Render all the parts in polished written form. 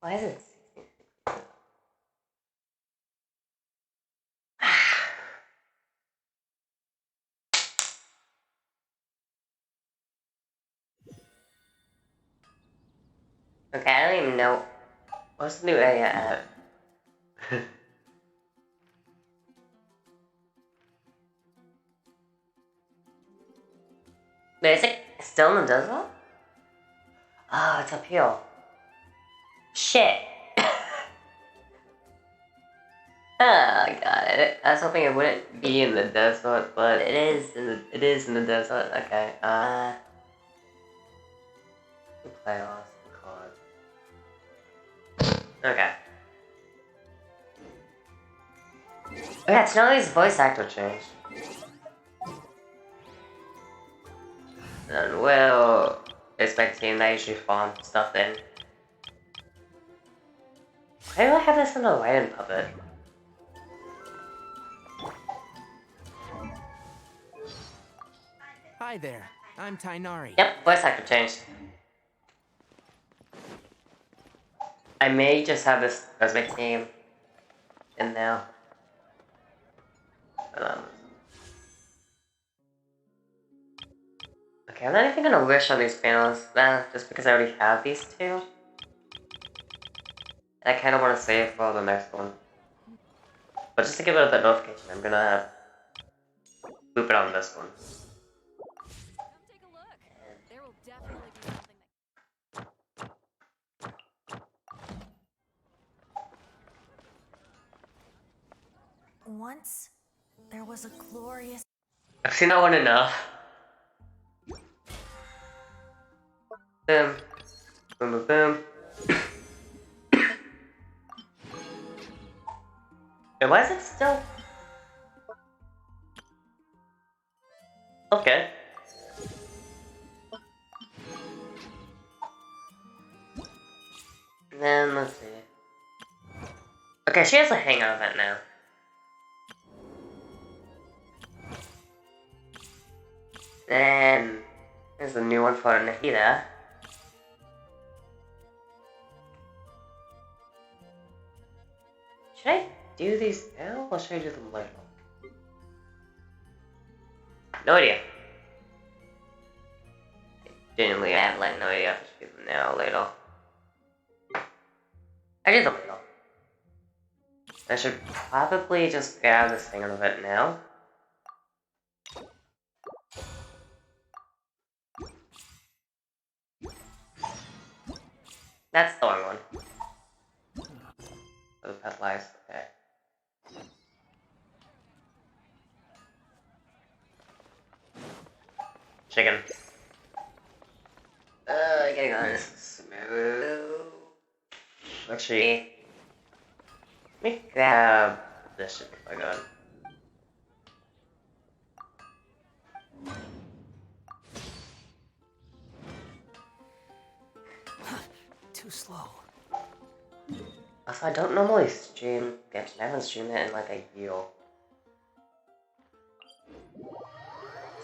Why is it? Okay, I don't even know. What's the new area at? Wait, is it still in the desert? Oh, it's up here. Shit. Oh, got it. I was hoping it wouldn't be in the desert, but it is in the desert. Okay. Playoffs card. Okay. Yeah, Snelly's voice actor changed. And we'll expecting they usually farm stuff in. Why do I have this in the Lion puppet? Hi there, I'm Tainari. Yep, voice actor changed. I may just have this as my team in now. Okay, I'm not even gonna wish on these panels, just because I already have these two. And I kinda wanna save for the next one. But just to give it the notification, I'm gonna loop it on this one. Come take a look. There will definitely be something that... Once, there was a glorious... I've seen that one enough. Boom. Boom, boom, boom. Wait, why is it still... Okay. Then, let's see. Okay, she has a hangout event now. Then, there's a new one for Nahida. Should I do these now, or should I do them later? No idea. Genuinely, I have like no idea if I should do them now or later. I do them later. I should probably just grab this thing out of it now. That's the wrong one. For the pet lives, okay. Chicken. Getting on this smooth. Actually, let me grab this shit before I go on. Too slow. Also, I don't normally stream Genshin. I haven't streamed it in like a year.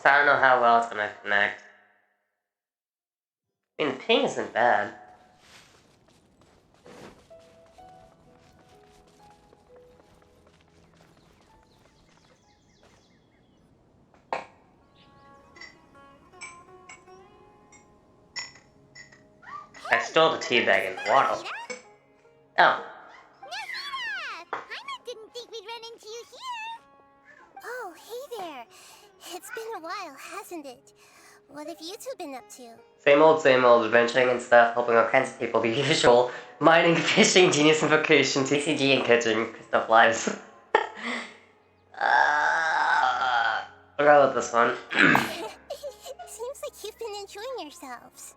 So I don't know how well it's gonna connect. I mean, the ping isn't bad. I stole the tea bag in the water. Oh. I didn't think we'd run into you here. Oh, hey there. It's been a while, hasn't it? What have you two been up to? Same old, adventuring and stuff, helping all kinds of people, the usual. Mining, fishing, genius invocation, TCG, and catching stuff lives. Forgot about this one. Seems like you've been enjoying yourselves.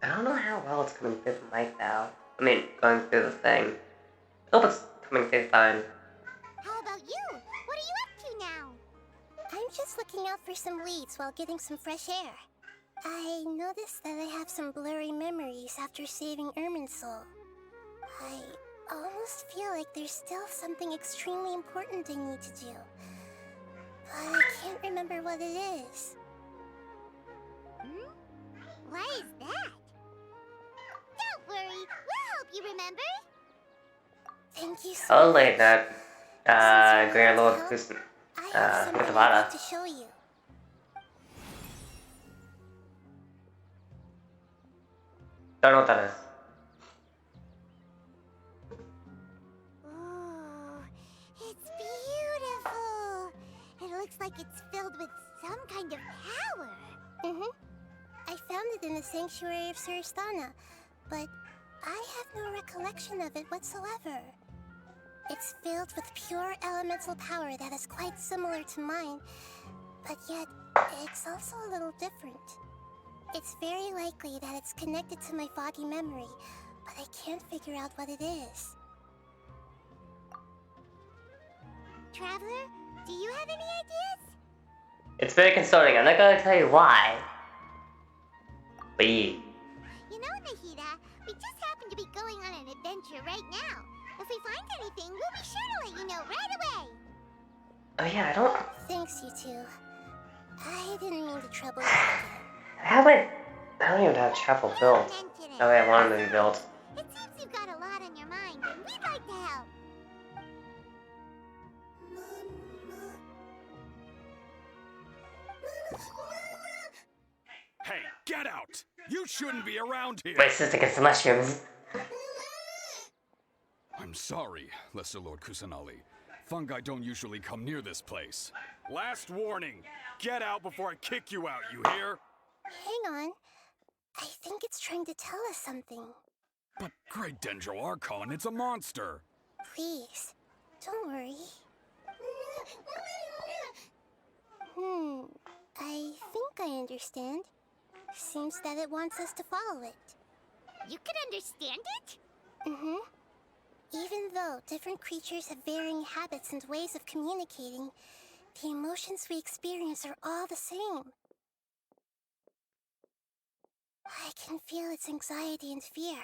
I don't know how well it's coming through the mic now. I mean, going through the thing. I hope it's coming through fine. How about you? What are you up to now? I'm just looking out for some leads while getting some fresh air. I noticed that I have some blurry memories after saving Ermin's soul. I almost feel like there's still something extremely important I need to do. But I can't remember what it is. What is that? Don't worry, we'll help Thank you so Oh, much. like that. Since you're Grand Lord allowed to Kus- help, I have something I'd Mutavada. like to show you. Don't know what that is. Oh, it's beautiful. It looks like it's filled with some kind of power. I found it in the sanctuary of Suristana, but I have no recollection of it whatsoever. It's filled with pure elemental power that is quite similar to mine, but yet it's also a little different. It's very likely that it's connected to my foggy memory, but I can't figure out what it is. Traveler, do you have any ideas? It's very concerning. I'm not gonna tell you why. But yeah. You know, Nahida, we just happen to be going on an adventure right now. If we find anything, we'll be sure to let you know right away. Oh yeah, I don't. Thanks, you two. I didn't mean to trouble you again. I don't even have chapel built. Oh wait, I want it to be built. It seems you've got a lot on your mind, and we'd like to help. Hey, get out! You shouldn't be around here! Racist against the mushrooms. I'm sorry, Lesser Lord Kusanali. Fungi don't usually come near this place. Last warning! Get out before I kick you out, you hear? Hang on. I think it's trying to tell us something. But Great Dendro Archon, it's a monster! Please, don't worry. I think I understand. Seems that it wants us to follow it. You can understand it? Even though different creatures have varying habits and ways of communicating, the emotions we experience are all the same. I can feel its anxiety and fear.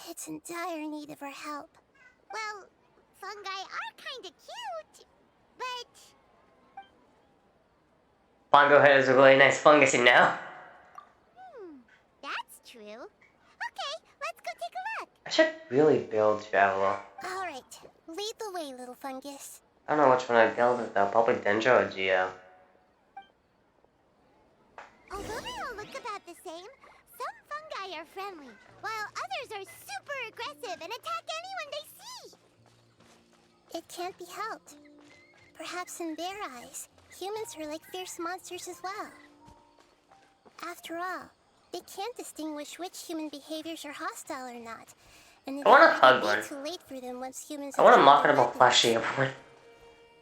It's in dire need of our help. Well, fungi are kinda cute, but... Bongo has a really nice fungus, you know? That's true. Okay, let's go take a look. I should really build Traveler. Alright, lead the way, little fungus. I don't know which one I'd build it though. Probably Dendro or Geo. Although they all look about the same, some fungi are friendly, while others are super aggressive and attack anyone they see. It can't be helped. Perhaps in their eyes, humans are like fierce monsters as well. After all, they can't distinguish which human behaviors are hostile or not, and it I want a would hug be one. too late for them once humans I want a have trained their marketable weapons. plushie of one.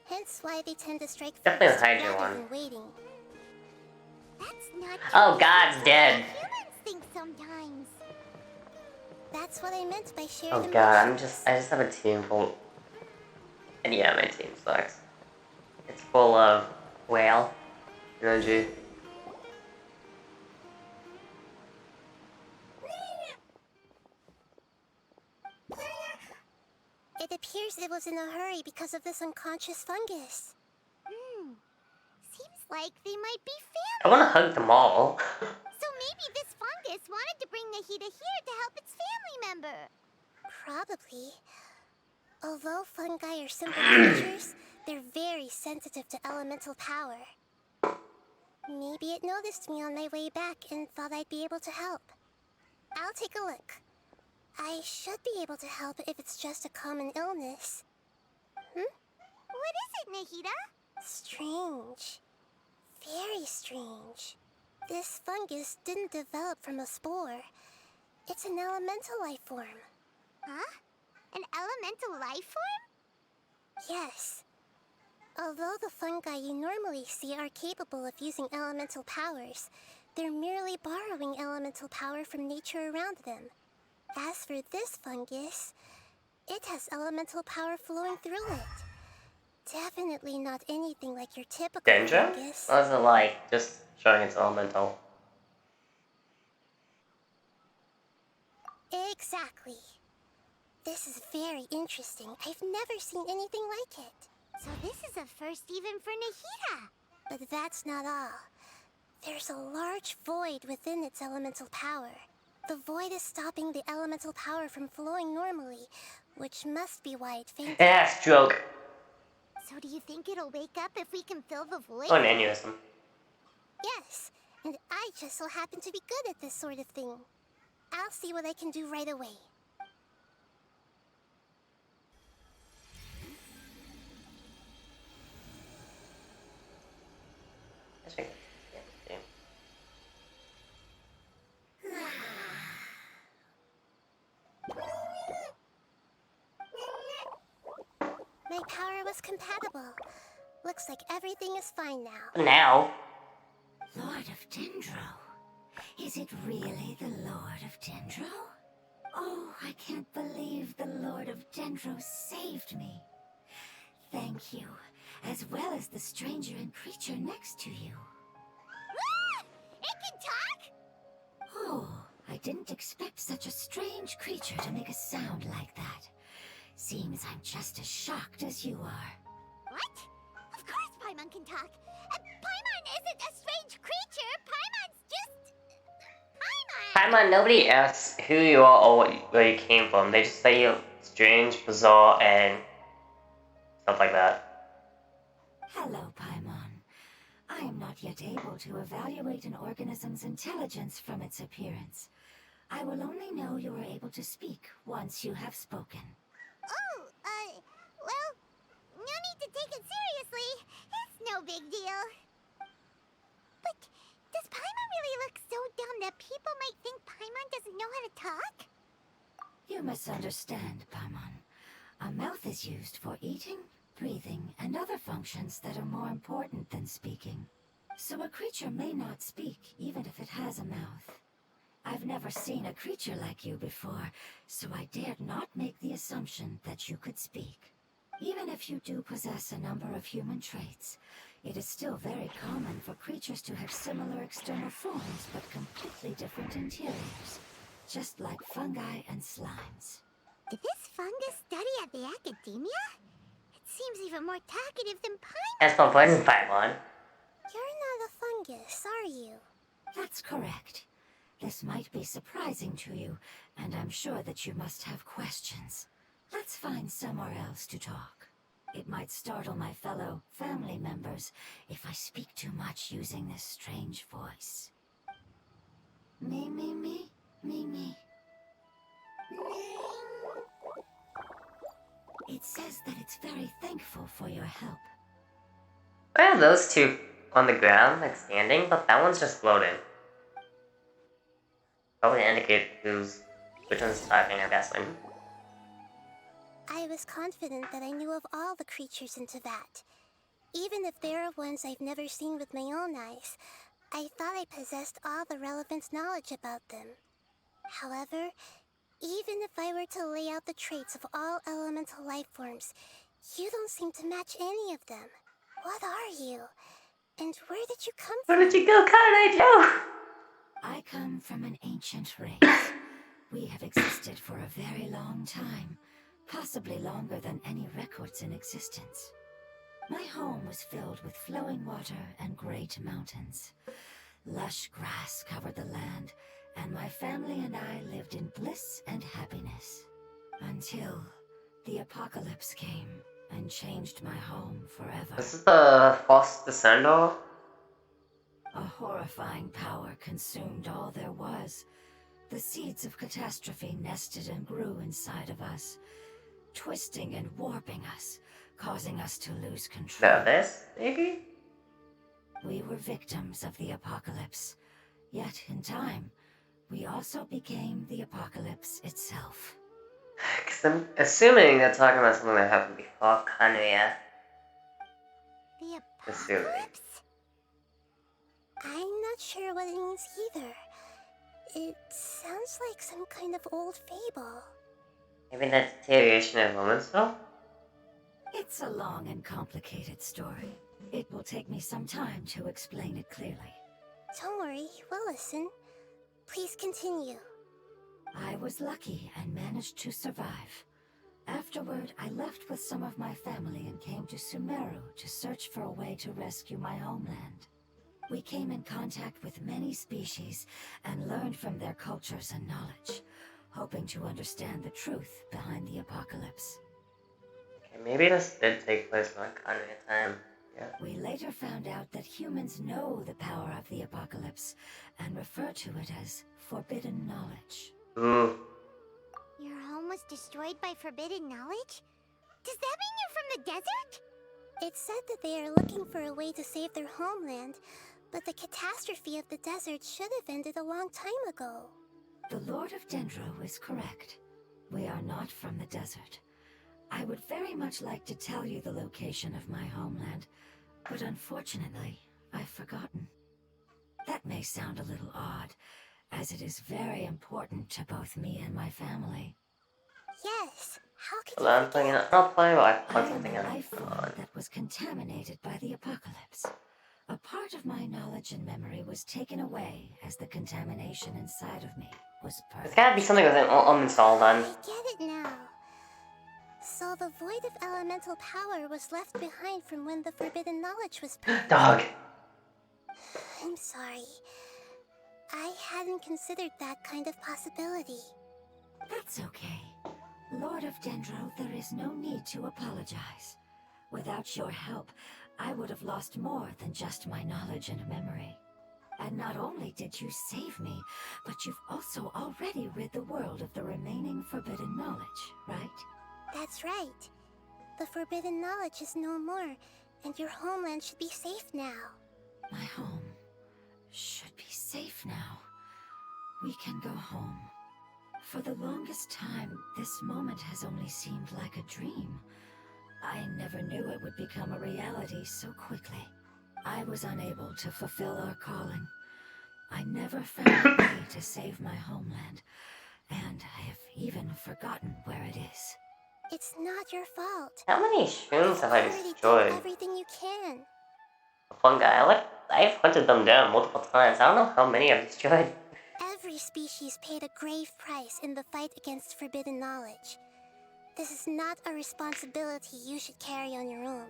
Hence why they tend to strike Definitely first a Hydra rather one. than waiting. That's not Oh, God's dead. humans think sometimes. That's what I meant by shared Oh god, I just have a team full. And yeah, my team sucks. It's full of whale energy. It appears it was in a hurry because of this unconscious fungus. Seems like they might be I family. want to hug them all. So maybe this fungus wanted to bring Nahida here to help its family member. Probably. Although fungi are simple creatures, they're very sensitive to elemental power. Maybe it noticed me on my way back and thought I'd be able to help. I'll take a look. I should be able to help if it's just a common illness. What is it, Nahida? Strange. Very strange. This fungus didn't develop from a spore. It's an elemental life form. Huh? An elemental life form? Yes. Although the fungi you normally see are capable of using elemental powers, they're merely borrowing elemental power from nature around them. As for this fungus, it has elemental power flowing through it. Definitely not anything like your typical Dendro? fungus. What was it like? Just showing its elemental. Exactly. This is very interesting. I've never seen anything like it. So this is a first even for Nahida. But that's not all. There's a large void within its elemental power. The void is stopping the elemental power from flowing normally, which must be why it fainted. It has stroke. So do you think it'll wake up if we can fill the void? Oh, an aneurysm. Yes, and I just so happen to be good at this sort of thing. I'll see what I can do right away. My power was compatible. Looks like everything is fine now. Now. Lord of Dendro? Is it really the Lord of Dendro? Oh, I can't believe the Lord of Dendro saved me. Thank you, as well as the stranger and creature next to you. Ah! It can talk? Oh, I didn't expect such a strange creature to make a sound like that. Seems I'm just as shocked as you are. What? Of course Paimon can talk. Paimon isn't a strange creature. Paimon's just... Paimon! Paimon, nobody asks who you are or where you came from. They just say you're strange, bizarre, and stuff like that. Hello, Paimon. I am not yet able to evaluate an organism's intelligence from its appearance. I will only know you are able to speak once you have spoken. Oh, well, no need to take it seriously. It's no big deal. But does Paimon really look so dumb that people might think Paimon doesn't know how to talk? You misunderstand, Paimon. A mouth is used for eating, breathing, and other functions that are more important than speaking. So a creature may not speak, even if it has a mouth. I've never seen a creature like you before, so I dared not make the assumption that you could speak. Even if you do possess a number of human traits, it is still very common for creatures to have similar external forms but completely different interiors, just like fungi and slimes. Did this fungus study at the academia? It seems even more talkative than Paimon. That's my poison, Paimon. You're not a fungus, are you? That's correct. This might be surprising to you, and I'm sure that you must have questions. Let's find somewhere else to talk. It might startle my fellow family members if I speak too much using this strange voice. Me, me, me, me, me. It says that it's very thankful for your help. I have those two on the ground, like standing, but that one's just floating. Probably indicate which one's talking, I'm guessing. I was confident that I knew of all the creatures in Teyvat. Even if there are ones I've never seen with my own eyes, I thought I possessed all the relevant knowledge about them. However, even if I were to lay out the traits of all elemental life forms, you don't seem to match any of them. What are you? And where did you come from? Where did you go, Kanai? I come from an ancient race. We have existed for a very long time, possibly longer than any records in existence. My home was filled with flowing water and great mountains. Lush grass covered the land, and my family and I lived in bliss and happiness. Until the apocalypse came and changed my home forever. This is the false descender? A horrifying power consumed all there was. The seeds of catastrophe nested and grew inside of us, twisting and warping us, causing us to lose control. This, maybe? We were victims of the apocalypse, yet in time, we also became the apocalypse itself. Because I'm assuming they're talking about something that happened before Kanuya. The Assuming. apocalypse? I'm not sure what it means either. It sounds like some kind of old fable. Maybe that's a deterioration of moments, though? It's a long and complicated story. It will take me some time to explain it clearly. Don't worry, we'll listen. Please continue. I was lucky and managed to survive. Afterward, I left with some of my family and came to Sumeru to search for a way to rescue my homeland. We came in contact with many species and learned from their cultures and knowledge, hoping to understand the truth behind the apocalypse. Okay, maybe this did take place in like kind of time. Yeah. We later found out that humans know the power of the apocalypse and refer to it as forbidden knowledge. Ooh. Your home was destroyed by forbidden knowledge? Does that mean you're from the desert? It's said that they are looking for a way to save their homeland, but the catastrophe of the desert should have ended a long time ago. The Lord of Dendro is correct. We are not from the desert. I would very much like to tell you the location of my homeland, but unfortunately, I've forgotten. That may sound a little odd, as it is very important to both me and my family. Yes, how could Well, you I'm playing. forget? I'll play. Well, I I play am something a else. life form that was contaminated by the apocalypse. A part of my knowledge and memory was taken away as the contamination inside of me was There's purged. gotta be something with it uninstalled on. I get it now. So the void of elemental power was left behind from when the forbidden knowledge was purged. Dog. I'm sorry. I hadn't considered that kind of possibility. That's okay. Lord of Dendro, there is no need to apologize. Without your help, I would have lost more than just my knowledge and memory. And not only did you save me, but you've also already rid the world of the remaining forbidden knowledge, right? That's right. The forbidden knowledge is no more, and your homeland should be safe now. My home should be safe now. We can go home. For the longest time, this moment has only seemed like a dream. I never knew it would become a reality so quickly. I was unable to fulfill our calling. I never found a way to save my homeland, and I have even forgotten where it is. It's not your fault. How many shrooms have I You've already destroyed? done everything you can. One guy. I've hunted them down multiple times. I don't know how many I've destroyed. Every species paid a grave price in the fight against forbidden knowledge. This is not a responsibility you should carry on your own.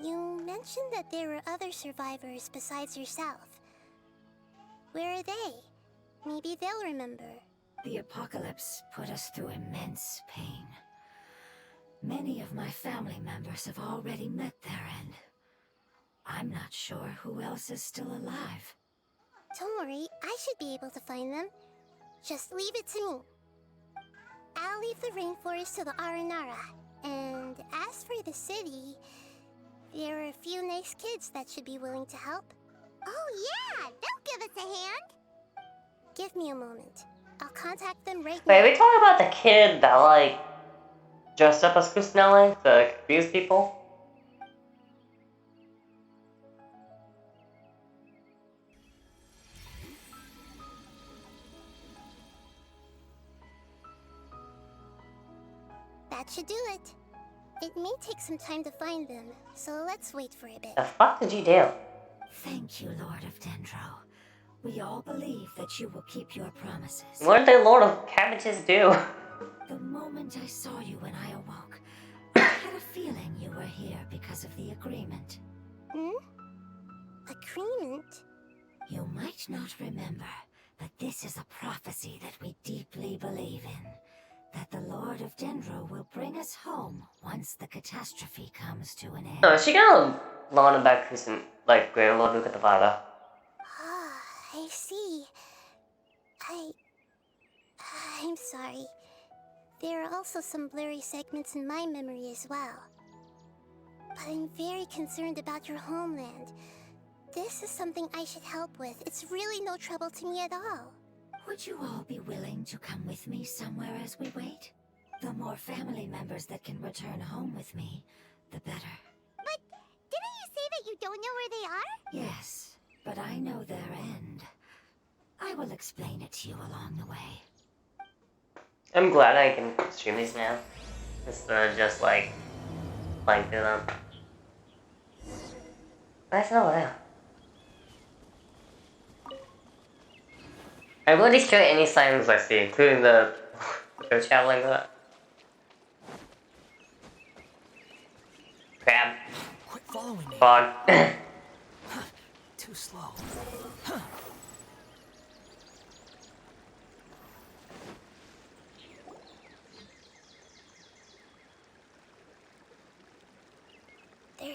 You mentioned that there were other survivors besides yourself. Where are they? Maybe they'll remember. The apocalypse put us through immense pain. Many of my family members have already met their end. I'm not sure who else is still alive. Don't worry, I should be able to find them. Just leave it to me. I'll leave the rainforest to the Aranara. And as for the city, there are a few nice kids that should be willing to help. Oh yeah, they'll give us a hand. Give me a moment. I'll contact them right Wait, now. we talking about the kid that dressed up as Kusanelli to confuse people? That should do it. It may take some time to find them, so let's wait for a bit. The fuck did you do? Thank you, Lord of Dendro. We all believe that you will keep your promises. What did the Lord of Cabbages do? The moment I saw you when I awoke, I had a feeling you were here because of the agreement. Agreement? You might not remember, but this is a prophecy that we deeply believe in. That the Lord of Dendro will bring us home once the catastrophe comes to an end. No, is she gonna learn about Kusan, Greater Lord Lukatavada? Ah, I see. I'm sorry. There are also some blurry segments in my memory as well. But I'm very concerned about your homeland. This is something I should help with. It's really no trouble to me at all. Would you all be willing to come with me somewhere as we wait? The more family members that can return home with me, the better. But didn't you say that you don't know where they are? Yes, but I know their end. I will explain it to you along the way. I'm glad I can stream these now. Instead of just playing through them. That's not bad. I will destroy any signs I see, including the traveling crab, Quit following me. fog.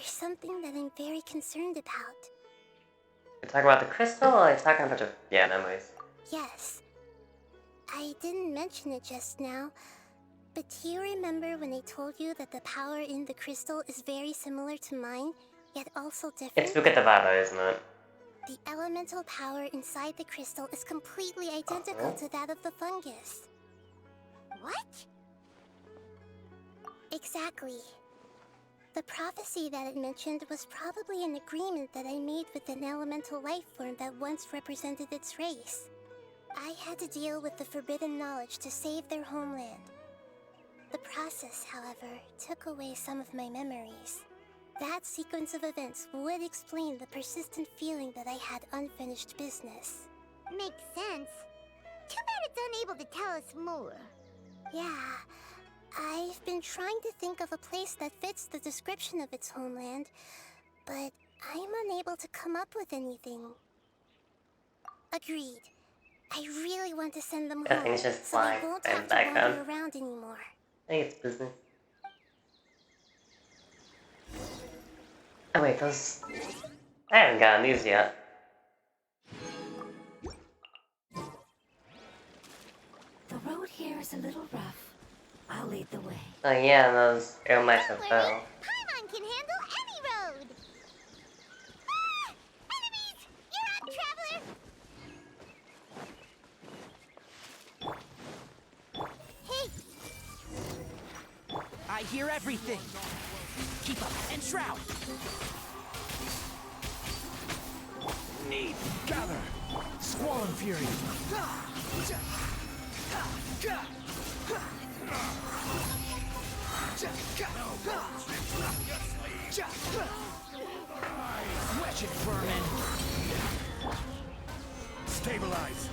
there's something that I'm very concerned about. You're talking about the crystal, or you're talking about your memories? Yes. I didn't mention it just now, but do you remember when I told you that the power in the crystal is very similar to mine, yet also different? It's Bukatavada, isn't it? The elemental power inside the crystal is completely identical to that of the fungus. What? Exactly. The prophecy that it mentioned was probably an agreement that I made with an elemental life form that once represented its race. I had to deal with the forbidden knowledge to save their homeland. The process, however, took away some of my memories. That sequence of events would explain the persistent feeling that I had unfinished business. Makes sense. Too bad it's unable to tell us more. Yeah, I've been trying to think of a place that fits the description of its homeland, but I'm unable to come up with anything. Agreed. I really want to send them That home, thing's just so I flying won't in have the to wander background. around anymore. I think it's business. Oh wait, those... I haven't gotten these yet. The road here is a little rough. I'll lead the way. Oh yeah, those arrow mice have Don't fell. worry, Paimon can handle any road. Ah! Enemies! You're up, traveler! Hey! I hear everything. Keep up and shroud. Need gather. Squall and fury. Wretched vermin. Stabilize.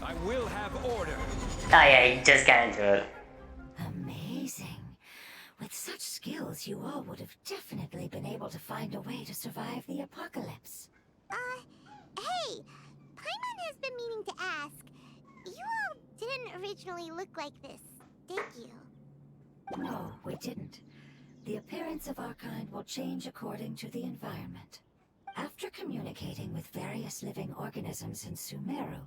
I will have order. Oh yeah, you just got into it. Amazing. With such skills, you all would have definitely been able to find a way to survive the apocalypse. Hey! Paimon has been meaning to ask. You all didn't originally look like this, did you? No, we didn't. The appearance of our kind will change according to the environment. After communicating with various living organisms in Sumeru,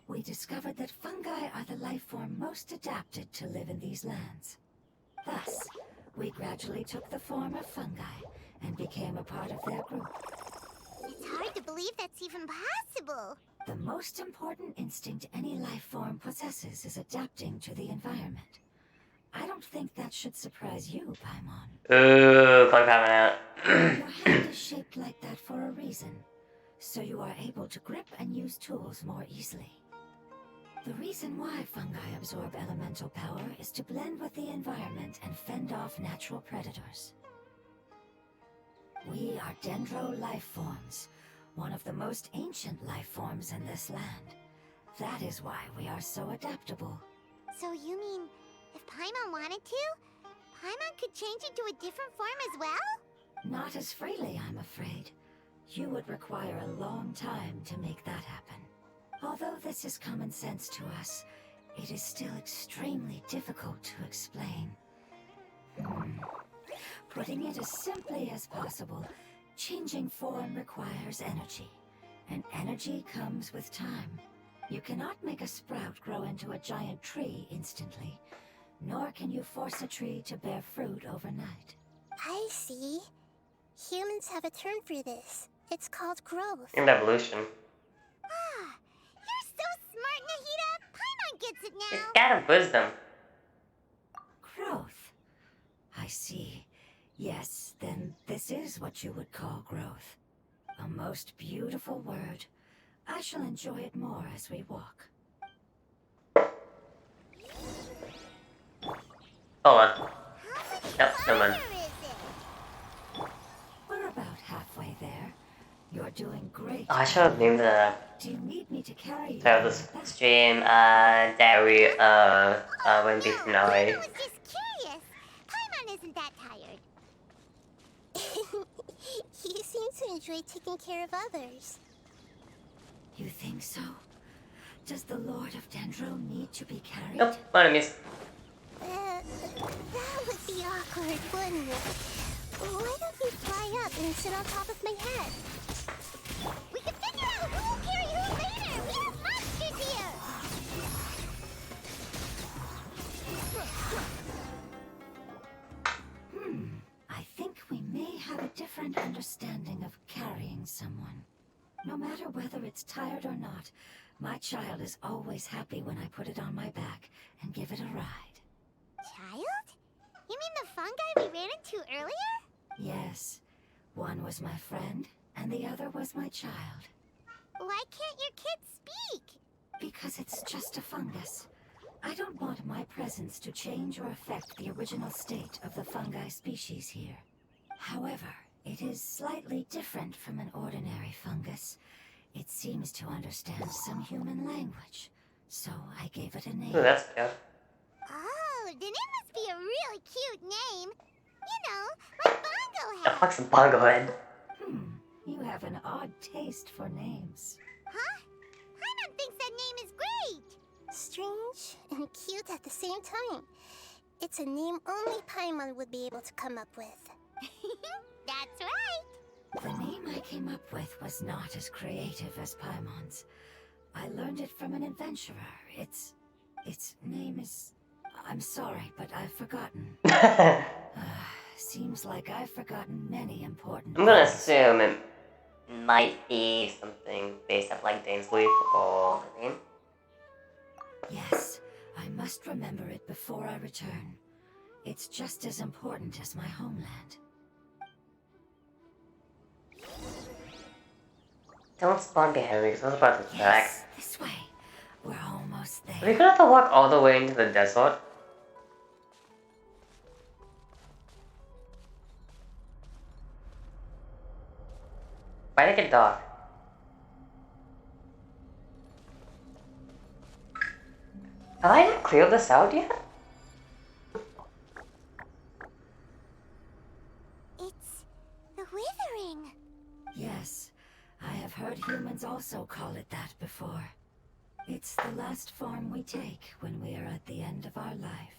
we discovered that fungi are the life form most adapted to live in these lands. Thus, we gradually took the form of fungi and became a part of their group. It's hard to believe that's even possible. The most important instinct any life form possesses is adapting to the environment. I don't think that should surprise you, Paimon. Ooh, plug that one out. Your hand is shaped like that for a reason, so you are able to grip and use tools more easily. The reason why fungi absorb elemental power is to blend with the environment and fend off natural predators. We are dendro life forms, one of the most ancient life forms in this land. That is why we are so adaptable. So you mean, if Paimon wanted to, Paimon could change into a different form as well? Not as freely, I'm afraid. You would require a long time to make that happen. Although this is common sense to us, it is still extremely difficult to explain. Putting it as simply as possible, changing form requires energy, and energy comes with time. You cannot make a sprout grow into a giant tree instantly, nor can you force a tree to bear fruit overnight. I see. Humans have a term for this. It's called growth. In evolution. Ah, you're so smart, Nahida! Paimon gets it It's now! kind of wisdom. Growth. I see. Yes, then this is what you would call growth. A most beautiful word. I shall enjoy it more as we walk. Hold on. How much Yep, never mind. farther is it? We're about halfway there. You're doing great. Oh, I should have named the Do you need me to carry you? title of this back? stream, Diary, when beat No, finale. I was just curious. Paimon isn't that tired. You seem to enjoy taking care of others. You think so? Does the Lord of Dendro need to be carried? Nope, my enemies. That would be awkward, wouldn't it? Why don't you fly up and sit on top of my head? We can figure out who will carry who later! We have monsters here! I think we may have a different understanding of carrying someone. No matter whether it's tired or not, my child is always happy when I put it on my back and give it a ride. Child? You mean the fungi we ran into earlier? Yes, one was my friend, and the other was my child. Why can't your kid speak? Because it's just a fungus. I don't want my presence to change or affect the original state of the fungi species here. However, it is slightly different from an ordinary fungus. It seems to understand some human language, so I gave it a name. Ooh, that's good. Oh, then it must be a really cute name. You know, like Bongo The Head. fuck's a bongo head? You have an odd taste for names. Huh? Paimon thinks that name is great. Strange and cute at the same time. It's a name only Paimon would be able to come up with. That's right. The name I came up with was not as creative as Paimon's. I learned it from an adventurer. Its name is... I'm sorry, but I've forgotten. Seems like I've forgotten many important I'm gonna things. assume it might be something based off like Dane's Leaf or Dane. Yes, I must remember it before I return. It's just as important as my homeland. Don't spawn behind me because I was about to attack. Yes, this way. We're almost Are we there. gonna have to walk all the way into the desert? Why did it get dark? Have I not cleared this out yet? It's the withering. Yes, I have heard humans also call it that before. It's the last form we take when we are at the end of our life.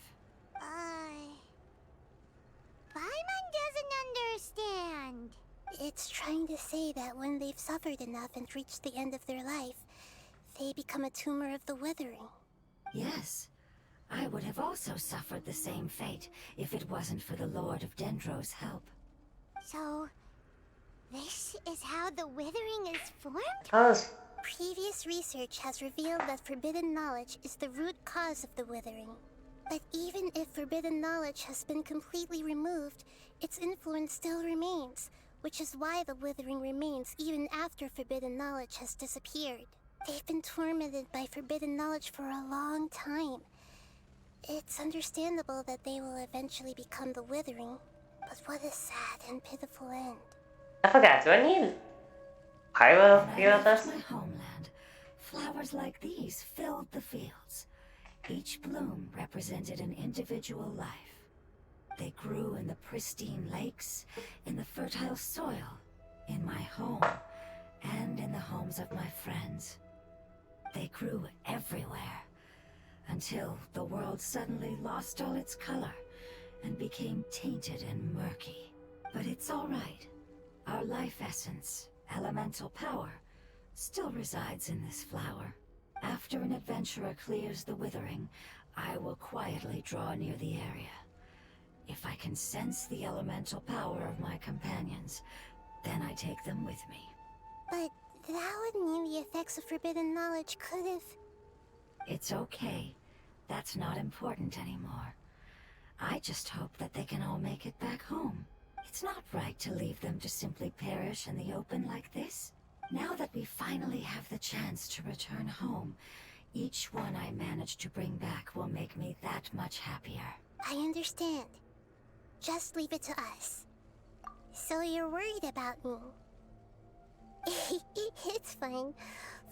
Paimon doesn't understand. It's trying to say that when they've suffered enough and reached the end of their life, they become a tumor of the withering. Yes, I would have also suffered the same fate if it wasn't for the Lord of Dendro's help. So, this is how the withering is formed? How's... Previous research has revealed that forbidden knowledge is the root cause of the withering. But even if forbidden knowledge has been completely removed, its influence still remains, which is why the withering remains even after forbidden knowledge has disappeared. They've been tormented by forbidden knowledge for a long time. It's understandable that they will eventually become the withering, but what a sad and pitiful end. I forgot, do I need pyro When to I deal with left this? my homeland, flowers like these filled the fields. Each bloom represented an individual life. They grew in the pristine lakes, in the fertile soil, in my home, and in the homes of my friends. They grew everywhere, until the world suddenly lost all its color and became tainted and murky. But it's all right. Our life essence, elemental power, still resides in this flower. After an adventurer clears the withering, I will quietly draw near the area. If I can sense the elemental power of my companions, then I take them with me. But that would mean the effects of forbidden knowledge could have... It's okay. That's not important anymore. I just hope that they can all make it back home. It's not right to leave them to simply perish in the open like this. Now that we finally have the chance to return home, each one I manage to bring back will make me that much happier. I understand. Just leave it to us. So you're worried about me? It's fine.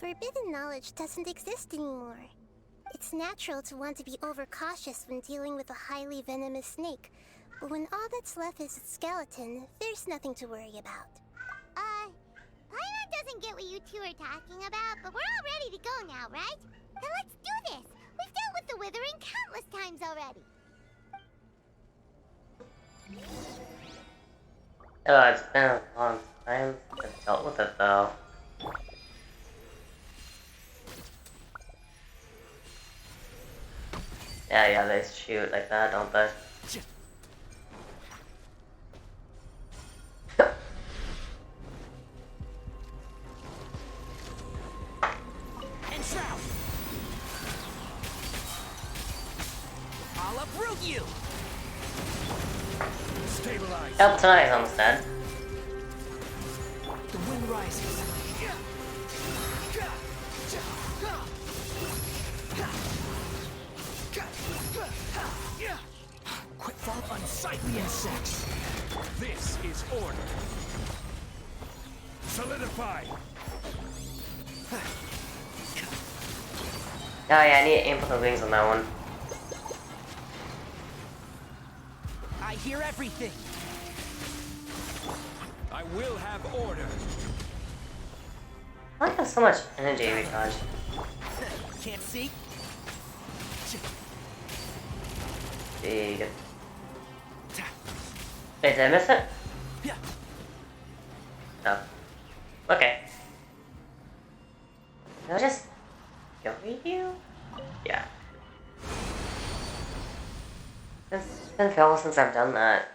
Forbidden knowledge doesn't exist anymore. It's natural to want to be overcautious when dealing with a highly venomous snake, but when all that's left is its skeleton, there's nothing to worry about. Paimon doesn't get what you two are talking about, but we're all ready to go now, right? Then let's do this! We've dealt with the withering countless times already! It's been a long time since I've dealt with it, though. Yeah, they shoot like that, don't they? And shroud. I'll uproot you. Stabilize. Oh, tonight's almost dead. The wind rises. Quick fall, unsightly insects. This is order. Solidify. Oh yeah, I need to aim for the wings on that one. I hear everything. I will have order. I like how so much energy recharge. Can't see? Big. Wait, did I miss it? Yeah. No. Okay. Did I just go with you? Yeah. It's been a while since I've done that.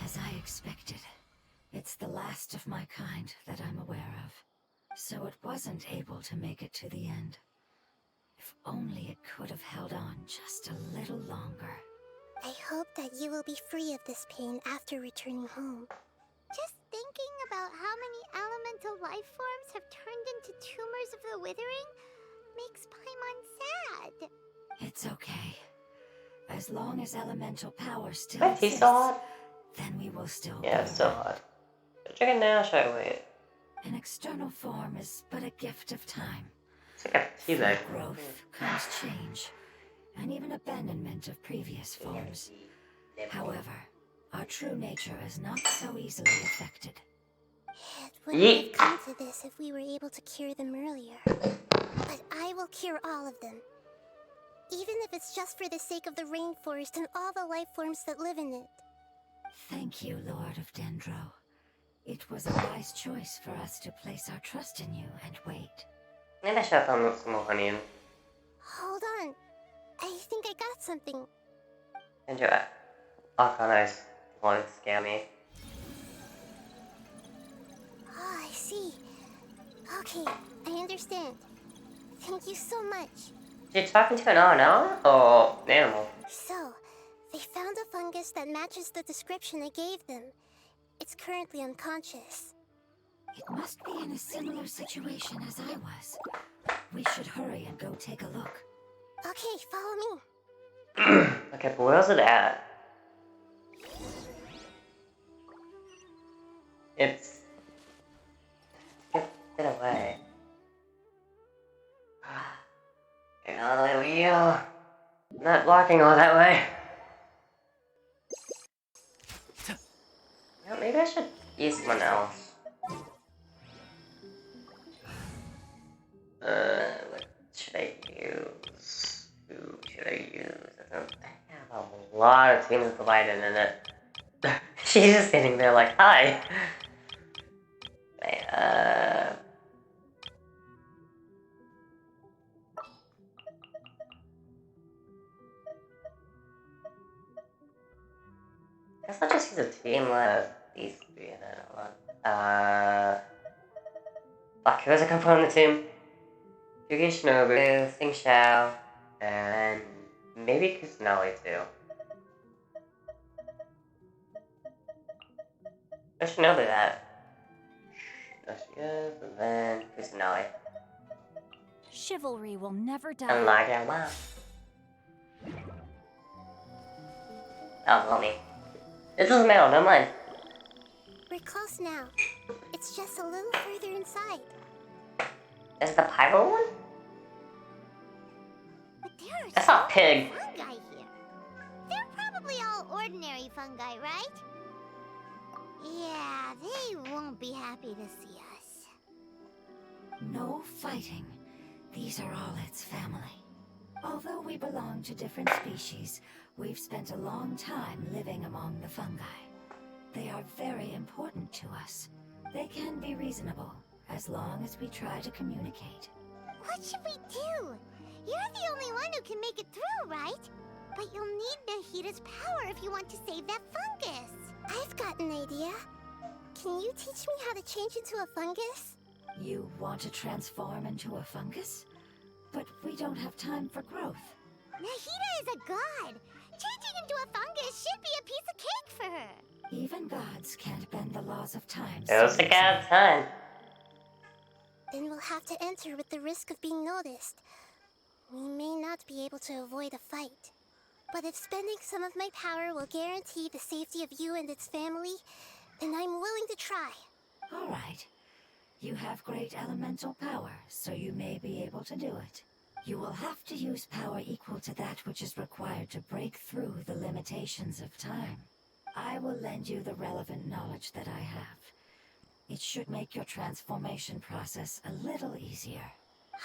As I expected, it's the last of my kind that I'm aware of. So it wasn't able to make it to the end. If only it could have held on just a little longer. I hope that you will be free of this pain after returning home. Just thinking about how many elemental life forms have turned into tumors of the withering makes Paimon sad. It's okay. As long as elemental power still My teeth exists, still hot? then we will still Yeah, be it's still one. hot. Check it now, should I wait? An external form is but a gift of time. It's like a tea bag. Through growth comes change, and even abandonment of previous forms. However, our true nature is not so easily affected. It wouldn't have come to this if we were able to cure them earlier. But I will cure all of them. Even if it's just for the sake of the rainforest and all the life forms that live in it. Thank you, Lord of Dendro. It was a wise choice for us to place our trust in you and wait. Maybe I should have found some more honey in. Hold on. I think I got something. And you Arcanize wanted to scare me. Oh, I see. Okay, I understand. Thank you so much. You talking to an R or an animal? So, they found a fungus that matches the description I gave them. It's currently unconscious. It must be in a similar situation as I was. We should hurry and go take a look. Okay, follow me. Okay, but where's it at? It's... Get away. Get all the way with you. I'm not blocking all that way. Well, maybe I should use someone else. What should I use? Who should I use? I have a lot of teams divided in it. She's just sitting there like, hi! Wait, guess I'll just use a team with these three and then fuck, who does it come from the team? Yugi Shinobu, Sing Shao, and maybe Kusanali too. I should know that. There she is, and then Kusanali. Chivalry will never And die. Laga, wow. Oh, well me. This is male, don't mind. We're close now. It's just a little further inside. Is it the pyro one? But there are That's so not pig. many fungi here. They're probably all ordinary fungi, right? Yeah, they won't be happy to see us. No fighting. These are all its family. Although we belong to different species, we've spent a long time living among the fungi. They are very important to us. They can be reasonable, as long as we try to communicate. What should we do? You're the only one who can make it through, right? But you'll need Nahita's power if you want to save that fungus. I've got an idea. Can you teach me how to change into a fungus? You want to transform into a fungus? But we don't have time for growth. Nahita is a god. Changing into a fungus should be a piece of cake for her. Even gods can't bend the laws of time. It was the cat's time. Then we'll have to enter with the risk of being noticed. We may not be able to avoid a fight. But if spending some of my power will guarantee the safety of you and its family, then I'm willing to try. All right. You have great elemental power, so you may be able to do it. You will have to use power equal to that which is required to break through the limitations of time. I will lend you the relevant knowledge that I have. It should make your transformation process a little easier.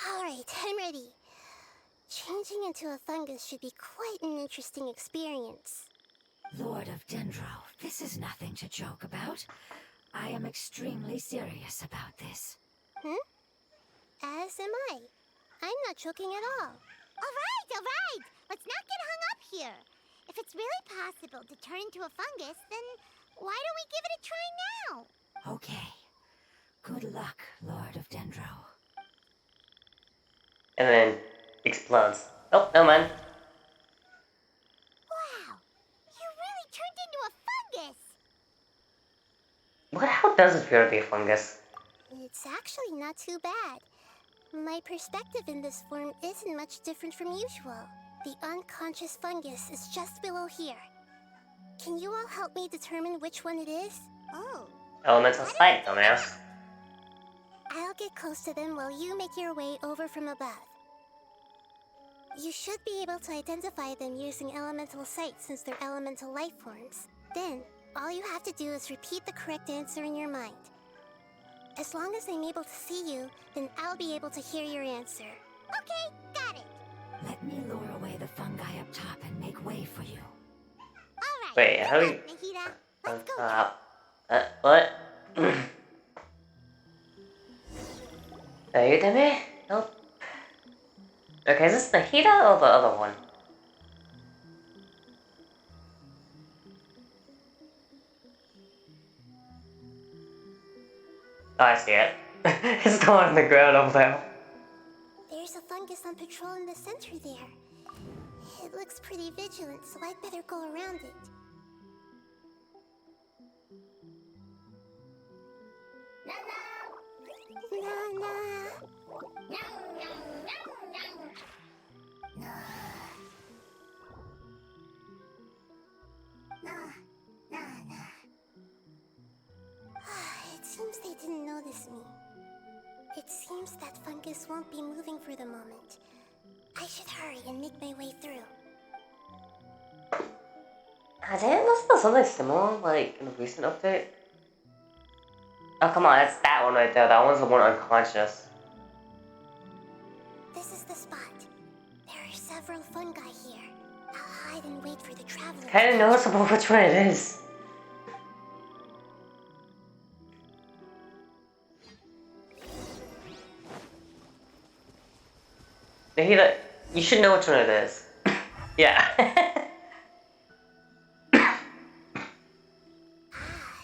All right, I'm ready. Changing into a fungus should be quite an interesting experience. Lord of Dendro, this is nothing to joke about. I am extremely serious about this. As am I. I'm not joking at all. All right. Let's not get hung up here. If it's really possible to turn into a fungus, then why don't we give it a try now? Okay. Good luck, Lord of Dendro. And then explodes. Oh, no man. Wow, you really turned into a fungus. How does it feel to be a fungus? It's actually not too bad. My perspective in this form isn't much different from usual. The unconscious fungus is just below here. Can you all help me determine which one it is? Oh. Elemental sight, dumbass. I'll get close to them while you make your way over from above. You should be able to identify them using elemental sight since they're elemental life forms. Then, all you have to do is repeat the correct answer in your mind. As long as I'm able to see you, then I'll be able to hear your answer. Okay, got it. Let me lure away the fungi up top and make way for you. All right. Wait, how do you... Nahita, let's go. What? Ayúdame? Help. Okay, is this Nahita or the other one? Oh, I see it. It's the one on the ground over there. There's a fungus on patrol in the center there. It looks pretty vigilant, so I'd better go around it. It seems they didn't notice me. It seems that fungus won't be moving for the moment. I should hurry and make my way through. Didn't listen to something similar, like, in a recent update? Oh, come on, that's that one right there. That one's the one unconscious. This is the spot. There are several fungi here. I'll hide and wait for the traveler. Kinda noticeable which one it is. Nahita, you should know which one it is. Yeah.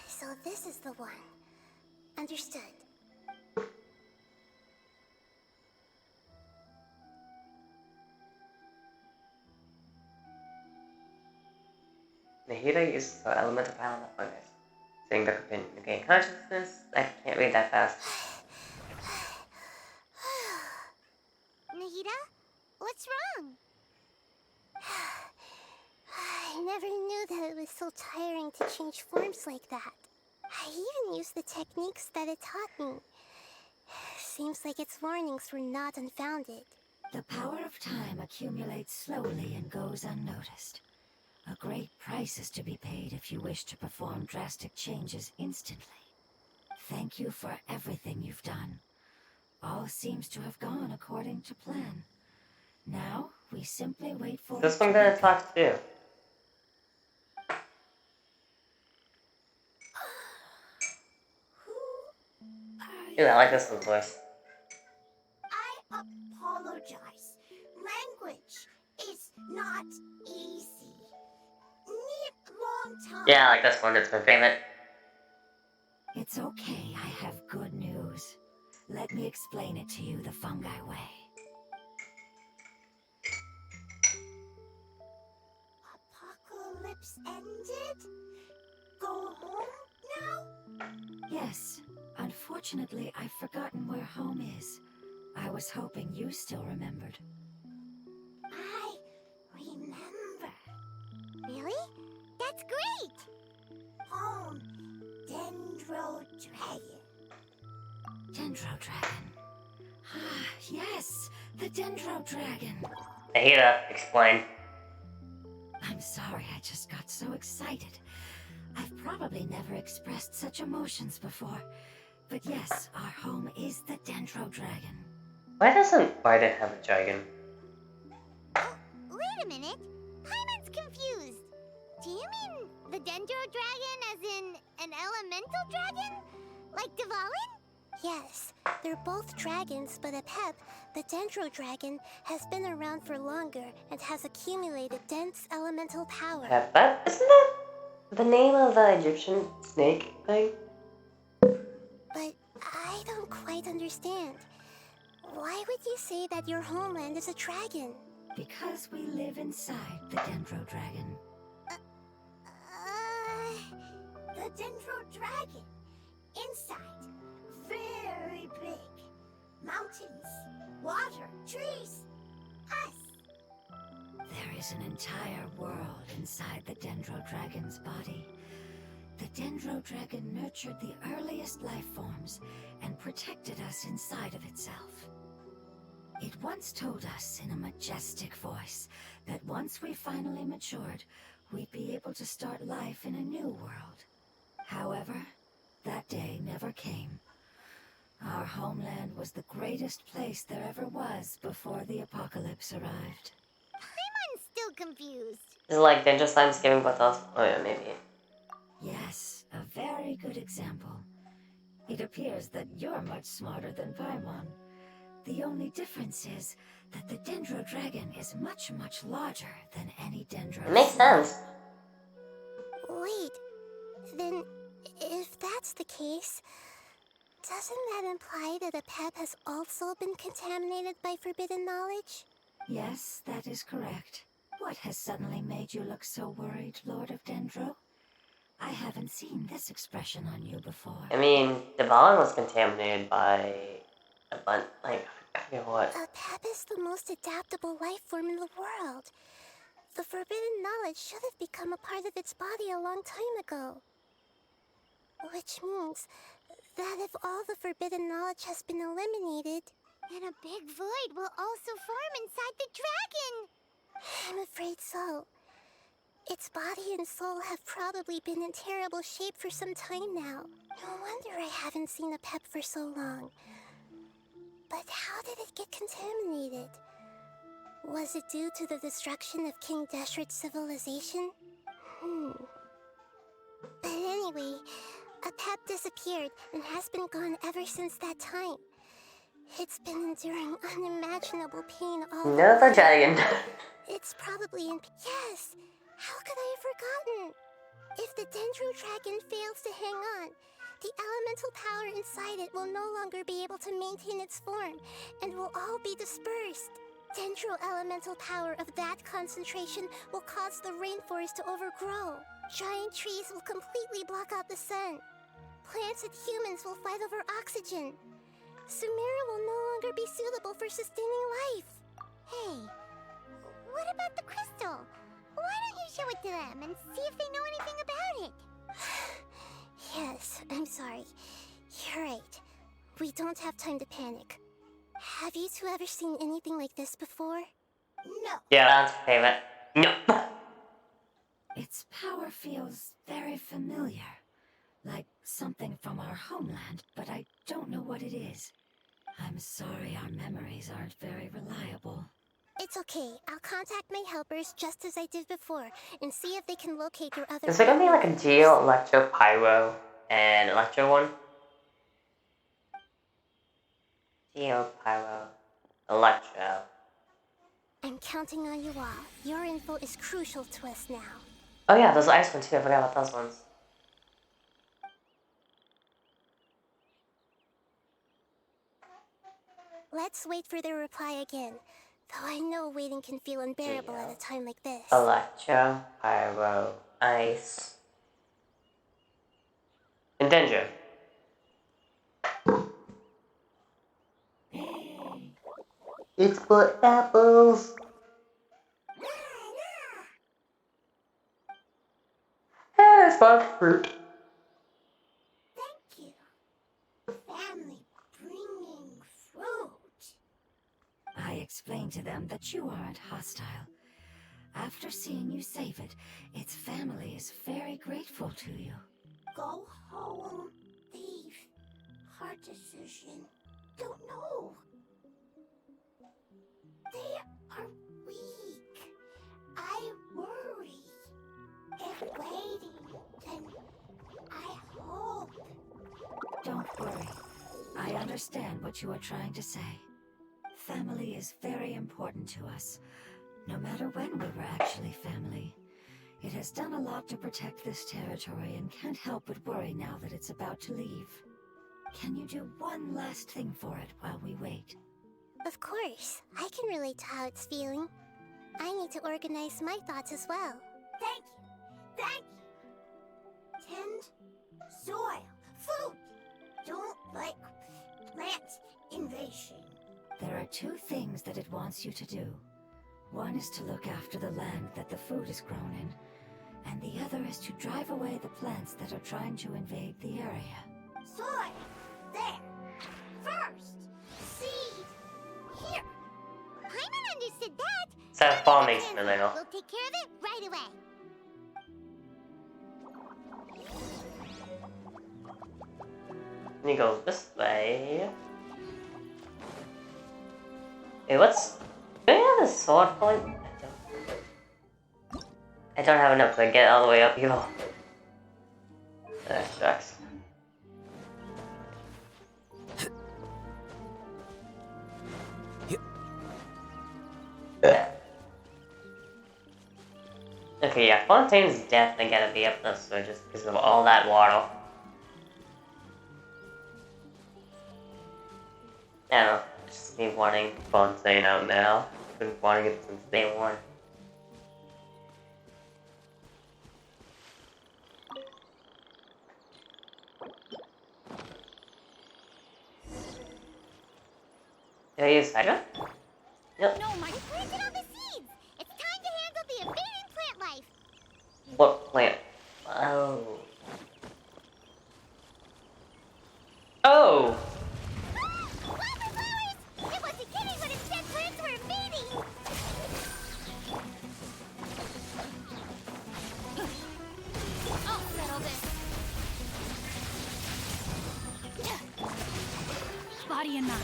So this is the one. Understood. Nahita uses the elemental power of the fungus, saying that can gain consciousness. I can't read that fast. Nahita, what's wrong? I never knew that it was so tiring to change forms like that. I even used the techniques that it taught me. Seems like its warnings were not unfounded. The power of time accumulates slowly and goes unnoticed. A great price is to be paid if you wish to perform drastic changes instantly. Thank you for everything you've done. All seems to have gone according to plan. Now, we simply wait for This it one to gonna wake up. talk too. Who are Ooh, I like you? this one's voice. I apologize. Language is not easy. Need long time. Yeah, I like this one. It's my favorite. It's okay, I have good news. Let me explain it to you the fungi way. Apocalypse ended? Go home now? Yes. Unfortunately, I've forgotten where home is. I was hoping you still remembered. I remember. Really? That's great! Home. Dendro Dragon. Dendro Dragon. Ah, yes, the Dendro Dragon. I hate to explain. I'm sorry, I just got so excited. I've probably never expressed such emotions before. But yes, our home is the Dendro Dragon. Why doesn't Biden have a dragon? Oh, wait a minute. Paimon's confused. Do you mean the Dendro Dragon as in an elemental dragon? Like Dvalin? Yes, they're both dragons, but Apep, the Dendro Dragon, has been around for longer and has accumulated dense elemental power. That isn't that the name of the Egyptian snake thing? But I don't quite understand. Why would you say that your homeland is a dragon? Because we live inside the Dendro Dragon. The Dendro Dragon. Inside. Very big. Mountains, water, trees. Us. There is an entire world inside the Dendro Dragon's body. The Dendro Dragon nurtured the earliest life forms and protected us inside of itself. It once told us in a majestic voice that once we finally matured, we'd be able to start life in a new world. However, that day never came. Our homeland was the greatest place there ever was before the apocalypse arrived. Paimon's still confused. Is it like Danger Slime's giving birth us? Oh yeah, maybe. Yes, a very good example. It appears that you're much smarter than Paimon. The only difference is that the Dendro Dragon is much, much larger than any Dendro. It makes sense. Wait, then if that's the case, doesn't that imply that Apep has also been contaminated by forbidden knowledge? Yes, that is correct. What has suddenly made you look so worried, Lord of Dendro? I haven't seen this expression on you before. I mean, Dvalin was contaminated by a bunch, like, I forget what. Apep is the most adaptable life form in the world. The forbidden knowledge should have become a part of its body a long time ago. Which means that if all the forbidden knowledge has been eliminated, And a big void will also form inside the dragon! I'm afraid so. Its body and soul have probably been in terrible shape for some time now. No wonder I haven't seen Apep for so long. But how did it get contaminated? Was it due to the destruction of King Deshret's civilization? But anyway, Apep disappeared and has been gone ever since that time. It's been enduring unimaginable pain all No, the dragon. It's probably in... Yes! How could I have forgotten? If the Dendro Dragon fails to hang on, the elemental power inside it will no longer be able to maintain its form, and will all be dispersed. Dendro elemental power of that concentration will cause the rainforest to overgrow. Giant trees will completely block out the sun. Plants and humans will fight over oxygen. Sumeru will no longer be suitable for sustaining life. Hey, what about the crystal? Why don't you show it to them and see if they know anything about it? Yes, I'm sorry. You're right. We don't have time to panic. Have you two ever seen anything like this before? No. Yeah, that's my favorite. No. Its power feels very familiar. Like something from our homeland, but I don't know what it is. I'm sorry our memories aren't very reliable. It's okay. I'll contact my helpers just as I did before and see if they can locate your other. Is there gonna be like a Geo, Electro, Pyro, and Electro one? Geo, Pyro, Electro. I'm counting on you all. Your info is crucial to us now. Oh yeah, those ice ones too. I forgot about those ones. Let's wait for their reply again. Though I know waiting can feel unbearable at a time like this. Electro, Pyro, Ice, and Danger. It's for apples. And it's for fruit. Thank you. Family bringing fruit. I explained to them that you aren't hostile. After seeing you save it, its family is very grateful to you. Go home, thief. Hard decision. Don't know. They are weak. I worry. If waiting, then I hope. Don't worry. I understand what you are trying to say. Family is very important to us. No matter when we were actually family. It has done a lot to protect this territory and can't help but worry now that it's about to leave. Can you do one last thing for it while we wait? Of course. I can relate to how it's feeling. I need to organize my thoughts as well. Thank you. Thank you. Tend soil, food. Don't like plant invasion. There are two things that it wants you to do. One is to look after the land that the food is grown in, and the other is to drive away the plants that are trying to invade the area. Soil! There! First! Seed! Here! Paimon understood that. It's a farming simulator. We'll take care of it right away. And he goes this way. Hey, what's... Do you have a sword point? I don't have enough to get all the way up here. That sucks. Okay, yeah, Fontaine's definitely gotta be up this way just because of all that water. I don't know, it's just me wanting Fontaine out now. I've been wanting it since day one. Did I use Hydra? Yep. No, my planted all the seeds. It's time to handle the invading plant life. What plant? Oh. Oh! Flower flowers! It wasn't kidding when it said plants were invading. I'll settle this. Body and mind.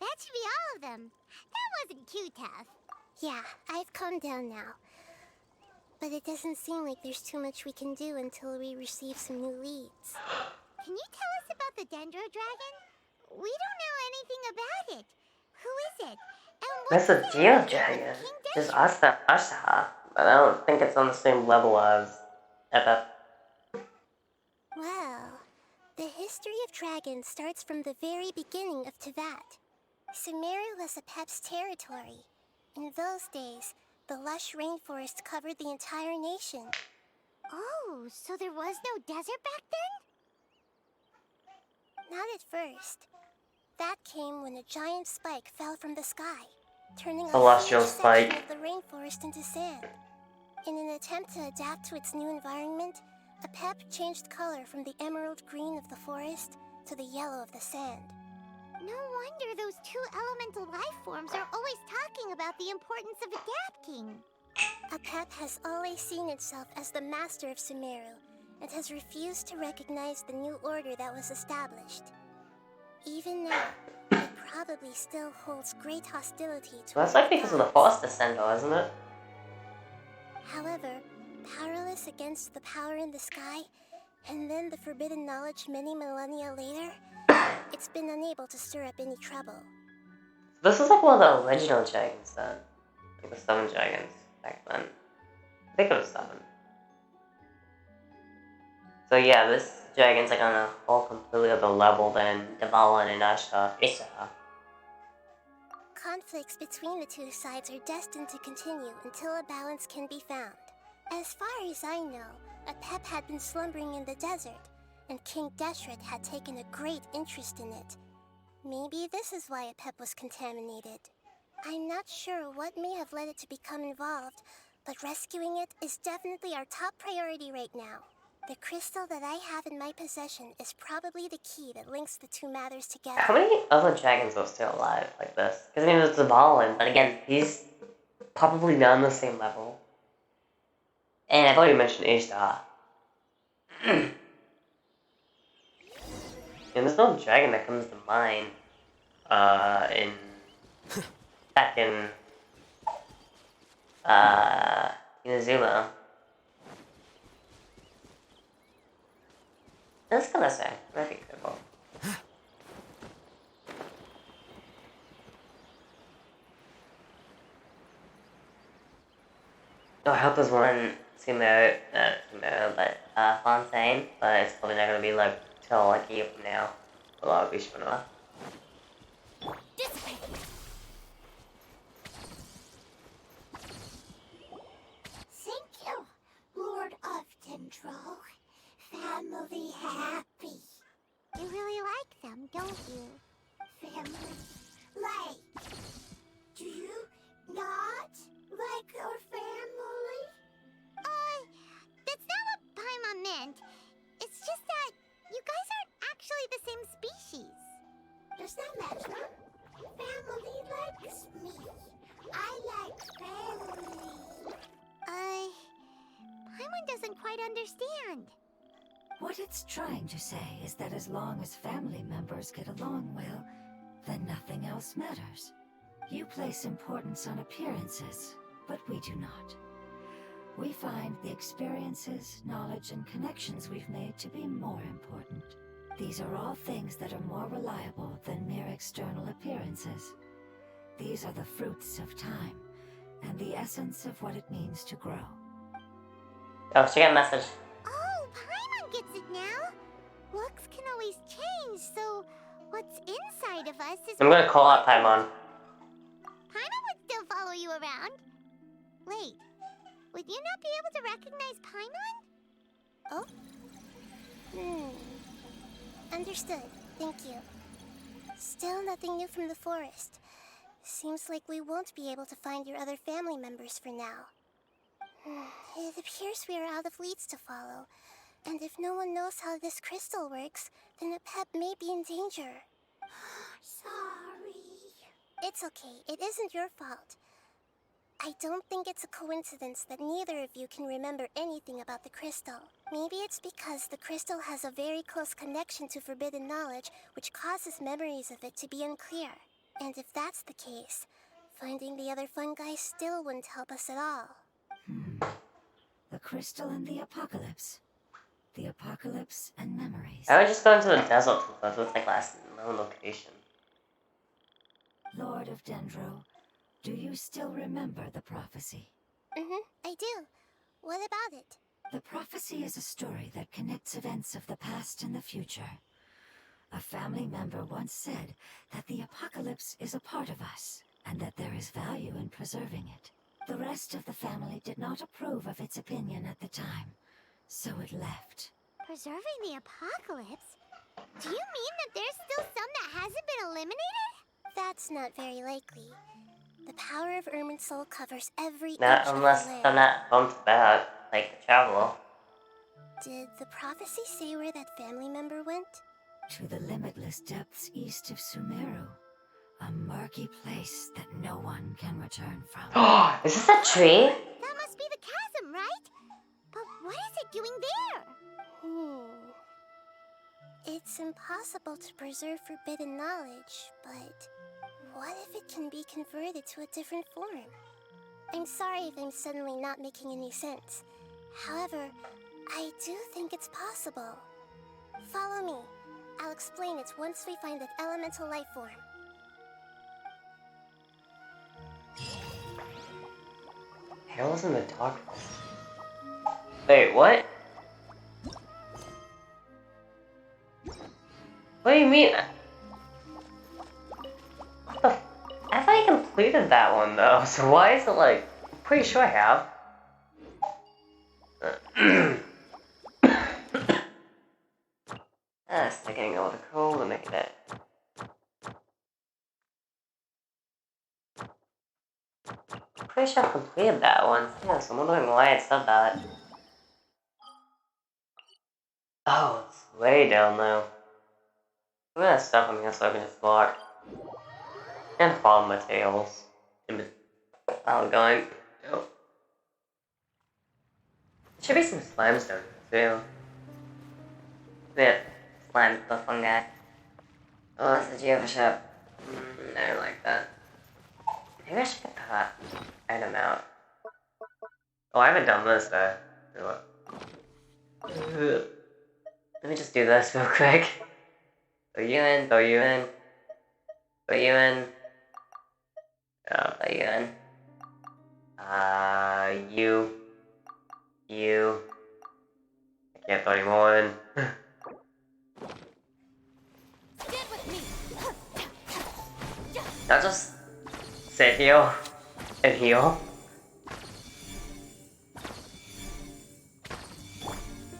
That should be all of them. That wasn't too tough. Yeah, I've calmed down now. But it doesn't seem like there's too much we can do until we receive some new leads. Can you tell us about the Dendro Dragon? We don't know anything about it. Who is it? And That's what's a the name of Geodragon. King There's Dendro? Asha, but I don't think it's on the same level as FF. Well, the history of dragons starts from the very beginning of Tevat. Sumeru was Apep's territory. In those days, the lush rainforest covered the entire nation. Oh, so there was no desert back then? Not at first. That came when a giant spike fell from the sky, turning a Celestial huge section spike. of the rainforest into sand. In an attempt to adapt to its new environment, Apep changed color from the emerald green of the forest to the yellow of the sand. No wonder those two elemental life forms are always talking about the importance of a Gap King. Apep has always seen itself as the master of Sumeru, and has refused to recognize the new order that was established. Even now, it probably still holds great hostility Well, towards that's like the because of the gods. Force Descender, isn't it? However, powerless against the power in the sky, and then the forbidden knowledge many millennia later, it's been unable to stir up any trouble. This is like one of the original dragons then. Like the 7 dragons back then. I think it was 7. So yeah, this dragon's like on a whole completely other level than Devalin and Ishtar. Conflicts between the two sides are destined to continue until a balance can be found. As far as I know, Apep had been slumbering in the desert, and King Deshret had taken a great interest in it. Maybe this is why Apep was contaminated. I'm not sure what may have led it to become involved, but rescuing it is definitely our top priority right now. The crystal that I have in my possession is probably the key that links the two matters together. How many other dragons are still alive like this? Because I mean, there's Devalin, but again, he's probably not on the same level. And I've already mentioned Ishtar. And there's no dragon that comes to mind back in Inazuma. That's gonna say, might be good one. Oh, I hope there's one Fontaine, but it's probably not gonna be like till like a year from now. A lot of fish from now. Dissipate. Thank you, Lord of Dendro. Family happy. You really like them, don't you? Family like. Do you not like your family? That's not what Paimon meant. It's just that you guys aren't actually the same species. Does that matter? Family likes me. I like family. Paimon doesn't quite understand. What it's trying to say is that as long as family members get along well, then nothing else matters. You place importance on appearances, but we do not. We find the experiences, knowledge, and connections we've made to be more important. These are all things that are more reliable than mere external appearances. These are the fruits of time, and the essence of what it means to grow. Oh, she got a message. Oh, Paimon gets it now. Looks can always change, so what's inside of us is... I'm gonna call out Paimon. Paimon would still follow you around. Wait, would you not be able to recognize Paimon? Oh? Understood. Thank you. Still nothing new from the forest. Seems like we won't be able to find your other family members for now. It appears we are out of leads to follow, and if no one knows how this crystal works, then Apep may be in danger. Sorry. It's okay. It isn't your fault. I don't think it's a coincidence that neither of you can remember anything about the crystal. Maybe it's because the crystal has a very close connection to forbidden knowledge, which causes memories of it to be unclear. And if that's the case, finding the other fungi still wouldn't help us at all. The crystal and the apocalypse. The apocalypse and memories. I would just go into the desert because it's like last known location. Lord of Dendro, do you still remember the prophecy? I do. What about it? The prophecy is a story that connects events of the past and the future. A family member once said that the apocalypse is a part of us, and that there is value in preserving it. The rest of the family did not approve of its opinion at the time, so it left. Preserving the apocalypse? Do you mean that there's still some that hasn't been eliminated? That's not very likely. The power of Irminsul covers every Not inch of unless the land. they're not bumped back, like the traveler. Did the prophecy say where that family member went? To the limitless depths east of Sumeru. A murky place that no one can return from. Oh, is this a tree? That must be the chasm, right? But what is it doing there? It's impossible to preserve forbidden knowledge, but what if it can be converted to a different form? I'm sorry if I'm suddenly not making any sense. However, I do think it's possible. Follow me. I'll explain it once we find that elemental life form. Hell's in the dark. Wait, what? What do you mean? What the? I thought I completed that one though. So why is it like? I'm pretty sure I have. Still getting all the coal to make that. Pretty sure I completed that one. Yeah, so I'm wondering why it said that. Oh, it's way down now. I'm gonna stuff on here so I can just walk. And follow my tails. I'm going. Oh. There should be some slimes down here too. Yeah, slime the fungi. Oh, that's the geofish shop. I don't like that. Maybe I should get that item out. Oh, I haven't done this though. Let me just do this real quick. Throw you in, throw you in. Throw you in. Oh, throw you in. You. I can't throw any more in. Stand with me. I'll just sit here and heal.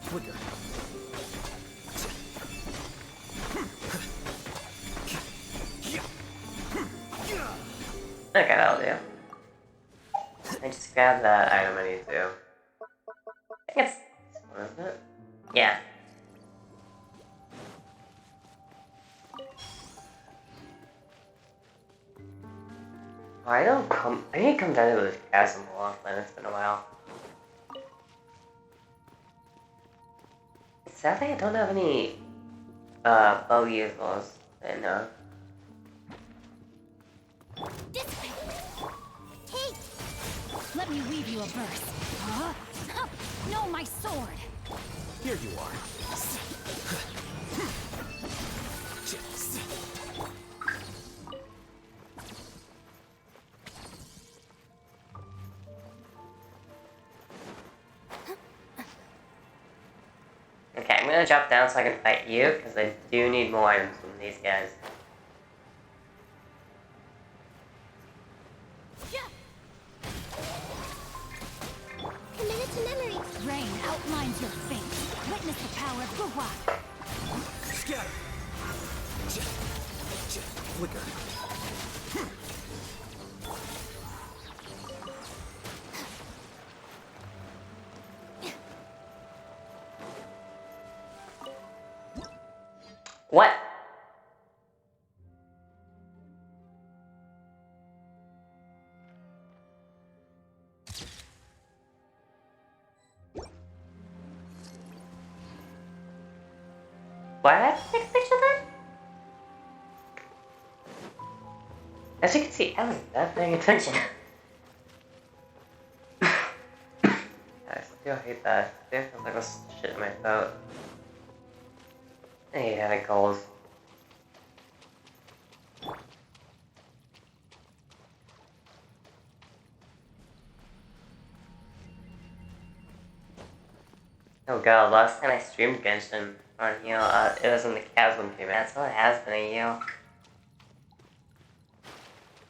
Flicker. Okay, that'll do. I just grabbed that item I need to. I think it's this one, isn't it? Yeah. Oh, I need to come down to this chasm more often. It's been a while. Sadly, I don't have any bow usables in Hey, Let me weave you a verse. Huh? No, my sword. Here you are. Okay, I'm gonna drop down so I can fight you, because I do need more items from these guys. Committed to memory. Rain outlines your fate. Witness the power of Gugwa. Scatter. Flicker. What? Why did I have to take a picture then? As you can see, I was not paying attention. I still hate that. It feels like a shit in my throat. I hate having colds. Oh god, last time I streamed Genshin on here, it was when the chasm came out, so it has been a year.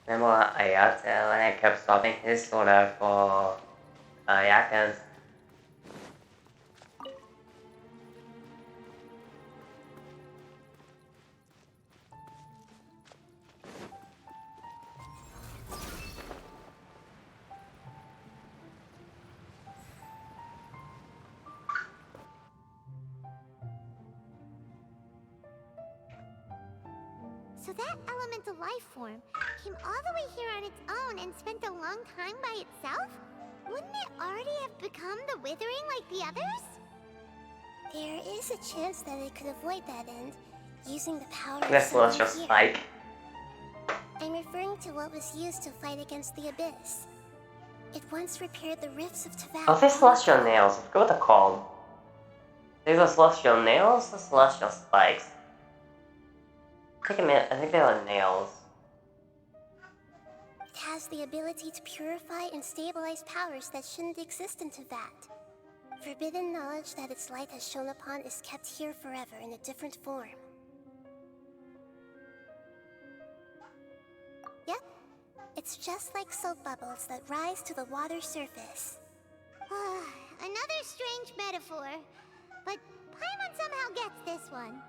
Remember Ayata when I kept swapping his sword out for Ayaka's? so that elemental life form came all the way here on its own and spent a long time by itself? Wouldn't it already have become the Withering like the others? There is a chance that it could avoid that end, using the power of The celestial something here. spike. I'm referring to what was used to fight against the Abyss. It once repaired the rifts of Taval. Oh, these celestial nails. I forget what they're called. These are celestial nails or celestial spikes? I think they are nails. It has the ability to purify and stabilize powers that shouldn't exist in Tavat. Forbidden knowledge that its light has shone upon is kept here forever in a different form. Yep, it's just like soap bubbles that rise to the water's surface. Another strange metaphor, but Paimon somehow gets this one.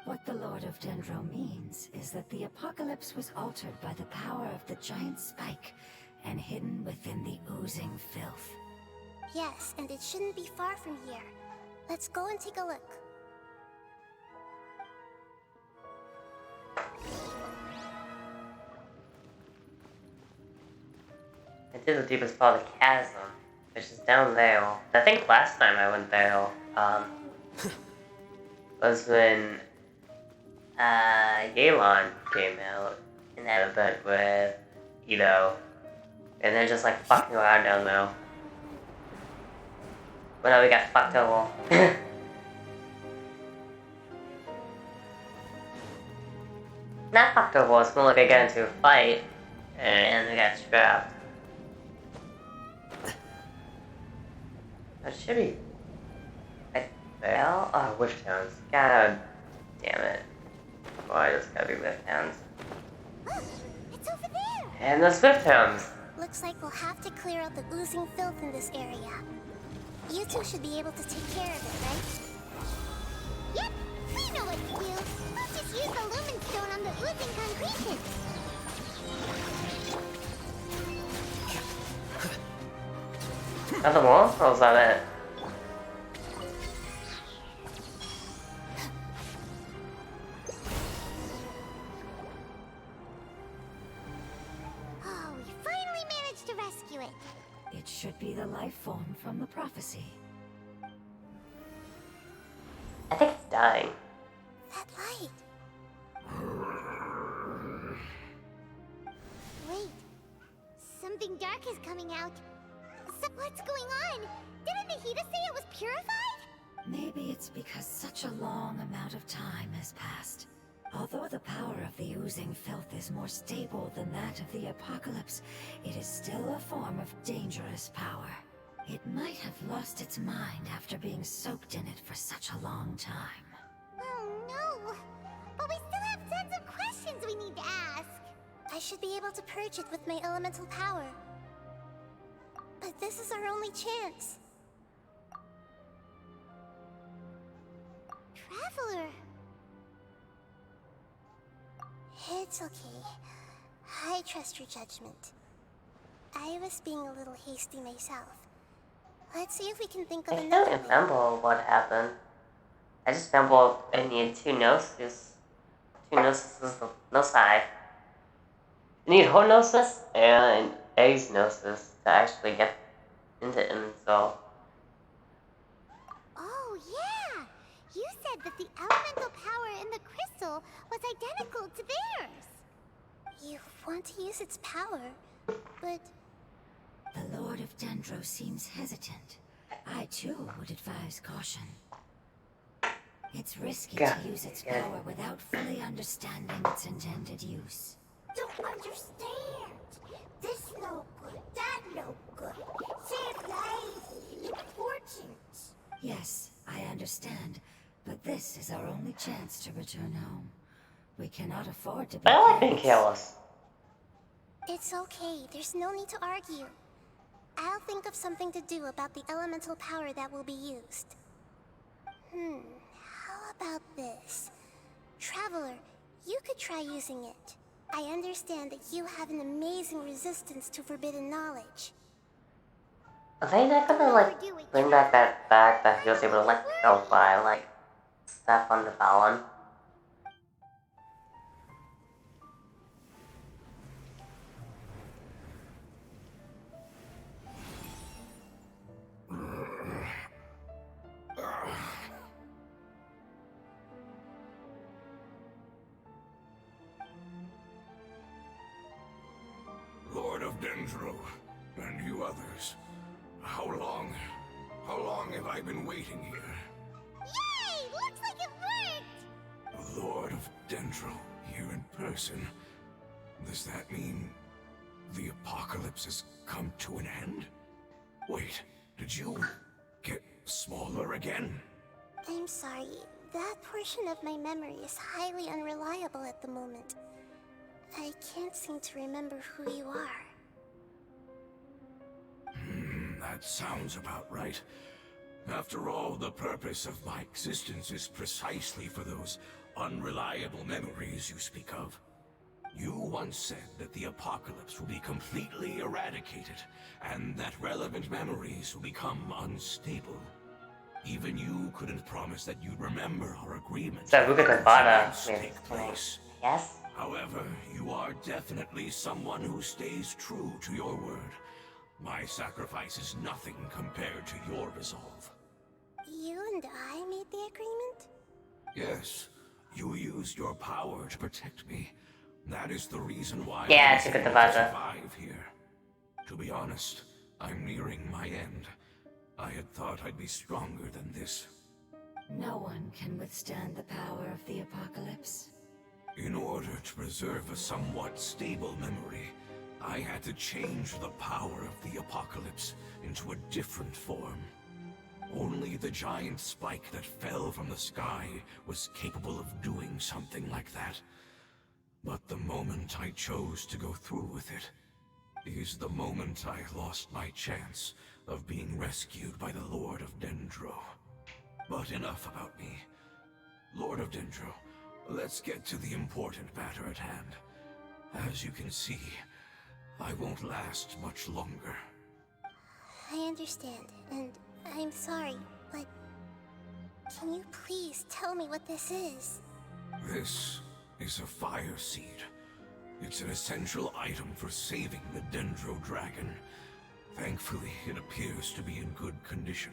What the Lord of Dendro means is that the apocalypse was altered by the power of the giant spike and hidden within the oozing filth. Yes, and it shouldn't be far from here. Let's go and take a look. I did the deepest part of the chasm, which is down there. I think last time I went there, was when Yelan came out and had a event with Ito, and they're just like fucking around down there. But now we got fucked over. Not fucked over, it's more like I got into a fight and they got trapped. That should be. I fell? Oh, Whiff Tones. God damn it. Boy, there's gotta be Whiff Tones. Look, it's over there! And there's Whiff Tones! Looks like we'll have to clear out the oozing filth in this area. You two should be able to take care of it, right? Yep, we know what to do. We'll just use the lumen stone on the oozing concretion. Nothing more? Or was that it? Oh, we finally managed to rescue it. It should be the life form from the prophecy. I think it's dying. That light. Wait, something dark is coming out. So what's going on? Didn't Nahida say it was purified? Maybe it's because such a long amount of time has passed. Although the power of the oozing filth is more stable than that of the apocalypse, it is still a form of dangerous power. It might have lost its mind after being soaked in it for such a long time. Oh no! But we still have tons of questions we need to ask. I should be able to purge it with my elemental power. But this is our only chance. Traveler. It's okay. I trust your judgment. I was being a little hasty myself. Let's see if we can think of I another don't way. remember what happened. I just remember I needed two gnosis. Two gnosis is the gnosi. You need her gnosis and A's gnosis to actually get into Inzo. Oh yeah! You said that the elemental power in the crystal was identical to theirs. You want to use its power, but The Lord of Dendro seems hesitant. I too would advise caution. It's risky God, to use its yeah. power without fully understanding its intended use. don't understand. This no good, that no good. Save lives, important. Yes, I understand, but this is our only chance to return home. We cannot afford to be But I like being careless. It's careless. okay, there's no need to argue. I'll think of something to do about the elemental power that will be used. How about this? Traveler, you could try using it. I understand that you have an amazing resistance to forbidden knowledge. Are they not gonna like bring back that fact that he was able to like go by like stuff on the Fallon? Dendro, and you others. How long have I been waiting here? Yay! Looks like it worked! The Lord of Dendro here in person. Does that mean the apocalypse has come to an end? Wait, did you get smaller again? I'm sorry. That portion of my memory is highly unreliable at the moment. I can't seem to remember who you are. That sounds about right. After all, the purpose of my existence is precisely for those unreliable memories you speak of. You once said that the apocalypse will be completely eradicated, and that relevant memories will become unstable. Even you couldn't promise that you'd remember our agreement. So look at the bottom. Take place. Yes? However, you are definitely someone who stays true to your word. My sacrifice is nothing compared to your resolve. You and I made the agreement? Yes, you used your power to protect me. That is the reason why Yeah, I it's a good was able to divisor. survive here. To be honest, I'm nearing my end. I had thought I'd be stronger than this. No one can withstand the power of the apocalypse. In order to preserve a somewhat stable memory, I had to change the power of the apocalypse into a different form. Only the giant spike that fell from the sky was capable of doing something like that. But the moment I chose to go through with it is the moment I lost my chance of being rescued by the Lord of Dendro. But enough about me. Lord of Dendro, let's get to the important matter at hand. As you can see, I won't last much longer. I understand, and I'm sorry, but can you please tell me what this is? This is a fire seed. It's an essential item for saving the Dendro Dragon. Thankfully, it appears to be in good condition.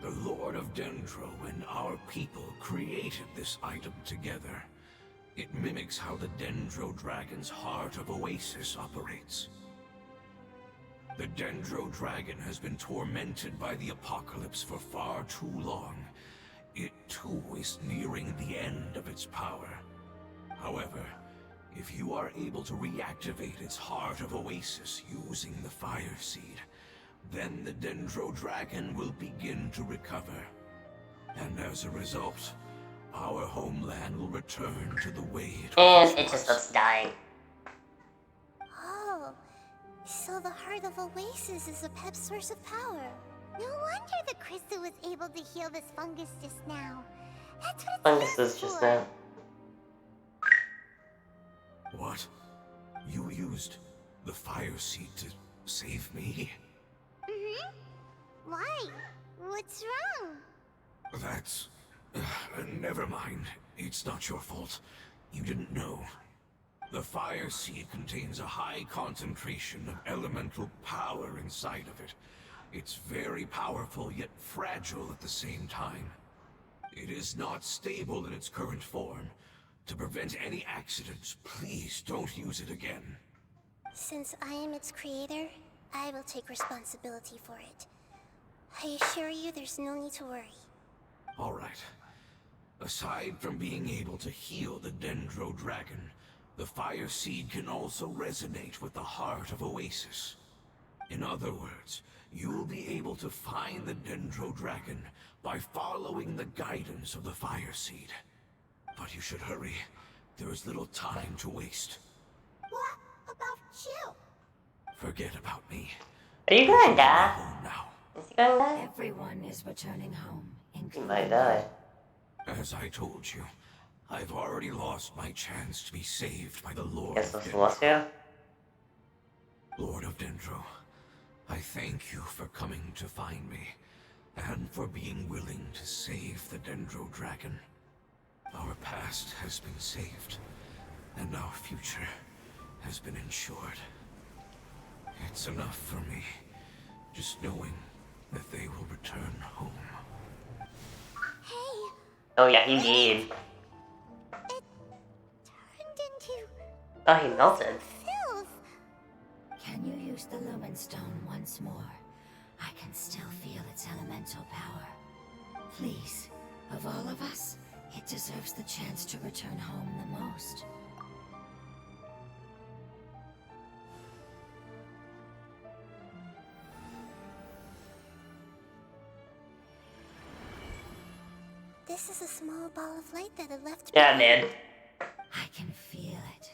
The Lord of Dendro and our people created this item together. It mimics how the Dendro Dragon's Heart of Oasis operates. The Dendro Dragon has been tormented by the apocalypse for far too long. It too is nearing the end of its power. However, if you are able to reactivate its Heart of Oasis using the Fire Seed, then the Dendro Dragon will begin to recover. And as a result, our homeland will return to the way it And once it just was. starts dying. Oh, so the Heart of Oasis is a pep source of power. No wonder the crystal was able to heal this fungus just now. That's what Fungus it's is used just for. now. What? You used the Fire Seed to save me? Why? What's wrong? That's... never mind. It's not your fault. You didn't know. The Fire Seed contains a high concentration of elemental power inside of it. It's very powerful, yet fragile at the same time. It is not stable in its current form. To prevent any accidents, please don't use it again. Since I am its creator, I will take responsibility for it. I assure you there's no need to worry. All right. Aside from being able to heal the Dendro Dragon, the Fire Seed can also resonate with the Heart of Oasis. In other words, you'll be able to find the Dendro Dragon by following the guidance of the Fire Seed. But you should hurry. There is little time to waste. What about you? Forget about me. Are you gonna Go die? home now. Is he gonna die? Everyone is returning home, He including might die. As I told you, I've already lost my chance to be saved by the Lord Guess of that's Dendro. Celestia. Lord of Dendro, I thank you for coming to find me, and for being willing to save the Dendro Dragon. Our past has been saved, and our future has been ensured. It's enough for me, just knowing that they will return home. Hey, Oh yeah, he did. it turned into Oh, he melted. filth. Can you use stone once more, I can still feel its elemental power. Please, of all of us, it deserves the chance to return home the most. This is a small ball of light that it left Yeah, behind. man. I can feel it.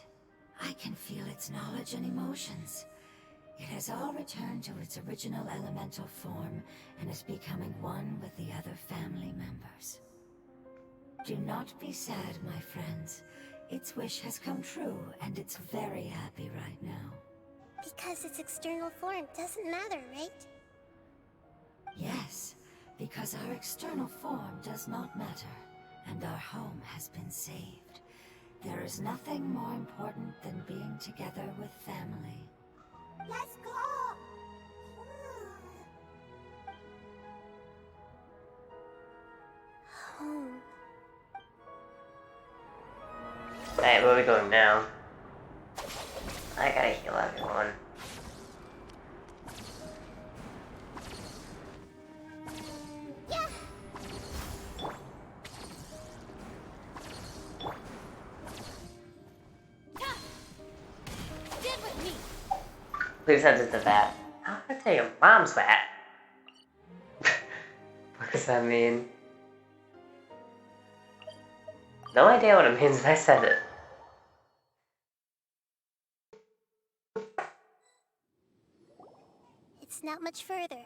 I can feel its knowledge and emotions. It has all returned to its original elemental form and is becoming one with the other family members. Do not be sad, my friends. Its wish has come true, and it's very happy right now. Because its external form doesn't matter, right? Yes, because our external form does not matter, and our home has been saved. There is nothing more important than being together with family. Let's go! Home. Alright, where are we going now? I gotta heal everyone. Yeah. Get with me. Please head to the vat. How can I tell your mom's vat? What does that mean? No idea what it means, but I said it. It's not much further.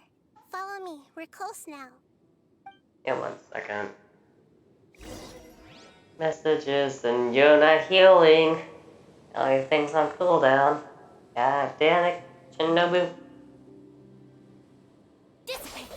Follow me. We're close now. Yeah, 1 second. Messages and you're not healing. All your things on cooldown. God damn it, Shinobu. Dissipate.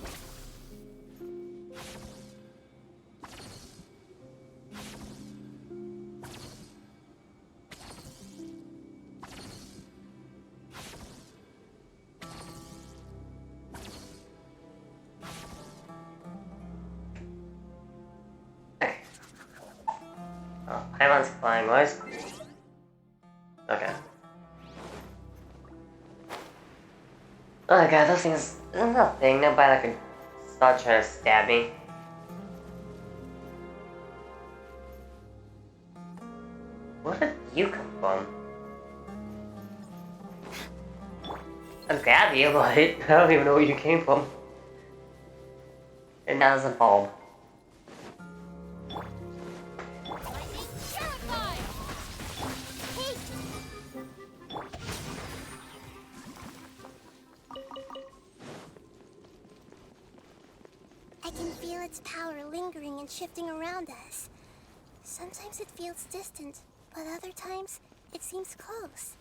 Oh, Paimon's flying noise. Okay. Oh my god, those things. Isn't that thing nobody that could start trying to stab me? Where did you come from? I'll grab you, but I don't even know where you came from. And that was a bulb. Lightning purified. Hey, I can feel its power lingering and shifting around us. Sometimes it feels distant, but other times it seems close.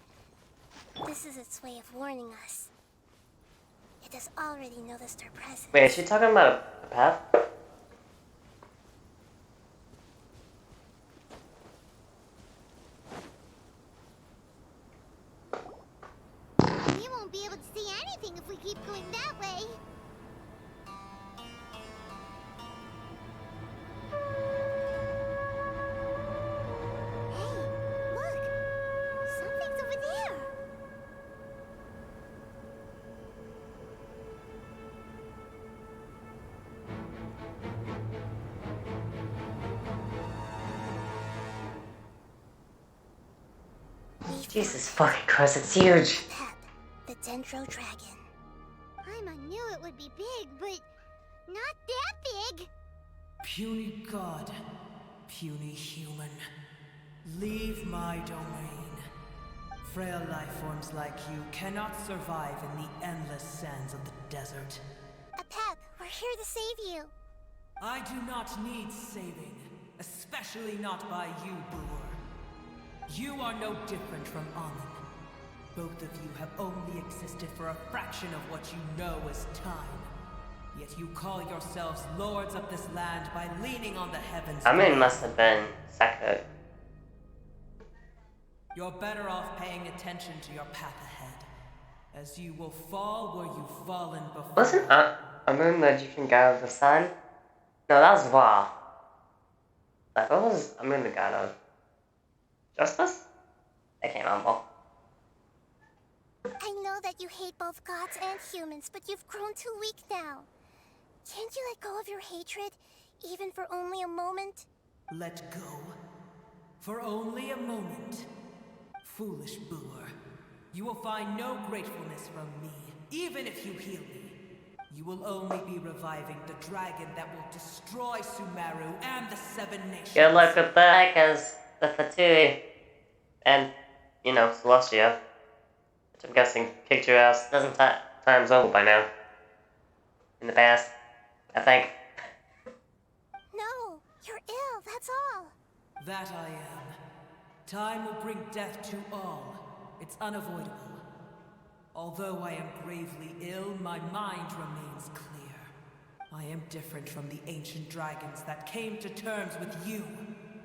This is its way of warning us. It has already noticed our presence. Wait, is she talking about a path? we won't be able to see anything if we keep going that way. Hey, look! Something's over there! Jesus fucking Christ, it's huge! Pep, the Dendro Dragon. I knew it would be big, but not that big! Puny god, puny human, leave my domain. Frail life forms like you cannot survive in the endless sands of the desert. Pep, we're here to save you. I do not need saving, especially not by you, Brewer. You are no different from Amun. Both of you have only existed for a fraction of what you know as time. Yet you call yourselves lords of this land by leaning on the heavens. Amin must have been second. You're better off paying attention to your path ahead, as you will fall where you've fallen before. Wasn't Amin the Egyptian god of the sun? No, that was Ra. Like, what was Amin the god of? Justice? I can't remember. I know that you hate both gods and humans, but you've grown too weak now. Can't you let go of your hatred, even for only a moment? Let go? For only a moment. Foolish boor. You will find no gratefulness from me, even if you heal me. You will only be reviving the dragon that will destroy Sumeru and the Seven Nations. Good luck with that, because the Fatui and, you know, Celestia, which I'm guessing kicked your ass dozen times over by now. In the past, I think. No, you're ill, that's all. That I am. Time will bring death to all. It's unavoidable. Although I am gravely ill, my mind remains clear. I am different from the ancient dragons that came to terms with you.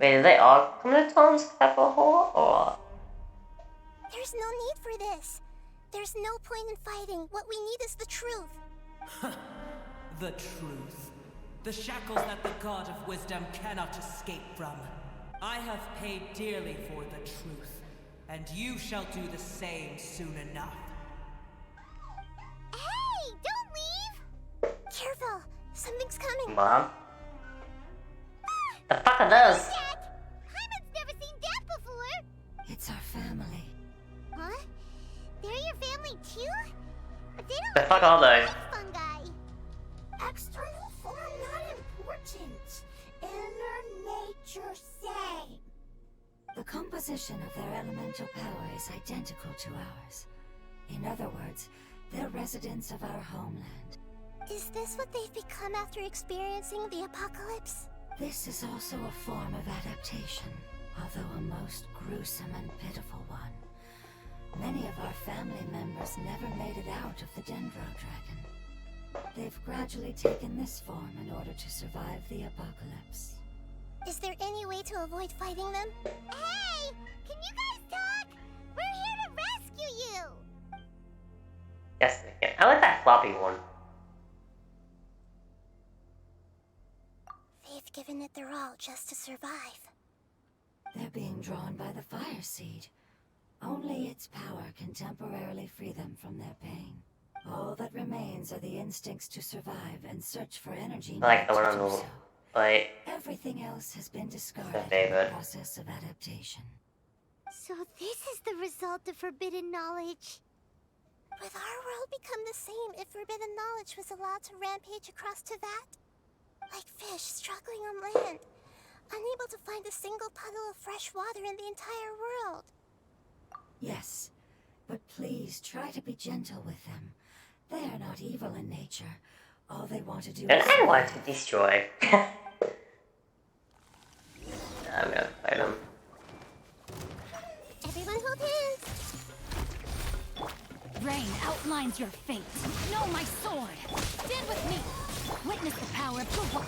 Wait, did they all come to terms except for her, or? There's no need for this. There's no point in fighting. What we need is the truth. The truth. The shackles that the God of wisdom cannot escape from. I have paid dearly for the truth, and you shall do the same soon enough. Hey, don't leave! Careful, something's coming. Mom? The fuck are those? Jack! Hyman's never seen death before! It's our family. Huh? They're your family too? But they The don't fuck are they? like fungi. External form not important. Inner nature same. The composition of their elemental power is identical to ours. In other words, they're residents of our homeland. Is this what they've become after experiencing the apocalypse? This is also a form of adaptation, although a most gruesome and pitiful one. Many of our family members never made it out of the Dendro Dragon. They've gradually taken this form in order to survive the apocalypse. Is there any way to avoid fighting them? Hey! Can you guys talk? We're here to rescue you! Yes, they can. I like that floppy one. They've given it their all just to survive. They're being drawn by the fire seed. Only its power can temporarily free them from their pain. All that remains are the instincts to survive and search for energy. I like the needed one to on do the so. right. Everything else has been discarded in the favorite. process of adaptation. So this is the result of forbidden knowledge. Would our world become the same if forbidden knowledge was allowed to rampage across Tevat? Like fish struggling on land, unable to find a single puddle of fresh water in the entire world. Yes, but please try to be gentle with them. They are not evil in nature. All they want to do And is I want to survive. destroy. I'm gonna fight him. Everyone hold hands. Rain outlines your fate. Know my sword. Stand with me. Witness the power of your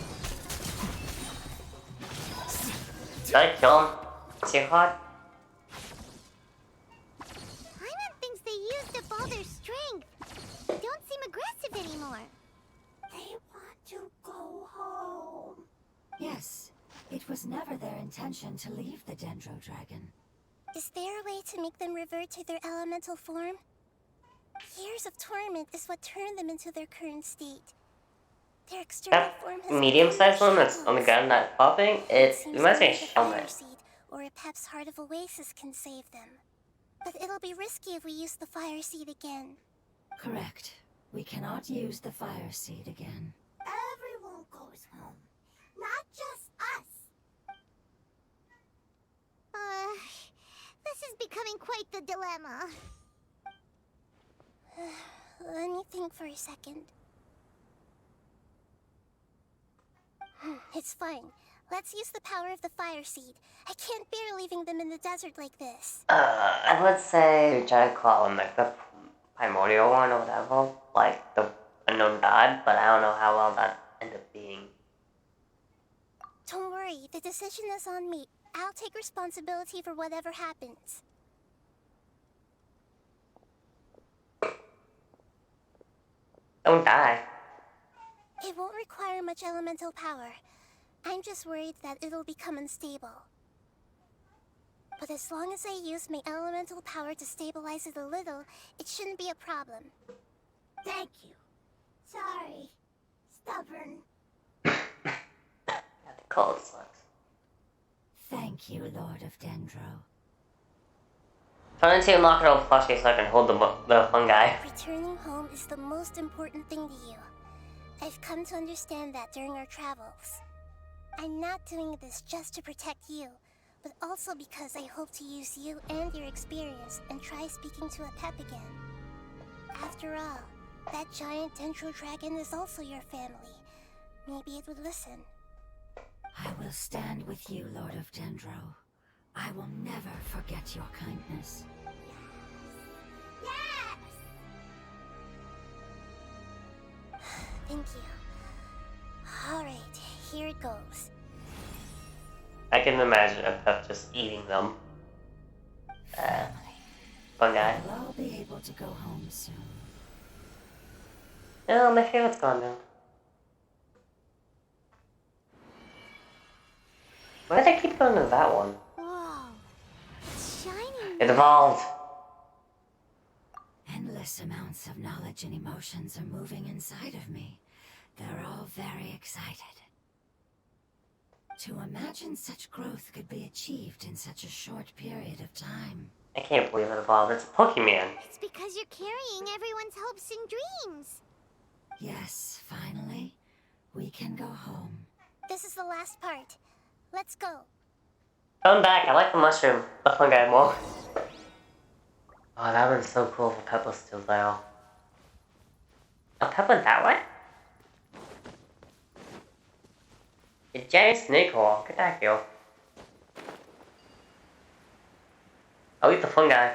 Did I kill him? Is he hot? Hyman thinks they used up all their strength. They don't seem aggressive anymore. They want to go home. Yes, it was never their intention to leave the Dendro Dragon. Is there a way to make them revert to their elemental form? Years of torment is what turned them into their current state. Their external form has Medium-sized one that's on the shackles. ground that's popping. It reminds me of Only the fire Helmet. seed or a Pep's Heart of Oasis can save them. But it'll be risky if we use the fire seed again. Correct. We cannot use the fire seed again. Everyone goes home, not just us. This is becoming quite the dilemma. Let me think for a second. It's fine. Let's use the power of the fire seed. I can't bear leaving them in the desert like this. I would say try to call him like the primordial one or whatever, like the unknown god, but I don't know how well that ended up being. Don't worry, the decision is on me. I'll take responsibility for whatever happens. Don't die. It won't require much elemental power. I'm just worried that it'll become unstable. But as long as I use my elemental power to stabilize it a little, it shouldn't be a problem. Thank you. Sorry. Stubborn. Have to call it sucks. Thank you, Lord of Dendro. Trying to unlock it all plushie so I can hold the fungi. Returning home is the most important thing to you. I've come to understand that during our travels. I'm not doing this just to protect you, but also because I hope to use you and your experience and try speaking to a pep again. After all, that giant dendro dragon is also your family. Maybe it would listen. I will stand with you, Lord of Dendro. I will never forget your kindness. Yes! Thank you. Alright, here it goes. I can imagine a pep just eating them. Fungi. We'll all be able to go home soon. No, my favorite's gone now. Why did I keep going to that one? Whoa. It's shining. It evolved. Endless amounts of knowledge and emotions are moving inside of me. They're all very excited. To imagine such growth could be achieved in such a short period of time. I can't believe it evolved. It's a Pokemon. It's because you're carrying everyone's hopes and dreams. Yes, finally, we can go home. This is the last part. Let's go. Going back, I like the mushroom, the fungi more. Oh, that one's so cool if Pep was still there. Oh, Pep went that way? A giant snake hole. Look at that go. I'll eat the fungi.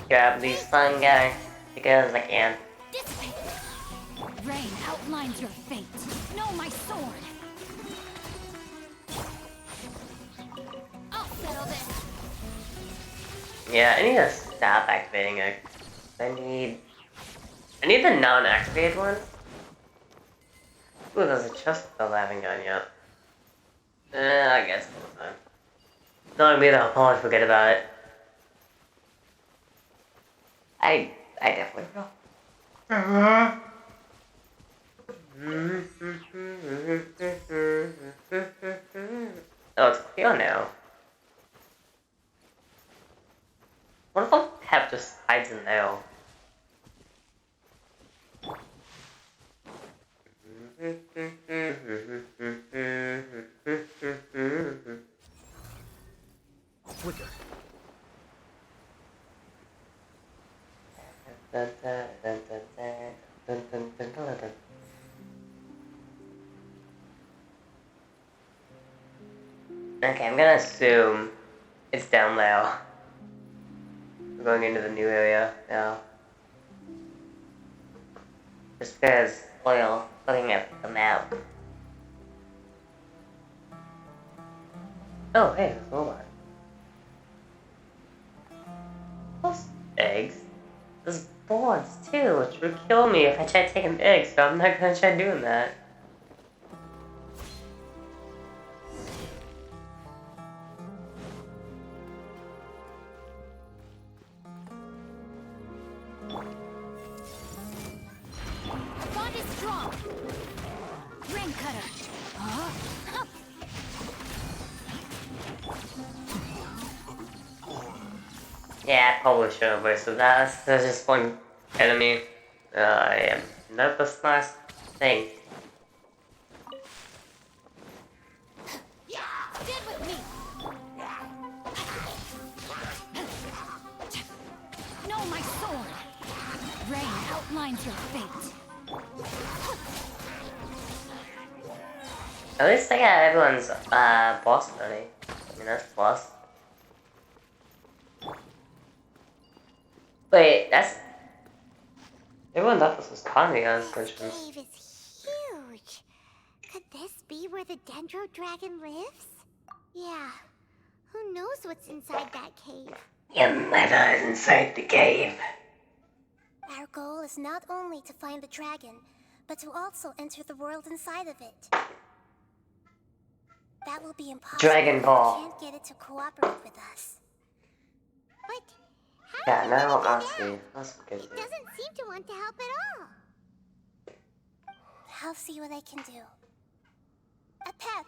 Grab these fungi because I can. Dissipate! Rain outlines your fate. Know my sword! I'll settle this! Yeah, I need to stop activating it. I need the non-activated one. Ooh, there's a chest that I haven't gotten yet. I guess next time. Not me though, I'll probably forget about it. I definitely will. Oh, it's clear now. What if a pep just hides in there? Quicker. Okay, I'm gonna assume it's down there. We're going into the new area now. Just because oil looking at the map. Oh, hey, there's more. Those eggs. There's boards too, which would kill me if I tried taking eggs, so I'm not gonna try doing that. Bond is strong! Ring cutter! Huh? Yeah, I probably should have wasted that. There's just one enemy. I am not the smartest thing. Stand with me! Know my sword! Rain outlines your fate. At least I got everyone's boss ready. I mean, that's a plus. Wait, that's... Everyone thought this was Connie on This Christians. cave is huge. Could this be where the dendro dragon lives? Yeah. Who knows what's inside that cave? Your mother is inside the cave. Our goal is not only to find the dragon, but to also enter the world inside of it. That will be impossible Dragon if Ball. we can't get it to cooperate with us. But how Yeah, are we now gonna I'll do see. that? That's good. It doesn't seem to want to help at all. I'll see what I can do. Pep,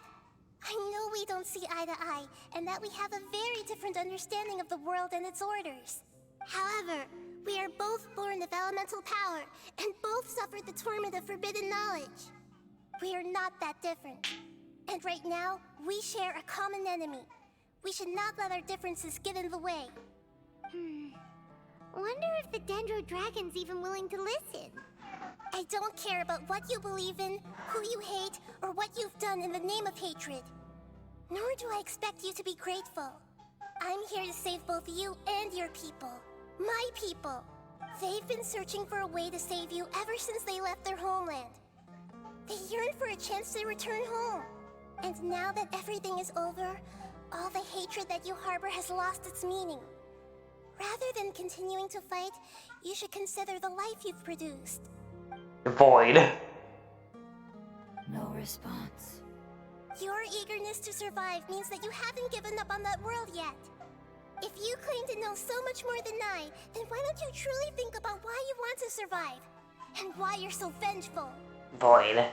I know we don't see eye to eye, and that we have a very different understanding of the world and its orders. However, we are both born of elemental power, and both suffered the torment of forbidden knowledge. We are not that different. And right now, we share a common enemy. We should not let our differences get in the way. Wonder if the Dendro Dragon's even willing to listen. I don't care about what you believe in, who you hate, or what you've done in the name of hatred. Nor do I expect you to be grateful. I'm here to save both you and your people. My people. They've been searching for a way to save you ever since they left their homeland. They yearn for a chance to return home. And now that everything is over, all the hatred that you harbor has lost its meaning. Rather than continuing to fight, you should consider the life you've produced. Void. No response. Your eagerness to survive means that you haven't given up on that world yet. If you claim to know so much more than I, then why don't you truly think about why you want to survive? And why you're so vengeful? Void.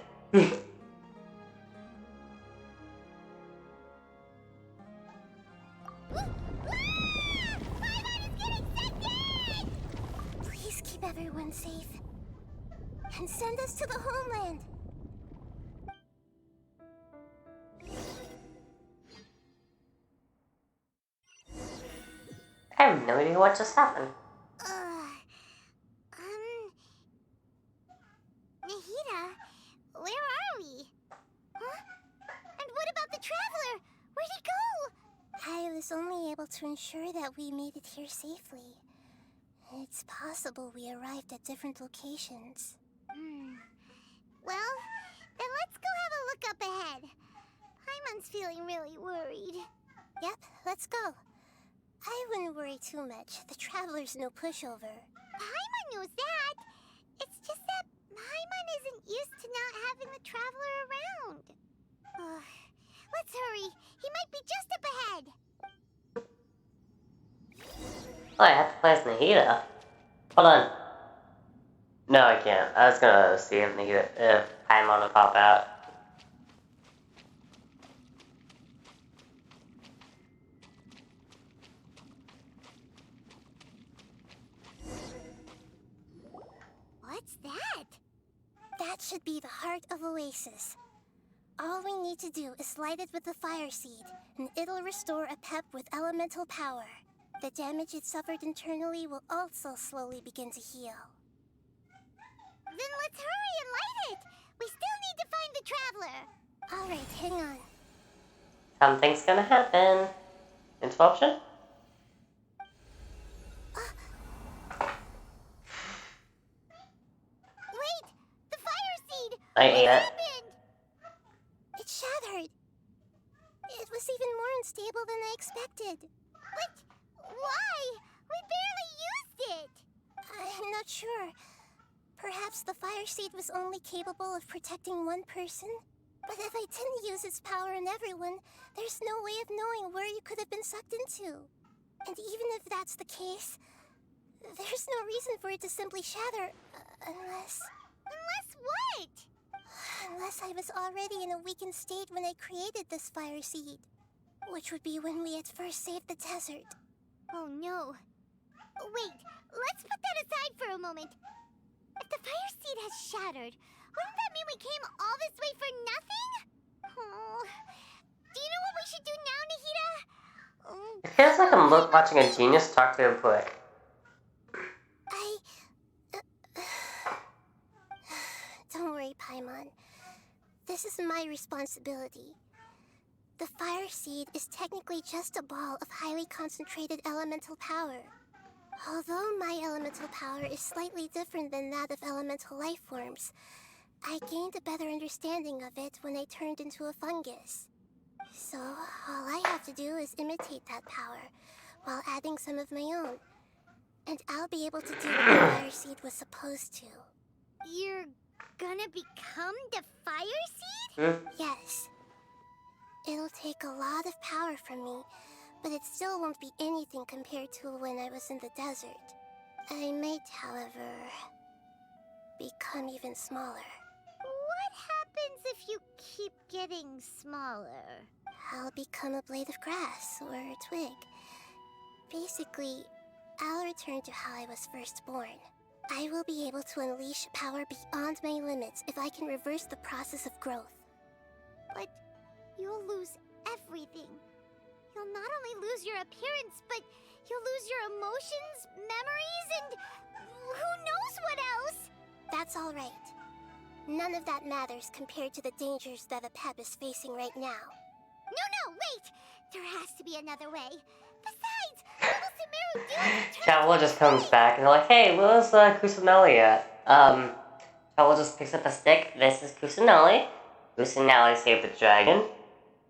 Please keep everyone safe. And send us to the homeland. I have no idea what just happened. Nahida, where are we? Huh? And what about the Traveler? Where'd he go? I was only able to ensure that we made it here safely. It's possible we arrived at different locations. Well, then let's go have a look up ahead. Paimon's feeling really worried. Yep, let's go. I wouldn't worry too much. The Traveler's no pushover. Paimon knows that. It's just that Paimon isn't used to not having the Traveler around. Let's hurry. He might be just up ahead. Oh, I have to play as Nahida. Hold on. No, I can't. I was gonna see if Nahida, if Paimon would pop out. What's that? That should be the heart of Oasis. All we need to do is light it with the fire seed, and it'll restore a pep with elemental power. The damage it suffered internally will also slowly begin to heal. Then let's hurry and light it. We still need to find the Traveler. Alright, hang on. Something's gonna happen. Interruption? Wait! The fire seed! I ate What it. happened? It shattered. It was even more unstable than I expected. But why? We barely used it. I'm not sure. Perhaps the fire seed was only capable of protecting one person? But if I didn't use its power on everyone, there's no way of knowing where you could have been sucked into. And even if that's the case, there's no reason for it to simply shatter, unless... Unless what? Unless I was already in a weakened state when I created this fire seed. Which would be when we had first saved the desert. Oh no. Wait, let's put that aside for a moment. If the fire seed has shattered, wouldn't that mean we came all this way for nothing? Oh. Do you know what we should do now, Nahida? It feels like I'm watching a genius talk to a book. Don't worry, Paimon. This is my responsibility. The fire seed is technically just a ball of highly concentrated elemental power. Although my elemental power is slightly different than that of elemental life forms, I gained a better understanding of it when I turned into a fungus. So, all I have to do is imitate that power, while adding some of my own. And I'll be able to do what the fire seed was supposed to. You're gonna become the Fire Seed? Hmm? Yes. It'll take a lot of power from me, but it still won't be anything compared to when I was in the desert. I might, however, become even smaller. What happens if you keep getting smaller? I'll become a blade of grass or a twig. Basically, I'll return to how I was first born. I will be able to unleash power beyond my limits if I can reverse the process of growth. But you'll lose everything. You'll not only lose your appearance, but you'll lose your emotions, memories, and who knows what else? That's all right. None of that matters compared to the dangers that a Pep is facing right now. No, wait! There has to be another way. Besides, what will Sumeru do if he Chawla just comes back and they're like, hey, where's Kusanali at? Chawla just picks up a stick. This is Kusanali. Kusanali saved the dragon.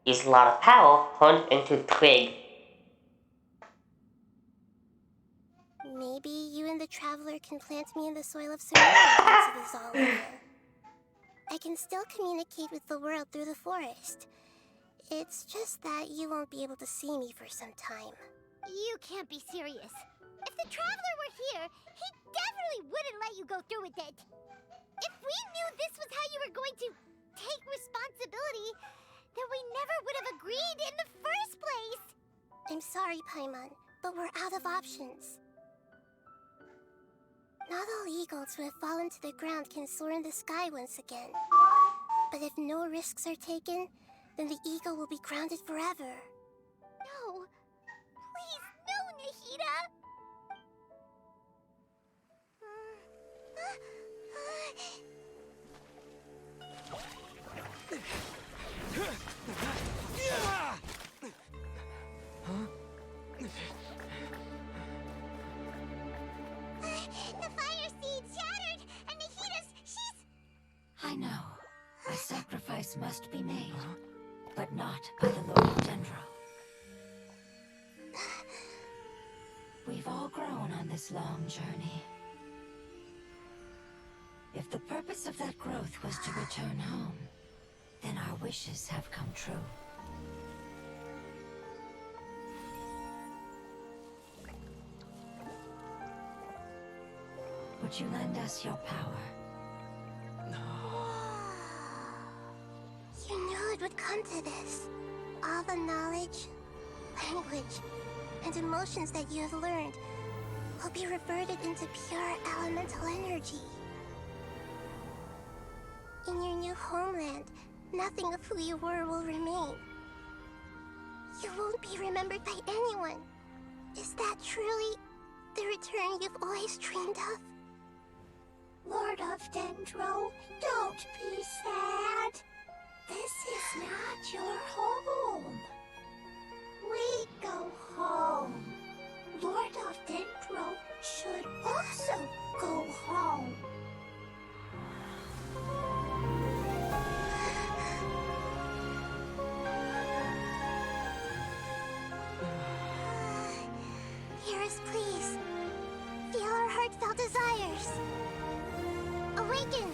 Used a lot of power, turned into twig. Maybe you and the Traveler can plant me in the soil of Sumeru once it is all over. I can still communicate with the world through the forest. It's just that you won't be able to see me for some time. You can't be serious. If the Traveler were here, he definitely wouldn't let you go through with it. If we knew this was how you were going to take responsibility, then we never would have agreed in the first place. I'm sorry, Paimon, but we're out of options. Not all eagles who have fallen to the ground can soar in the sky once again. But if no risks are taken, then the eagle will be grounded forever. No. Please, no, Nahida! The Fire Seed shattered, and she's... I know. A sacrifice must be made, but not by the Lord of Dendro. We've all grown on this long journey. If the purpose of that growth was to return home, then our wishes have come true. Would you lend us your power? You knew it would come to this. All the knowledge, language, and emotions that you have learned will be reverted into pure elemental energy. In your new homeland, nothing of who you were will remain. You won't be remembered by anyone. Is that truly the return you've always dreamed of? Lord of Dendro, don't be sad. This is not your home. We go home. Lord of Dendro should also go home. Hear us, please. Feel our heartfelt desires. Awaken!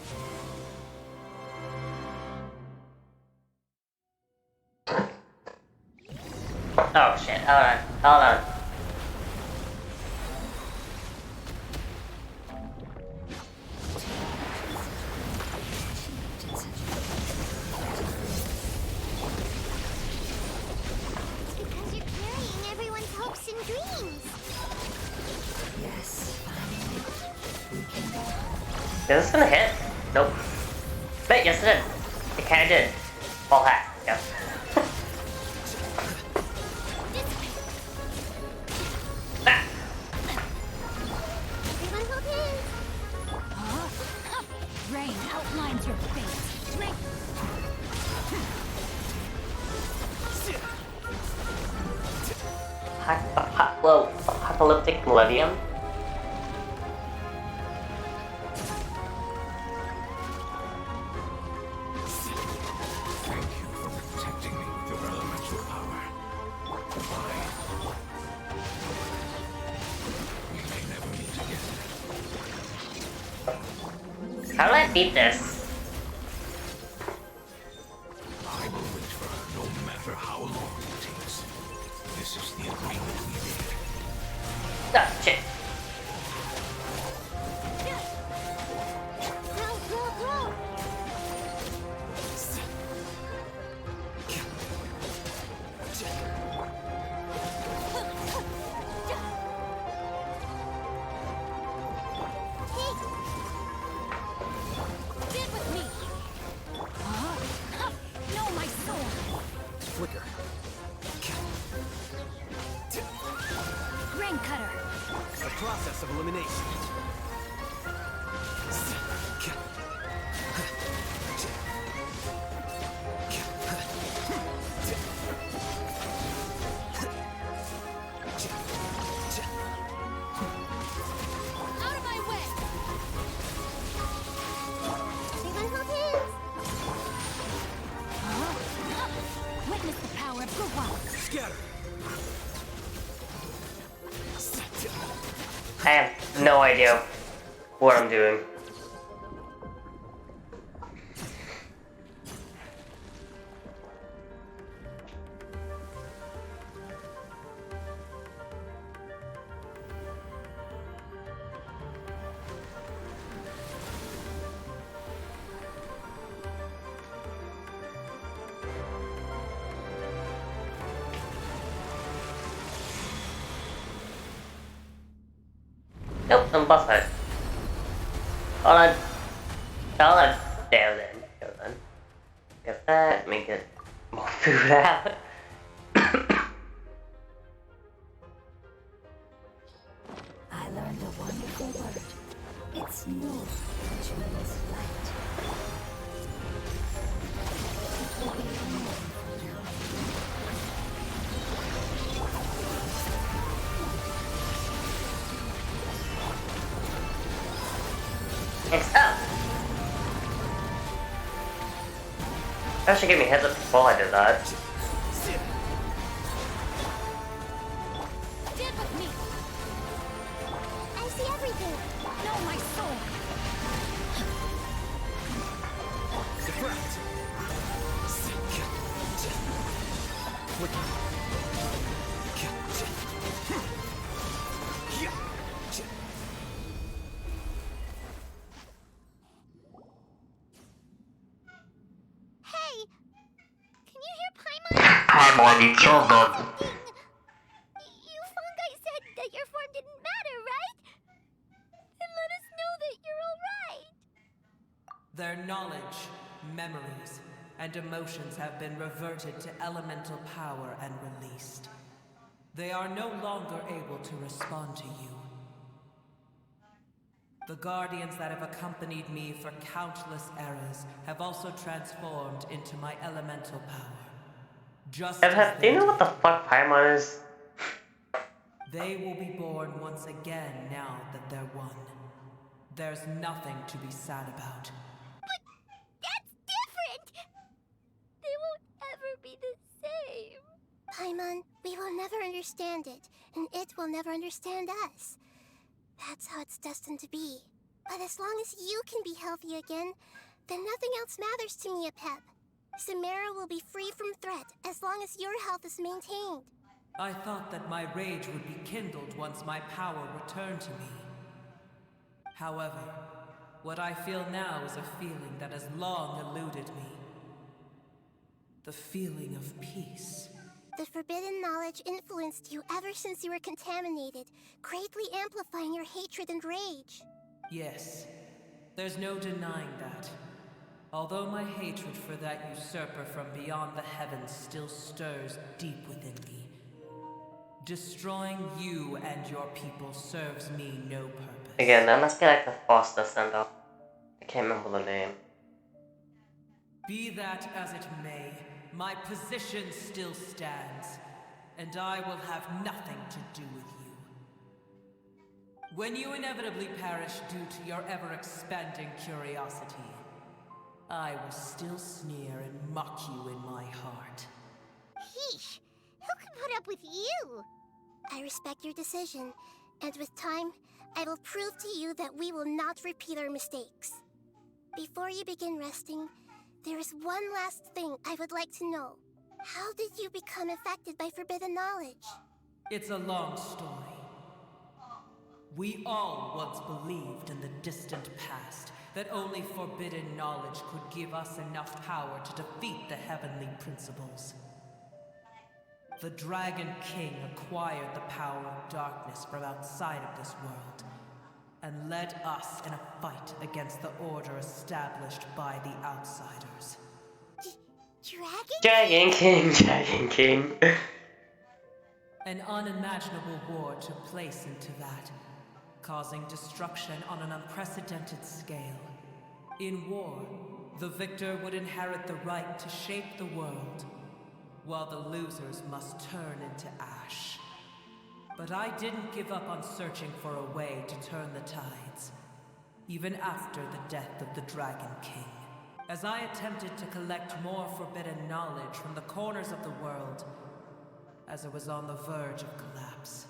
Oh shit, hold on. It's because you're carrying everyone's hopes and dreams. Yes, finally. We can go home. Is this gonna hit? Nope. Wait, yes it did. It kinda did. Full hat, yep. Ah! Everyone hold hands. Rain outlines your fate. Drink. Whoa, apocalyptic millennium? Thank you for protecting me with your elemental power. Goodbye. We may never meet again. How do I beat this? Ah, shit. Stand with me. No, my sword. Flicker. Ring cutter. The process of elimination. Out of my way. Everyone hold hands. Witness the power of Gurwa. Scatter. I have no idea what I'm doing. Nope, I'm boss fight. All I down then. Go then. Get that, make it more food out. I learned a wonderful word. It's nur, which means light. It will be unknown now. It's up. That should give me heads up before I did that. Stand with me. I see everything. No, my sword. Deflect. Flicker. Hey, can you hear Paimon? Paimon, you killed them. You fungi said that your form didn't matter, right? Then let us know that you're alright. Their knowledge, memories, and emotions have been reverted to elemental power and released. They are no longer able to respond to you. The guardians that have accompanied me for countless eras have also transformed into my elemental power. Just as Do you know they what the fuck Paimon is? They will be born once again now that they're one. There's nothing to be sad about. That's different! They won't ever be the same. Paimon, we will never understand it, and it will never understand us. That's how it's destined to be. But as long as you can be healthy again, then nothing else matters to me, Apep. Samara will be free from threat as long as your health is maintained. I thought that my rage would be kindled once my power returned to me. However, what I feel now is a feeling that has long eluded me. The feeling of peace. The forbidden knowledge influenced you ever since you were contaminated, greatly amplifying your hatred and rage. Yes, there's no denying that. Although my hatred for that usurper from beyond the heavens still stirs deep within me. Destroying you and your people serves me no purpose. Again, that must be like the Foster send-off. I can't remember the name. Be that as it may, my position still stands, and I will have nothing to do with you. When you inevitably perish due to your ever-expanding curiosity, I will still sneer and mock you in my heart. Heesh, who can put up with you? I respect your decision, and with time, I will prove to you that we will not repeat our mistakes. Before you begin resting, there is one last thing I would like to know. How did you become affected by forbidden knowledge? It's a long story. We all once believed in the distant past that only forbidden knowledge could give us enough power to defeat the heavenly principles. The Dragon King acquired the power of darkness from outside of this world and led us in a fight against the order established by the outsiders. Dragon King, Dragon King. An unimaginable war took place into that, causing destruction on an unprecedented scale. In war, the victor would inherit the right to shape the world, while the losers must turn into ash. But I didn't give up on searching for a way to turn the tides, even after the death of the Dragon King. As I attempted to collect more forbidden knowledge from the corners of the world, as it was on the verge of collapse,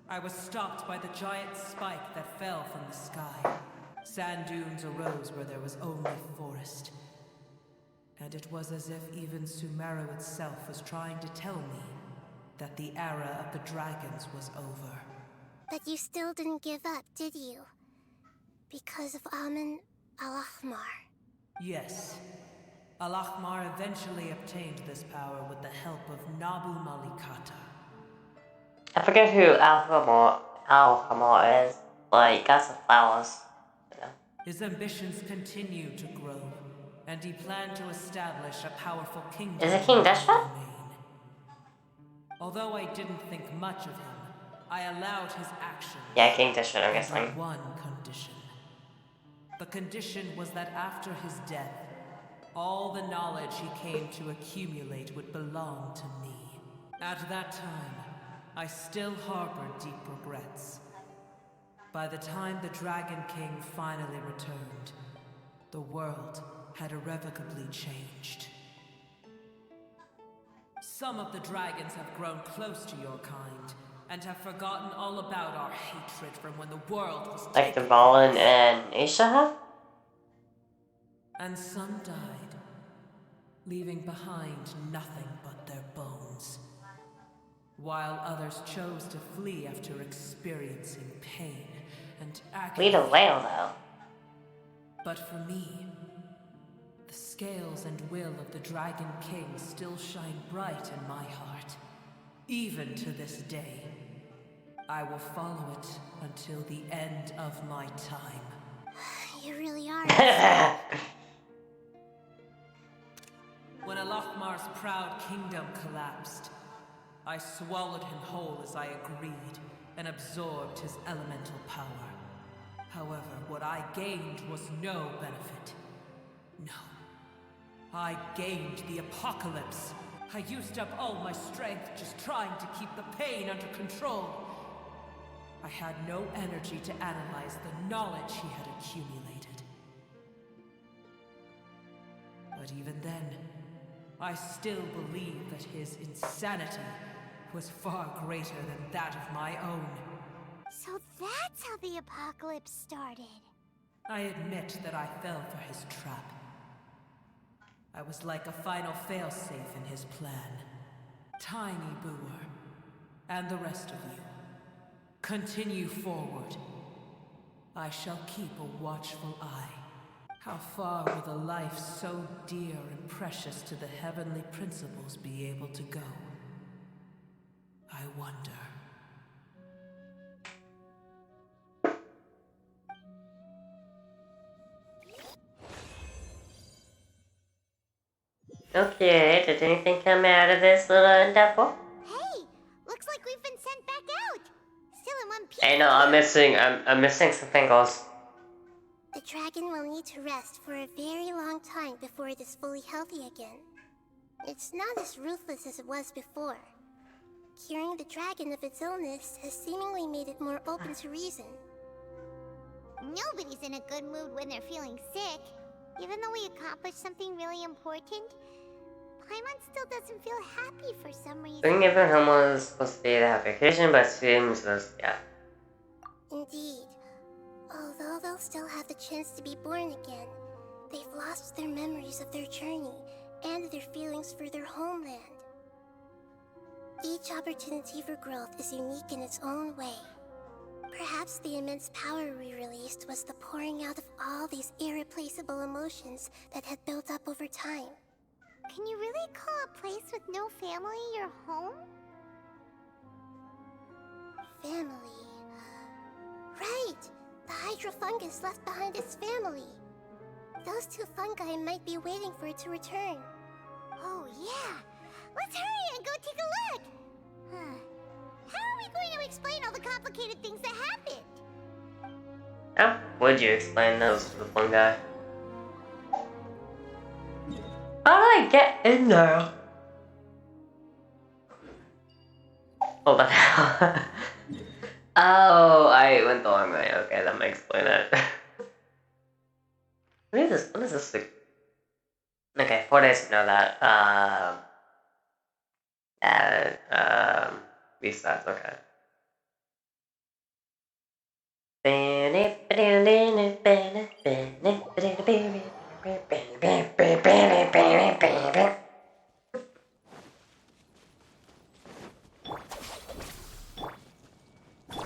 I was stopped by the giant spike that fell from the sky. Sand dunes arose where there was only forest. And it was as if even Sumeru itself was trying to tell me that the era of the dragons was over. But you still didn't give up, did you? Because of Amun Al-Ahmar. Yes. Al-Ahmar eventually obtained this power with the help of Nabu Malikata. I forget who Alhamar is. Like, got some flowers. You know. His ambitions continued to grow, and he planned to establish a powerful kingdom. Is it King Deshra? Although I didn't think much of him, I allowed his actions. Yeah, King Deshra, I'm guessing. Under one condition. The condition was that after his death, all the knowledge he came to accumulate would belong to me. At that time, I still harbored deep regrets. By the time the Dragon King finally returned, the world had irrevocably changed. Some of the dragons have grown close to your kind, and have forgotten all about our hatred from when the world was like the taken. Valen and Aisha have? And some died, leaving behind nothing but their bones. While others chose to flee after experiencing pain and agony. Lead a whale, though. But for me, the scales and will of the Dragon King still shine bright in my heart. Even to this day, I will follow it until the end of my time. You really are. When Al-Ahmar's proud kingdom collapsed, I swallowed him whole as I agreed, and absorbed his elemental power. However, what I gained was no benefit. No. I gained the apocalypse. I used up all my strength just trying to keep the pain under control. I had no energy to analyze the knowledge he had accumulated. But even then, I still believe that his insanity was far greater than that of my own. So that's how the apocalypse started. I admit that I fell for his trap. I was like a final failsafe in his plan. Tiny Boer, and the rest of you, continue forward. I shall keep a watchful eye. How far will a life so dear and precious to the heavenly principles be able to go? I wonder. Okay, did anything come out of this little endeavor? Hey, looks like we've been sent back out. Still in one piece. I know, I'm missing some fingers. The dragon will need to rest for a very long time before it is fully healthy again. It's not as ruthless as it was before. Curing the dragon of its illness has seemingly made it more open to reason. Nobody's in a good mood when they're feeling sick. Even though we accomplished something really important, Paimon still doesn't feel happy for some reason. Being given home was supposed to be the vacation, but seems was, yeah. Indeed. Although they'll still have the chance to be born again, they've lost their memories of their journey and their feelings for their homeland. Each opportunity for growth is unique in its own way. Perhaps the immense power we released was the pouring out of all these irreplaceable emotions that had built up over time. Can you really call a place with no family your home? Family. Right! The hydrofungus left behind its family. Those two fungi might be waiting for it to return. Oh yeah! Let's hurry and go take a look! Huh. How are we going to explain all the complicated things that happened? How would you explain those to the fungi? How do I get in there? Hold on. Oh, I went the wrong way. Okay, that might explain it. What is this? What is this? Okay, 4 days to know that. Restarts, okay.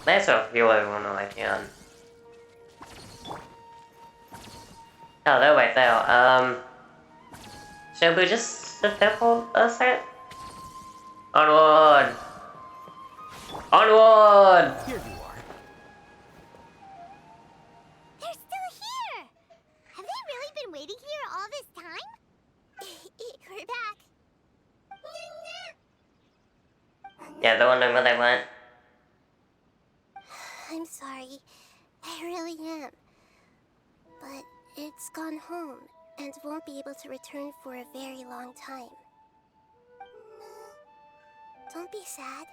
Might as well heal everyone while I can. Oh, they're right there. Should we just sit there for a second? Onward! Onward! Here you are. They're still here! Have they really been waiting here all this time? We're back. Yeah, they're wondering where they went. I'm sorry. I really am. But it's gone home and won't be able to return for a very long time. Don't be sad.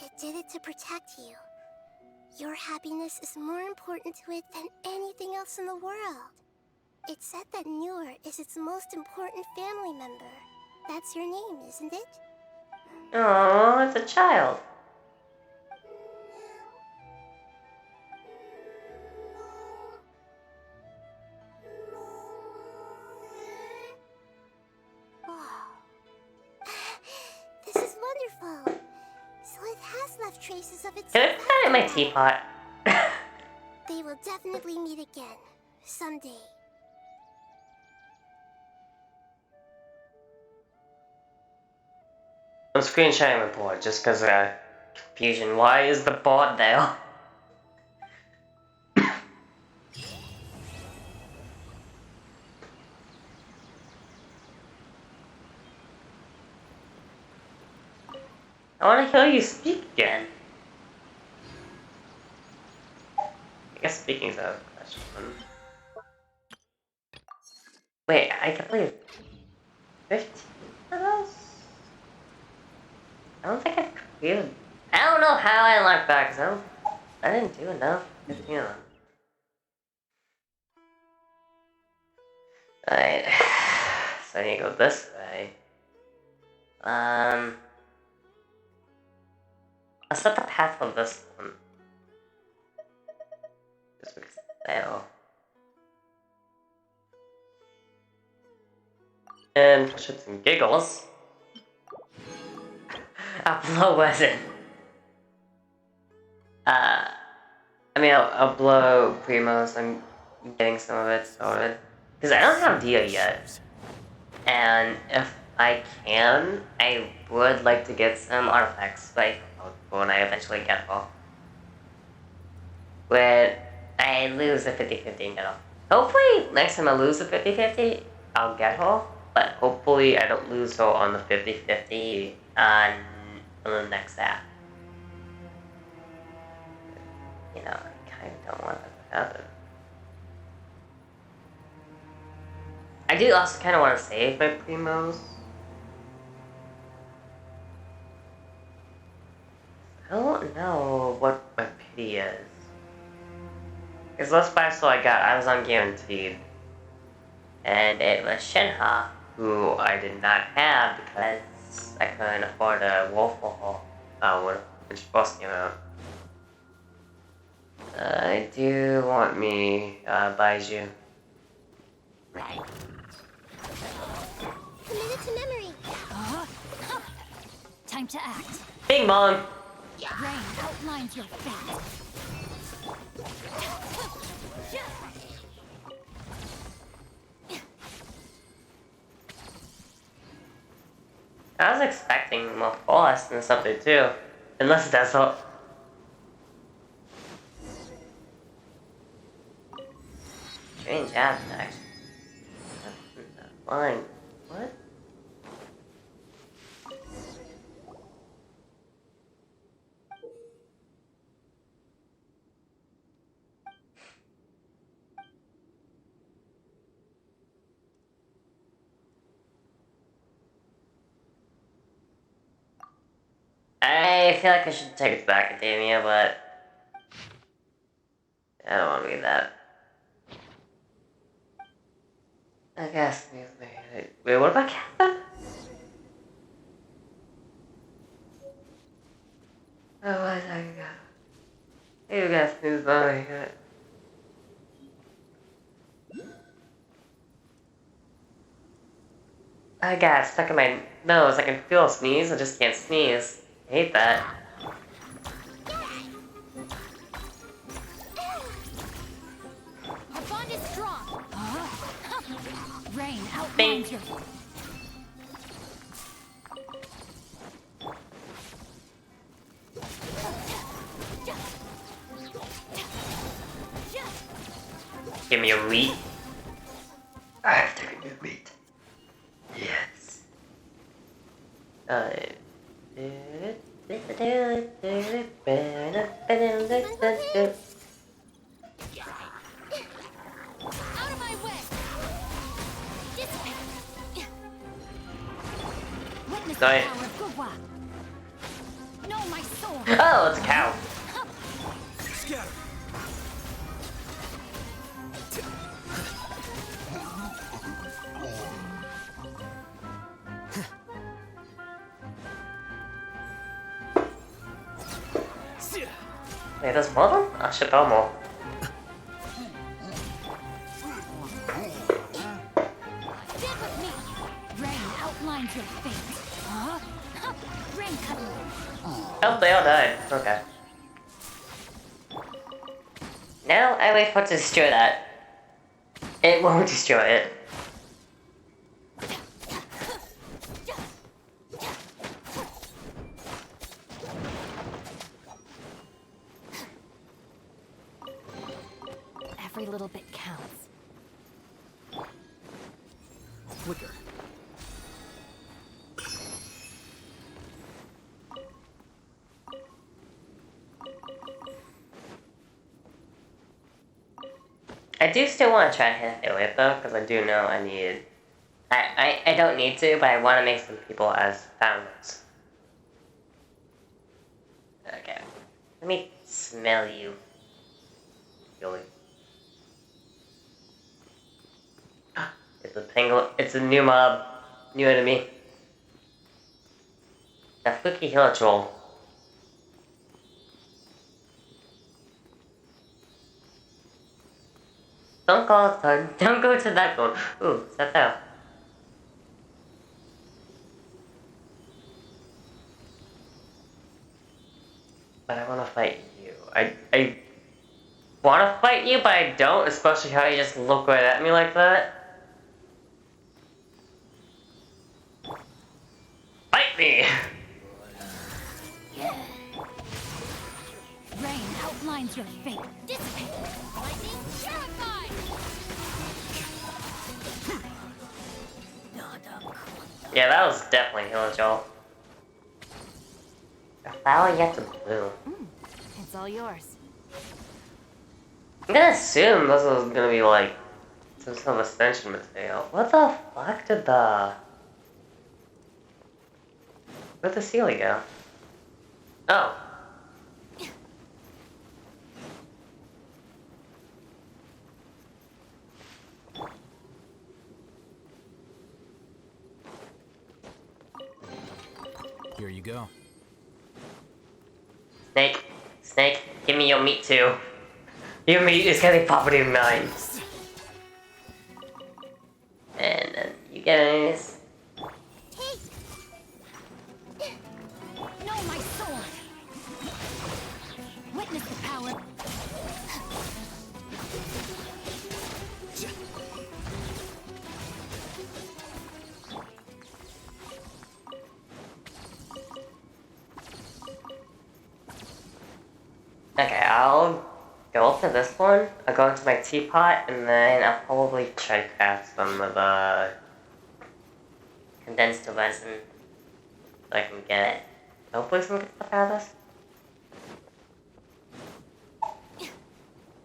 It did it to protect you. Your happiness is more important to it than anything else in the world. It's said that Newer is its most important family member. That's your name, isn't it? Oh, it's a child. This is wonderful. So it has left traces of its. Can I put that in my teapot? They will definitely meet again. Someday. I'm screen sharing the board just because of confusion. Why is the board there? I want to hear you speak again. I guess speaking's a question. Wait, I completed 15 of those? I don't think I've completed. I don't know how I unlocked that because I didn't do enough. 15 of them. Alright. So I need to go this way. I'll set the path for this one. Just because it's there. And for shits and giggles, I'll blow it. I'll blow Primo's. I'm getting some of it started. Because I don't have Dia yet. And if I can, I would like to get some artifacts like when I eventually get her. When I lose the 50-50 and get her. Hopefully, next time I lose the 50-50, I'll get her. But hopefully, I don't lose her on the 50-50 on the next app. You know, I kind of don't want that to happen. I do also kind of want to save my Primos. I don't know what my pity is. Because last battle I was on guaranteed. And it was Shinha, who I did not have because I couldn't afford a wolf for her when she first came out. I do want me Baiju. Commit it to memory. Time to act. Bing bong! Rain outlines your fate. I was expecting more force and something too. Unless that's all. Strange aspect. Fine. What? I feel like I should take it back, Academia, but I don't want to be that. I guess. Wait, what about Captain? Oh, what was I got? You got smooth body. I got stuck in my nose. I can feel a sneeze. I just can't sneeze. I hate that. Our bond is strong. Rain outlines your... Give me a meat. I have to give you meat. Yes. Out of my way! Dissipate! Witness the Nice. power of Gurwa! No, my sword! Oh, it's a cow. Scatter. Wait, there's more of them? I should throw more. Stand with me! Rain outlines your fate! Rain cutting! Oh, they all died. Okay. Now I wait for it to destroy that. It won't destroy it. Every little bit counts. Flicker. I do still want to try to hit it with though, because I do know I need. I don't need to, but I want to make some people as founders. Okay. Let me smell you. Really. It's a penguin. It's a new mob. New enemy. The Fluky Hill Troll. Don't go to that one. Ooh, is that there? But I want to fight you. I want to fight you, but I don't, especially how you just look right at me like that. Fight me! Rain outlines your fate. Dissipate! Lightning purified! Yeah, that was definitely Hill Joel. A flower yet to bloom. It's all yours. I'm gonna assume this is gonna be like some sort of ascension material. What the fuck did the... Where'd the Sealy go? Oh. Here you go. Snake, give me your meat too. Your meat is gonna be property of mine. And then you guys. No, my sword! Witness the power. Okay, I'll go up to this one, I'll go into my teapot, and then I'll probably try to craft some of the condensed resin so I can get hopefully some good stuff out of this.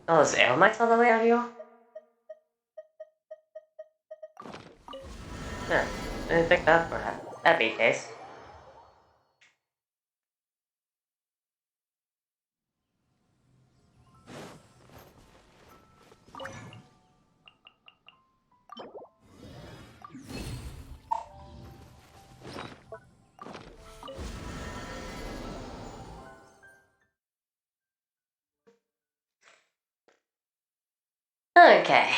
Oh, there's arrow mites all the way out here? Yeah, I didn't think that would happen. That'd be the case. Okay.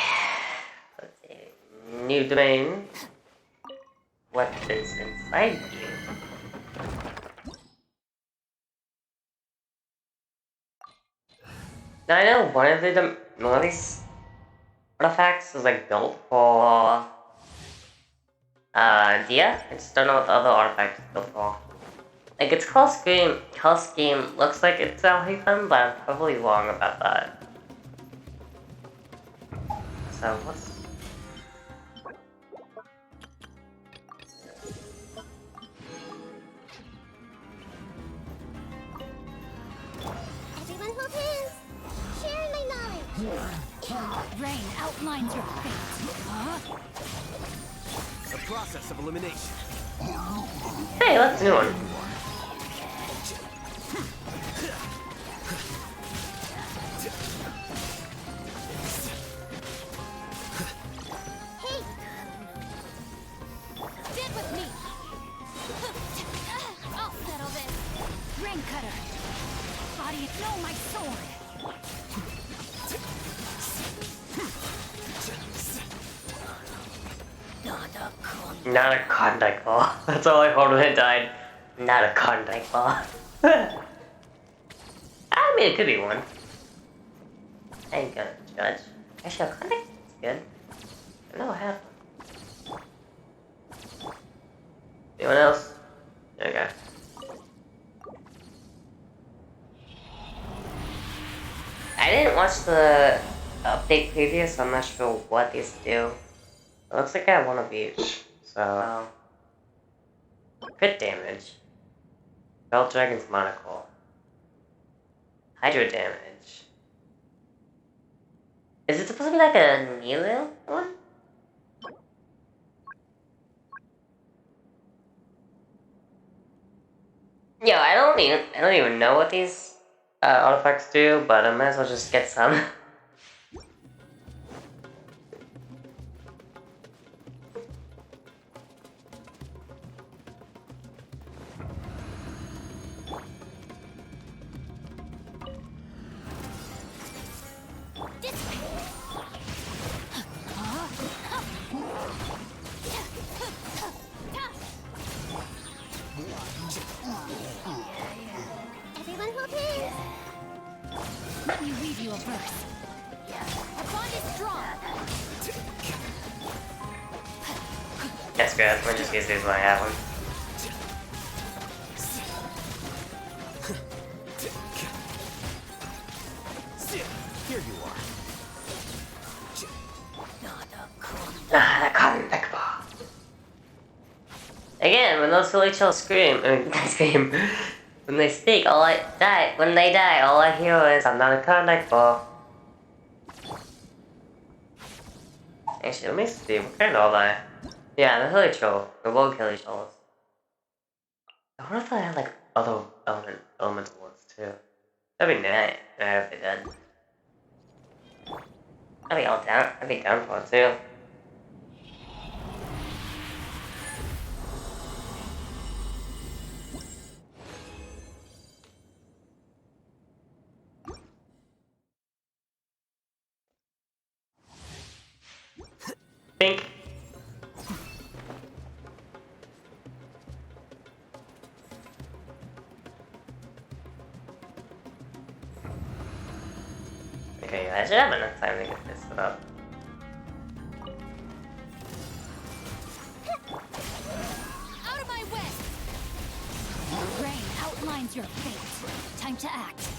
Let's see. New domain. Weapons inside you. Now I know one of these artifacts is like built for Dia. I just don't know what the other artifact is built for. Like its color scheme looks like it's Alhaven, but I'm probably wrong about that. So what's Everyone hold hands. Share my knowledge. Rain outlines your fate. Huh? The process of elimination. hey, let's do one. Hey, Stand with me. I'll settle this. Rain cutter. Body, no, my sword. Not a contact ball. That's all I heard when it died. Not a contact ball. I mean, it could be one. I ain't gonna judge. Actually, a contact is good. I know what happened. Anyone else? Okay. I didn't watch the update preview, so I'm not sure what these do. It looks like I have one of each. So, crit damage. Belt Dragon's Monocle. Hydro damage. Is it supposed to be like a melee one? Yeah, I don't even know what these artifacts do, but I might as well just get some. everyone hold hands. Let me weave you a verse. Our bond is strong. That's good. We'll just use these when I have one. Here you are. Ah, that contact ball. Again, when those silly chills scream, when they speak, when they die, all I hear is, I'm not a contact ball. Actually, let me see, what kind are they? Yeah, the hilly troll. The rogue hilly trolls. I wonder if they had like other elemental ones too. That'd be nice if they did. I'd be down for it too. Think. Okay, I should have enough time to get this set up. Out of my way. Rain outlines your fate. Time to act.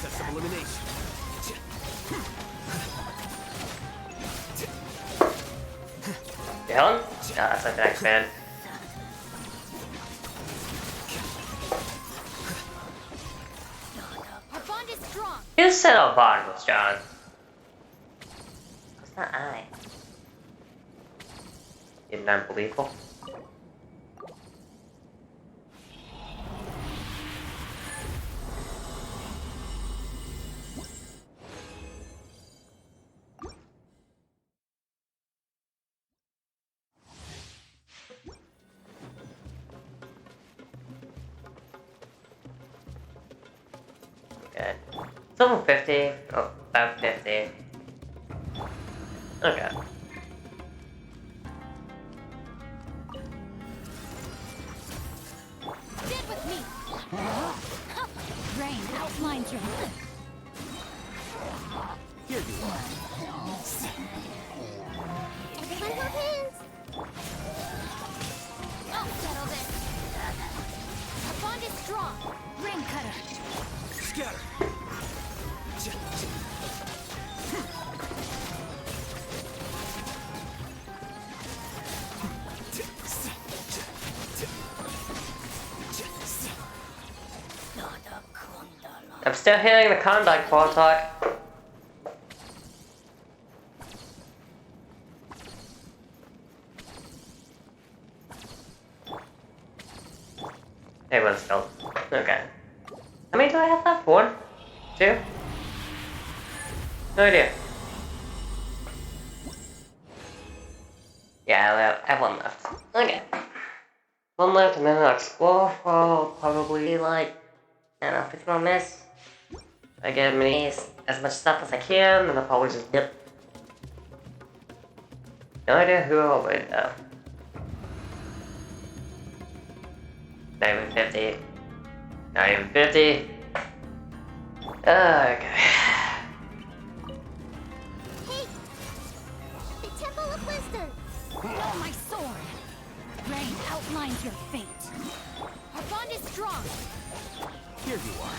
process of elimination. You held? No, that's like the next man. Our bond is strong. You said our bond was strong. It's not I. You're unbelievable. Okay. It's level 50. Oh, about 50. Okay. Stand with me. Rain outlines your Here you are. Everyone hold hands. I'll settle this. Our bond is strong. Rain cutter. Scatter. I'm still hearing the conduct ball talk. Hey, one's still. Okay. How many do I have left? 1? 2? No idea. Yeah, I have 1 left. Okay. 1 left, and then I'll explore for probably like, I don't know, 50 more minutes. I get as much stuff as I can, and I'll probably just dip. No idea who I'll wait though. Not even 50. Not even 50. Okay. Hey! The Temple of Wisdom! Know my sword. Rain outlines your fate. Our bond is strong. Here you are.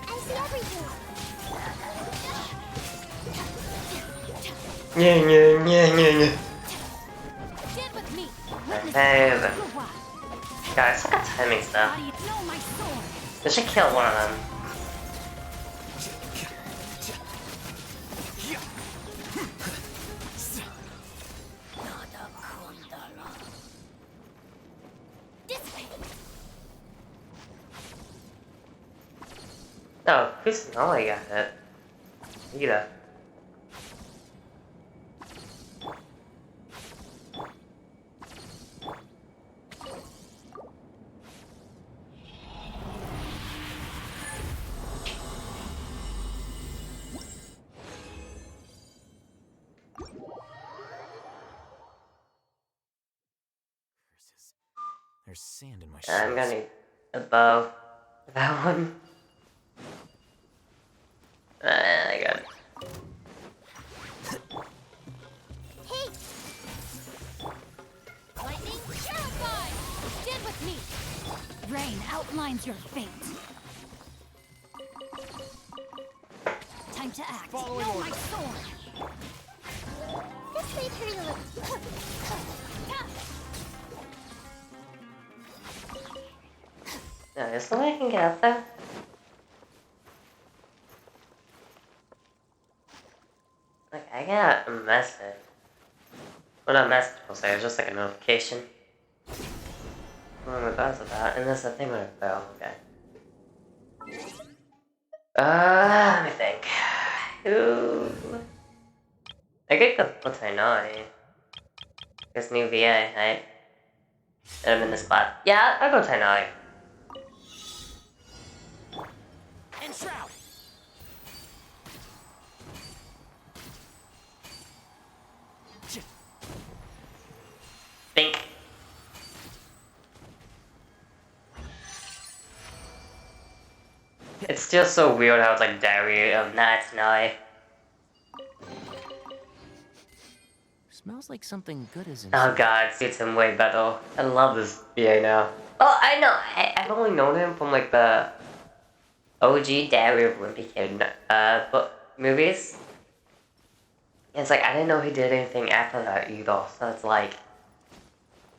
I see everything! Yeah. Stand with me. Hey, Your but wild. guys, look at timing stuff. How do you know my sword? They should kill one of them. No, who's no I got it. Either. There's sand in my shoes. I'm gonna need a bow. That one. I got it. Hey! Lightning terrified. Stand with me. Rain outlines your fate. Time to act. Following know order. my sword. This might hurt a little. No, is there a way I can get up there? Like, I got a message. Well, not a message, I'll say, it's just like a notification. I don't know what that's about, and there's a thing with a bell, okay. Let me think. Ooh. I could go for Tainari. This new VA, right? And I'm in this spot. Yeah, I'll go Tainari. And shroud. Think. It's still so weird how it's like Diary of Nights now. Smells like something good is in. Oh god, it suits him way better. I love this VA now. Oh, I know. I've only known him from like the OG Diary of Wimpy Kid book movies. And it's like I didn't know he did anything after that either. So it's like,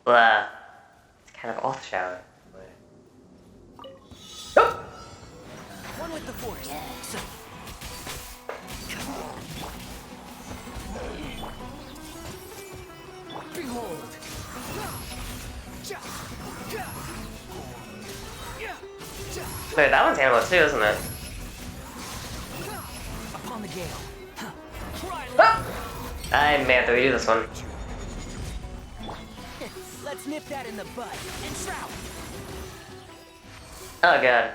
it's kind of off-showing. Oh! One with the force. So, behold. Wait, that one's handled too, isn't it? Upon the gale. Oh! I may have to redo this one. Let's nip that in the bud and shroud. Oh god.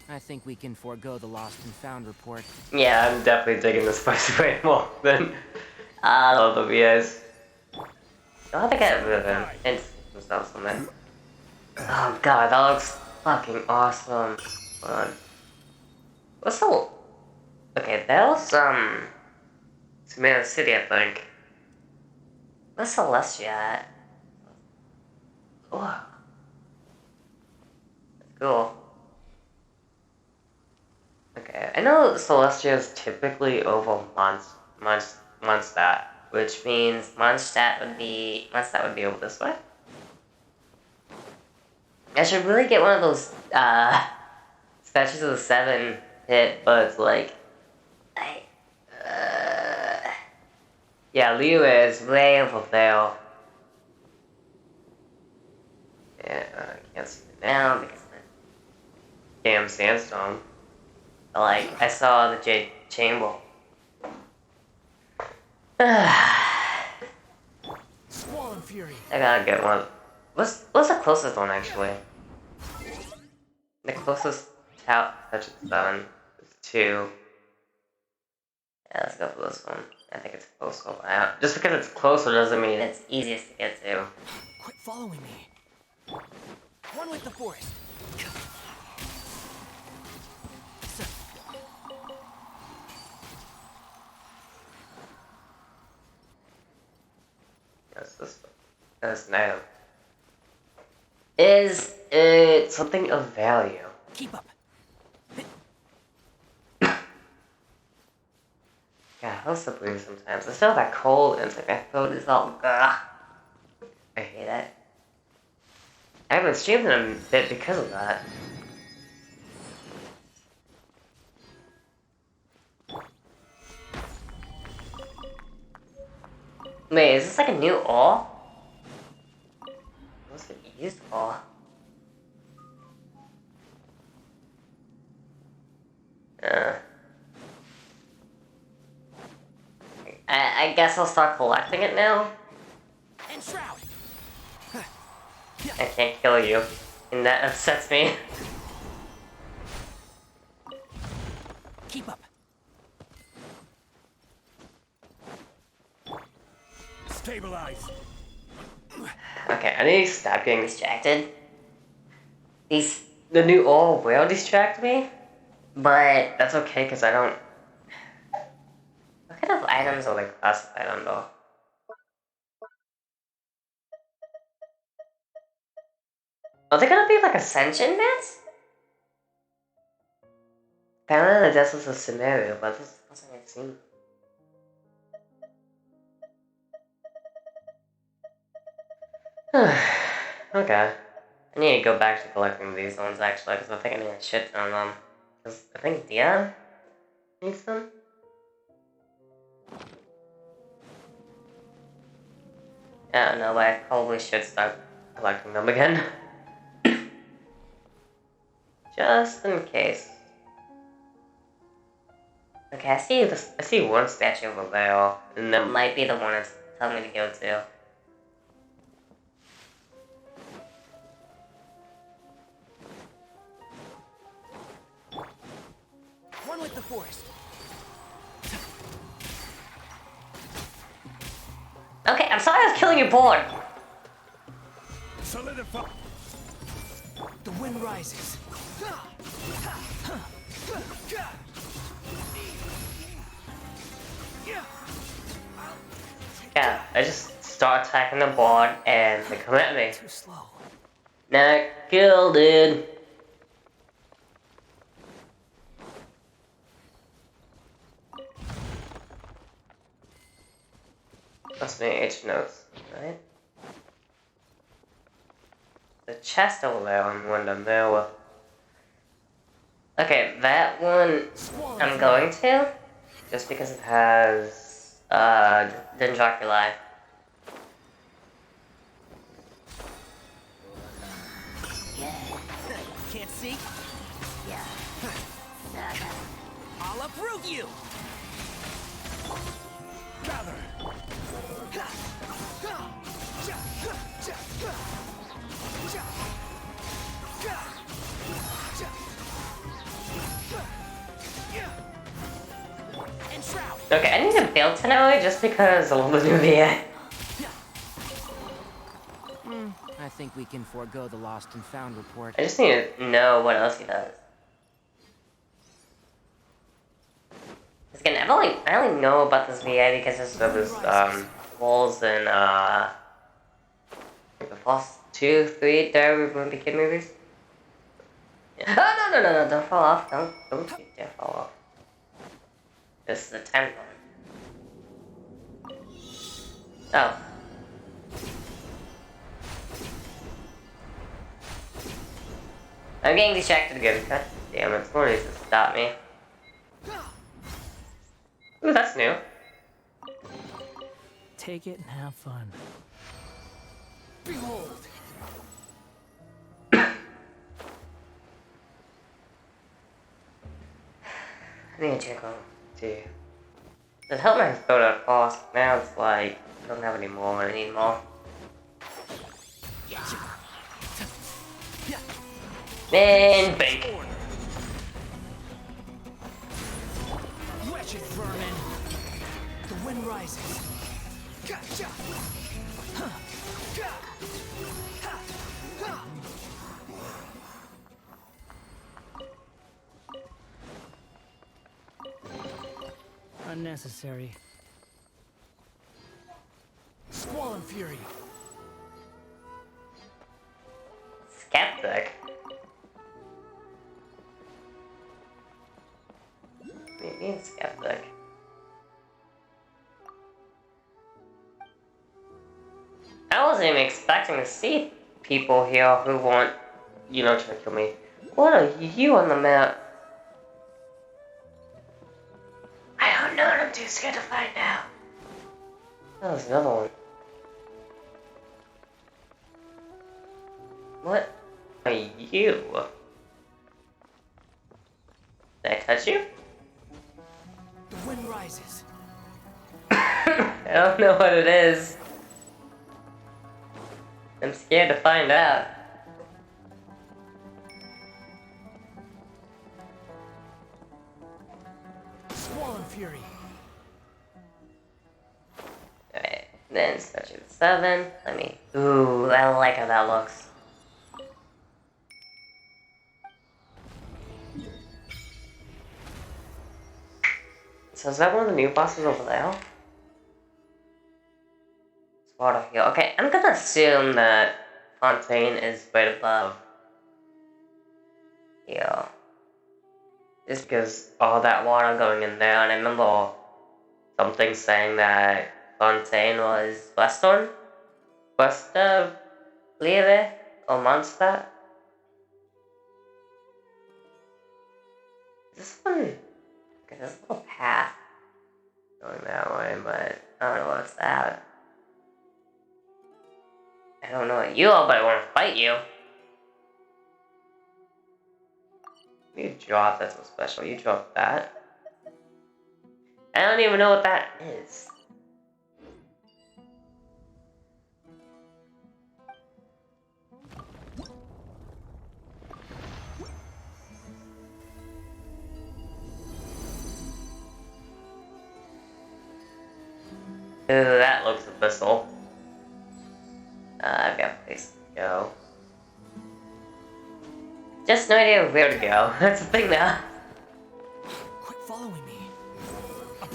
I think we can forego the lost and found report. Yeah, I'm definitely digging this place way more than all the VAs. I'll have to get rid of him and stuff on that. Oh god, that looks fucking awesome. Hold on. What's the... Okay, that was, Samantha City, I think. What's Celestia at? Oh. That's cool. Okay, I know Celestia is typically over Mondstadt, which means Mondstadt would be over this way. I should really get one of those, Statues of the Seven hit, but it's like, yeah, Liu is way over there. Yeah, I can't see it now because of the damn sandstorm. But, like, I saw the Jade Chamber. Swollen Fury. I gotta get one. What's the closest one, actually? The closest touch of 7 is 2. Yeah, let's go for this one. I think it's closer. Just because it's closer doesn't mean it's easiest to get to. Quit following me. One with the forest. So, Yes, this one. That's an item. Is it something of value? keep up. God, I was so blue sometimes. I still have that cold and it's like my throat is all ugh. I hate it. I haven't streamed in a bit because of that. Wait, is this like a new ore? What's it used for? I guess I'll start collecting it now. And shroud. I can't kill you, and that upsets me. Keep up. Stabilize. Okay, I need to stop getting distracted. The new ore will distract me, but that's okay because I don't. What kind of items are like classified on though? Are they gonna be like ascension mats? Apparently this is a scenario, but this doesn't make sense. Okay. I need to go back to collecting these ones actually, because I think I need a shit ton of them. Because I think Dia needs them. I don't know, but I probably should start collecting them again. Just in case. Okay, I see one statue over there, and that might be the one it's telling me to go to. One with the forest. Okay, I'm sorry I was killing your board. Solidify. The wind rises. Yeah, I just start attacking the board and they come at me. Too slow. Not cool, dude. Must be H notes, right? The chest over there on window there. Okay, that one I'm going to, just because it has Dendroculi. Can't see? Yeah. I'll uproot you! Gather! Okay, I need to build tonight just because I love the new VA. I think we can forego the lost and found report. I just need to know what else he does. Again, I only know about this VA because of his roles in the first 2, 3 Diary of a Wimpy Kid movies. Oh no, don't fall off. Don't you dare fall off. This is the time one. Oh. I'm getting distracted again. God damn it, someone needs to stop me. Ooh, that's new. Take it and have fun. Behold! I need to check on too. It helped my soda fast. Now it's like I don't have any more. I need more. Man, bake. Wretched vermin! The wind rises. Gotcha! Unnecessary. Squall and fury. Skeptic. Maybe skeptic. I wasn't even expecting to see people here who want, you know, to kill me. What are you on the map? I don't know, I'm too scared to find out. That was another one. What are you? Did I touch you? The wind rises. I don't know what it is. I'm scared to find out. Squall and fury. Alright, then statue 7. Let me. Ooh, I like how that looks. So is that one of the new bosses over there? Water here. Okay, I'm gonna assume that Fontaine is right above here. Just because all that water going in there, and I remember something saying that Fontaine was west of Lieve or Mondstadt. This one, okay, there's a little path going that way, but I don't know what's that. I don't know what you are, but I want to fight you. You drop, that's so special. You drop that. I don't even know what that is. Ooh, that looks abyssal. I've got a place to go. Just no idea where to go. That's the thing now. Quit following me.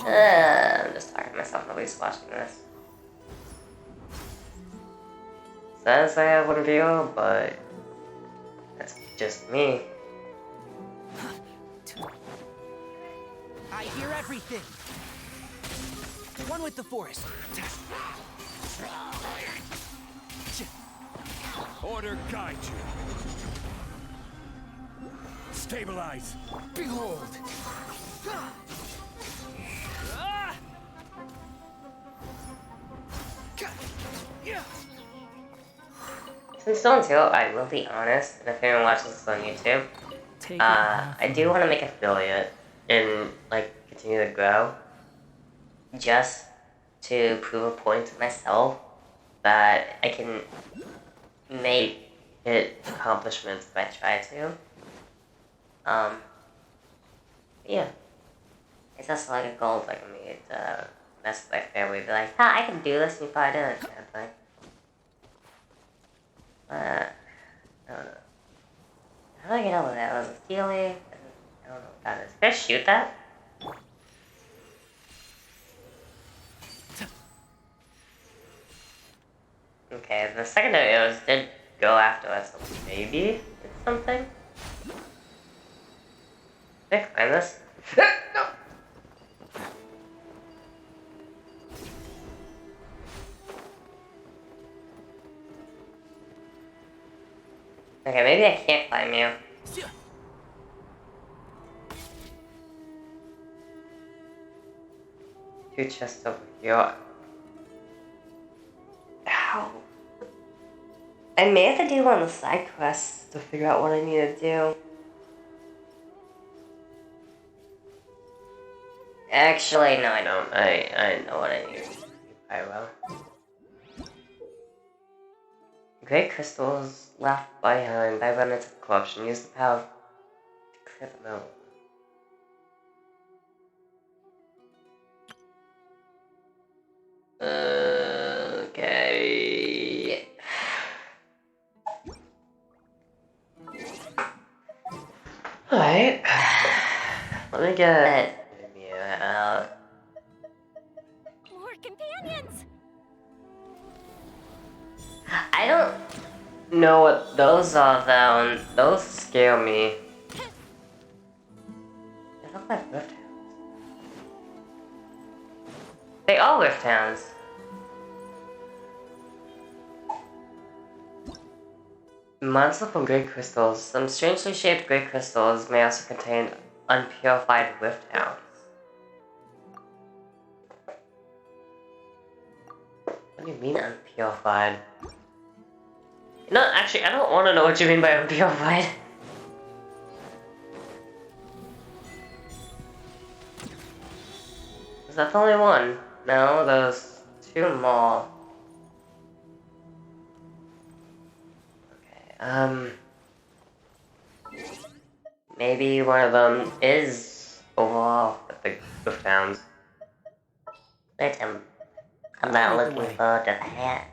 I'm just talking to myself. Nobody's watching this. says I have one view, but that's just me. I hear everything. One with the forest. Order guide you. Stabilize. Behold. Ah! Since Stone 2, I will be honest, and if anyone watches this on YouTube, I do want to make affiliate and like continue to grow, just to prove a point to myself that I can make it accomplishments if I try to. Yeah, it's just like a goal like me to mess with my family, be like, I can do this, and you probably didn't, kind of thing. I don't know. How do I get over that? Was it steely? I don't know what that is. Can I shoot that? Okay, the secondary arrows did go after us, so maybe it's something? Can I climb this? No! Okay, maybe I can't climb you. Two chests over here. Ow. I may have to do one of the side quests to figure out what I need to do. Actually, no, I don't. I know what I need to do. I will. Great crystals left behind by remnants of corruption. Use the power to clear them out. Okay. Alright. Let me get out. More companions! I don't know what those are though, and those scare me. They look like rift hounds. They are rift hounds. Monster from great crystals. Some strangely shaped great crystals may also contain unpurified rift hounds. What do you mean unpurified? No, actually, I don't want to know what you mean by unpurified. Is that the only one? No, there's two more. Okay, maybe one of them is overall with the rift hounds. Wait, I'm not looking forward to that.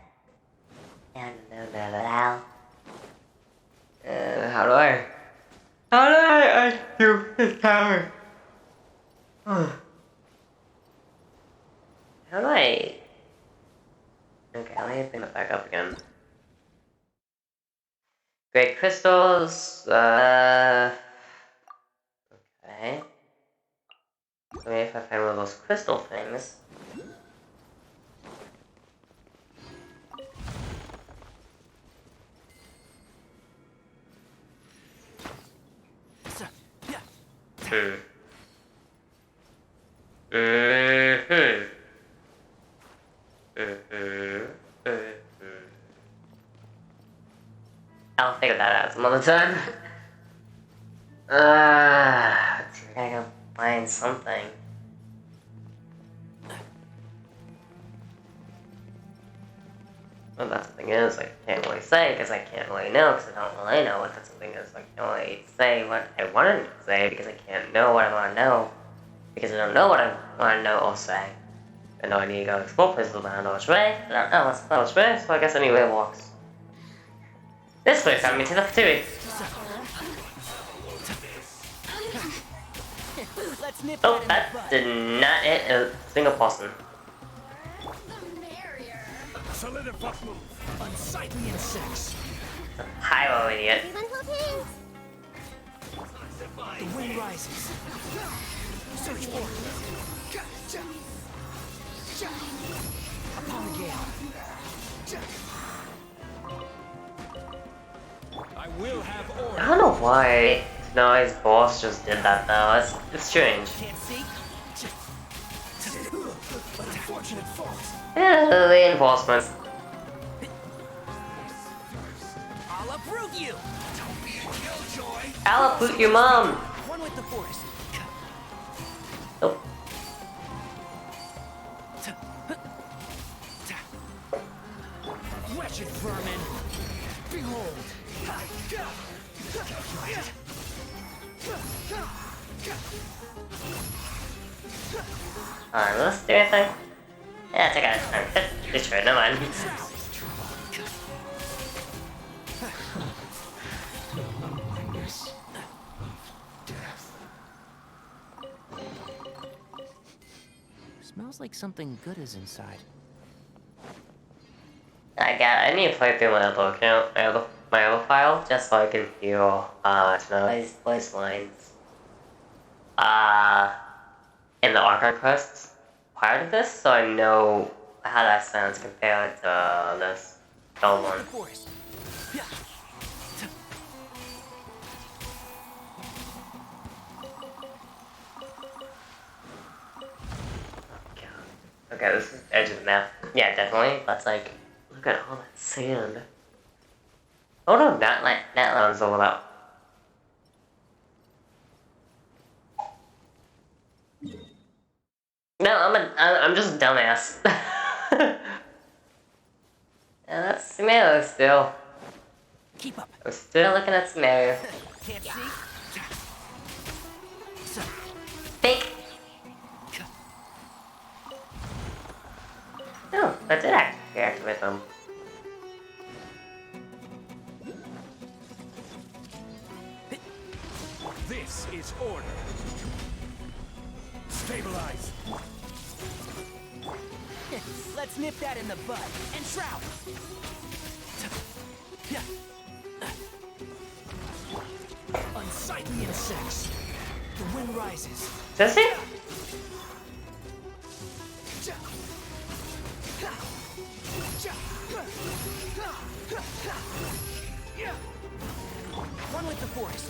How do I do this power? How do I? Okay, let me bring it back up again. Great crystals, okay. Maybe if I find one of those crystal things. I'll figure that out some other time. Let's see, I gotta find something. Well, that's the thing is, I can't really say because I can't really know because I don't really know what that something is. I can't really say what I want to say because I can't know what I want to know because I don't know what I want to know or say. I know I need to go explore places, but I don't know which way. I don't know which way, so I guess anyway walks. This way found me to the theory. Oh, that did not hit a single person. Solidify move. Unsightly insects. Pyro idiot. Everyone hold hands. The wind rises. Search for it. Upon the gale. I will have order. I don't know why tonight's boss just did that though. It's strange. Can't see. Unfortunate fault. Yeah, reinforcements. I'll uproot you. Don't be a killjoy. I'll uproot your mom. One with the forest. Nope. Wretched vermin. Behold. Alright, let's do anything. Yeah, check out time. Destroy it, never mind. Smells like something good is inside. I need to play through my other account, my other file, just so I can hear, tonight's voice lines. In the archive quests prior to this, so I know how that sounds compared to this film one. Forest. Okay, this is edge of the map. Yeah, definitely. That's like, look at all that sand. Oh no, that round's all about. No, I'm just a dumbass. Yeah, that's Sumeru still. Keep up. I'm still looking at Sumeru. Can't see. Think. No, that did actually activate them. This is order. Stabilize. Let's nip that in the bud and shroud. Unsightly insects. The wind rises. Does it? One with the forest.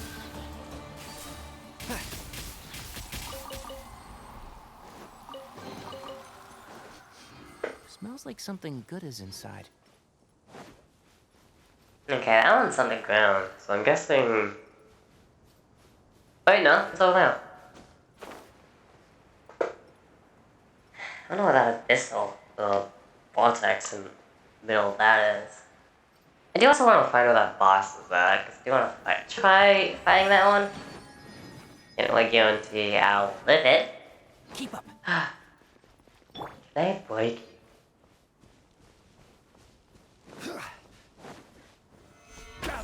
Smells like something good is inside. Okay, that one's on the ground, so I'm guessing. Wait, no, it's over now. I don't know what that abyssal, the vortex in the middle of that is. I do also want to find where that boss is at, because I do want to try fighting that one. And I guarantee I'll live it. Keep up. Can I break you?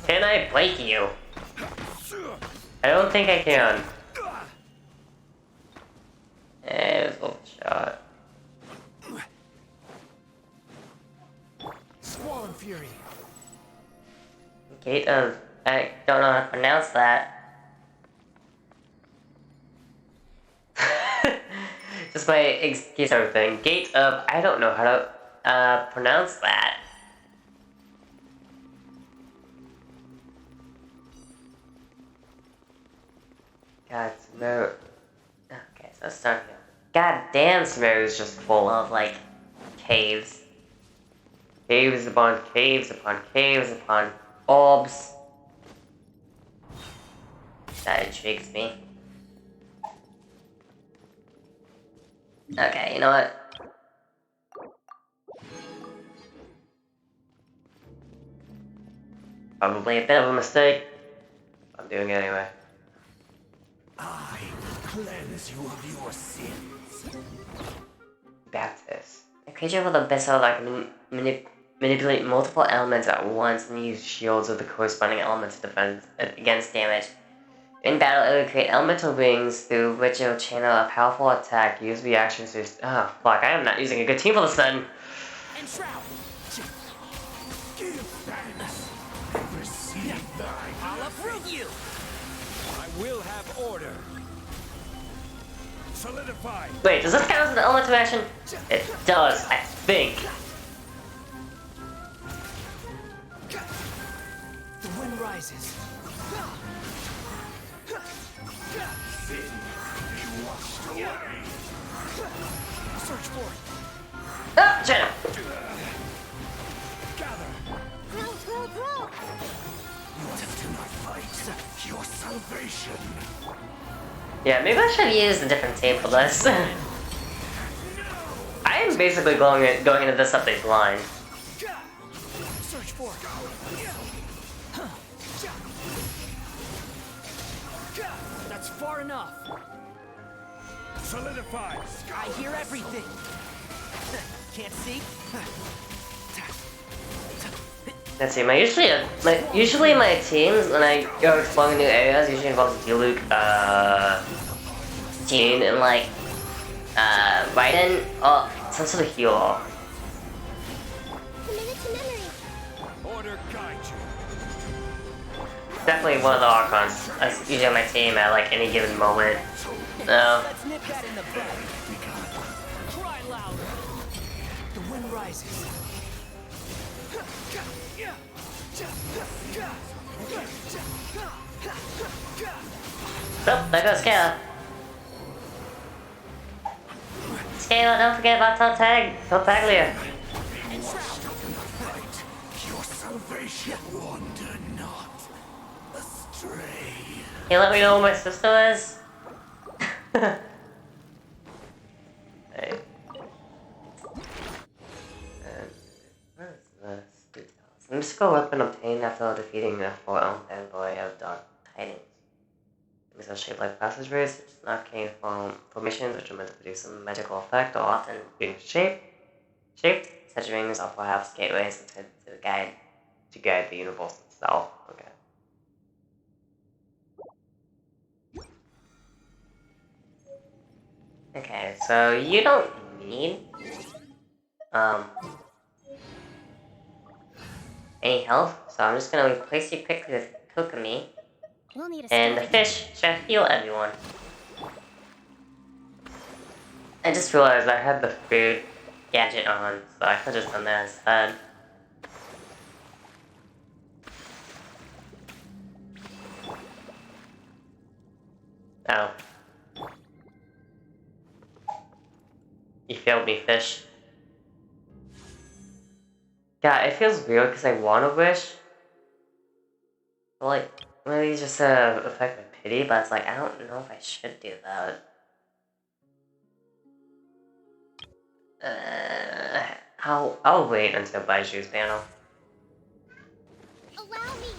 Can I break you? I don't think I can. It was overshot. Swollen fury. Gate of... I don't know how to pronounce that. Just my excuse everything. Gate of... I don't know how to pronounce that. God, Sumeru. Okay, so let's start here. God damn, Sumeru is just full of, like, caves. Caves upon caves upon caves upon orbs. That intrigues me. Okay, you know what? Probably a bit of a mistake. I'm doing it anyway. I cleanse you of your sins. Baptist. A creature with abyssal that can manipulate multiple elements at once and use shields with the corresponding elements to defend against damage. In battle, it will create elemental rings through which it will channel a powerful attack. Use reactions to... Oh, fuck, I am not using a good team for this then. And shroud. Give thanks. Receive thy I'll uproot you! I will have order. solidify. Wait, does this count as an elemental action? It does, I think. The wind rises. Sin be washed away. Search for it. Oh, Jenna! Gather. Grow, grow, grow! You do not fight your salvation. Yeah, maybe I should use a different team for this. I am basically going into this update blind. Search for it. That's far enough. Solidify. I hear everything. Can't see? Let's see, usually my teams, when I go exploring new areas, usually involves Diluc, June, and like, Raiden, or some sort of heal. Commit it to memory. Order guide you. Definitely one of the Archons. That's usually on my team at like any given moment. So, Let's nip that in the bud. Cry louder. The wind rises. oh, there goes Scalar. Scalar, don't forget about Tartaglia. Fight your salvation. Wander not astray. Can you let me know who my sister is? Hey. What is this? Details. Mystical weapon obtained after defeating the 4-ohm envoy of Dark Tidings. These are shaped like passageways, which is not arcane formations, which are meant to produce some magical effect, or often being shaped. Such rings are perhaps gateways to guide the universe itself. Okay. Okay, so you don't need any health, so I'm just gonna replace you quickly with Kokomi, We'll need a and the storage. fish should heal everyone. I just realized I had the food gadget on, so I could just done that instead. Oh. You failed me, fish. Yeah, it feels weird because I want to wish. But like, maybe it's just a effect of pity, but it's like, I don't know if I should do that. I'll wait until Baiju's panel. Allow me.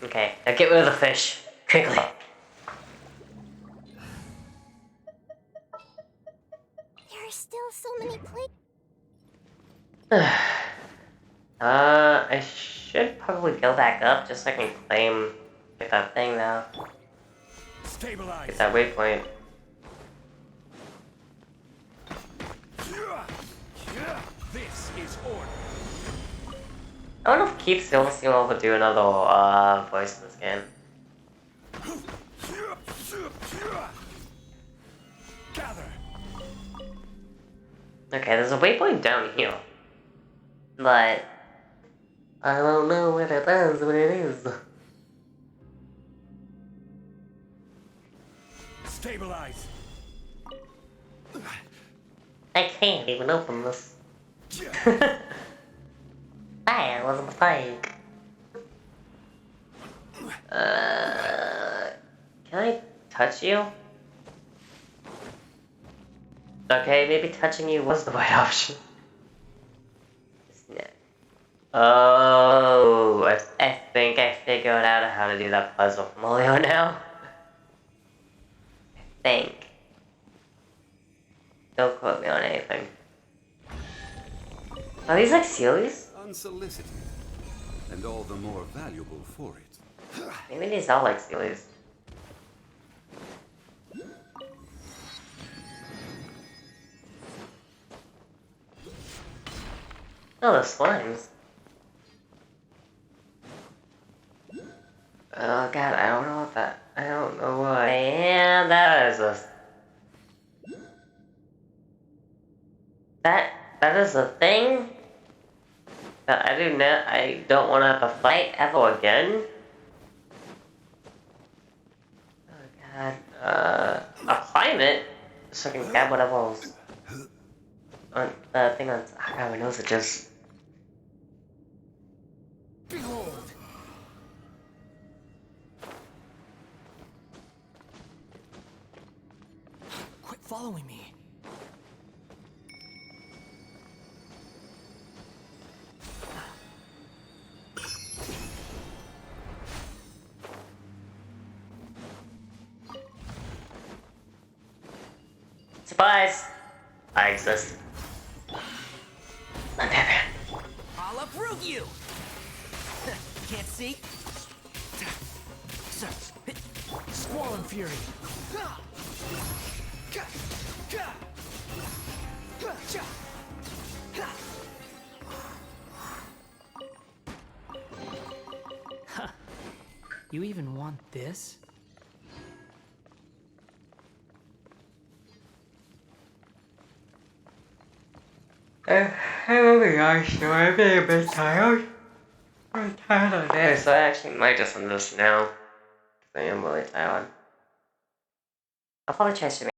Okay, now get rid of the fish. Quickly. There are still so many places. I should probably go back up just so I can get that thing now. Stabilize. Get that waypoint. This is order. I wonder if Keith still wants to do another voice in this game. Gather. Okay, there's a waypoint down here. But I don't know what it is. Stabilize. I can't even open this. That was a mistake. Can I touch you? Okay, maybe touching you was the right option. Oh, I think I figured out how to do that puzzle from earlier now. I think. Don't quote me on anything. Are these like series? Unsolicited, and all the more valuable for it. Maybe these are like series. Oh, the slimes. Oh god, I don't know what that. I don't know what. And that is a. That is a thing that I do not. I don't want to have to fight ever again. Oh god. A climate, so I can grab whatever's on the thing on. Oh god, my nose it just. Behold! Quit following me. Surprise! I exist. I'm Batman. I'll uproot you! Can't see? Squall and Fury. You even want this? I'm moving on, so I'm being a bit tired. I'm tired of this. So I actually might just end this now. Because I am really tired. I'll probably try streaming.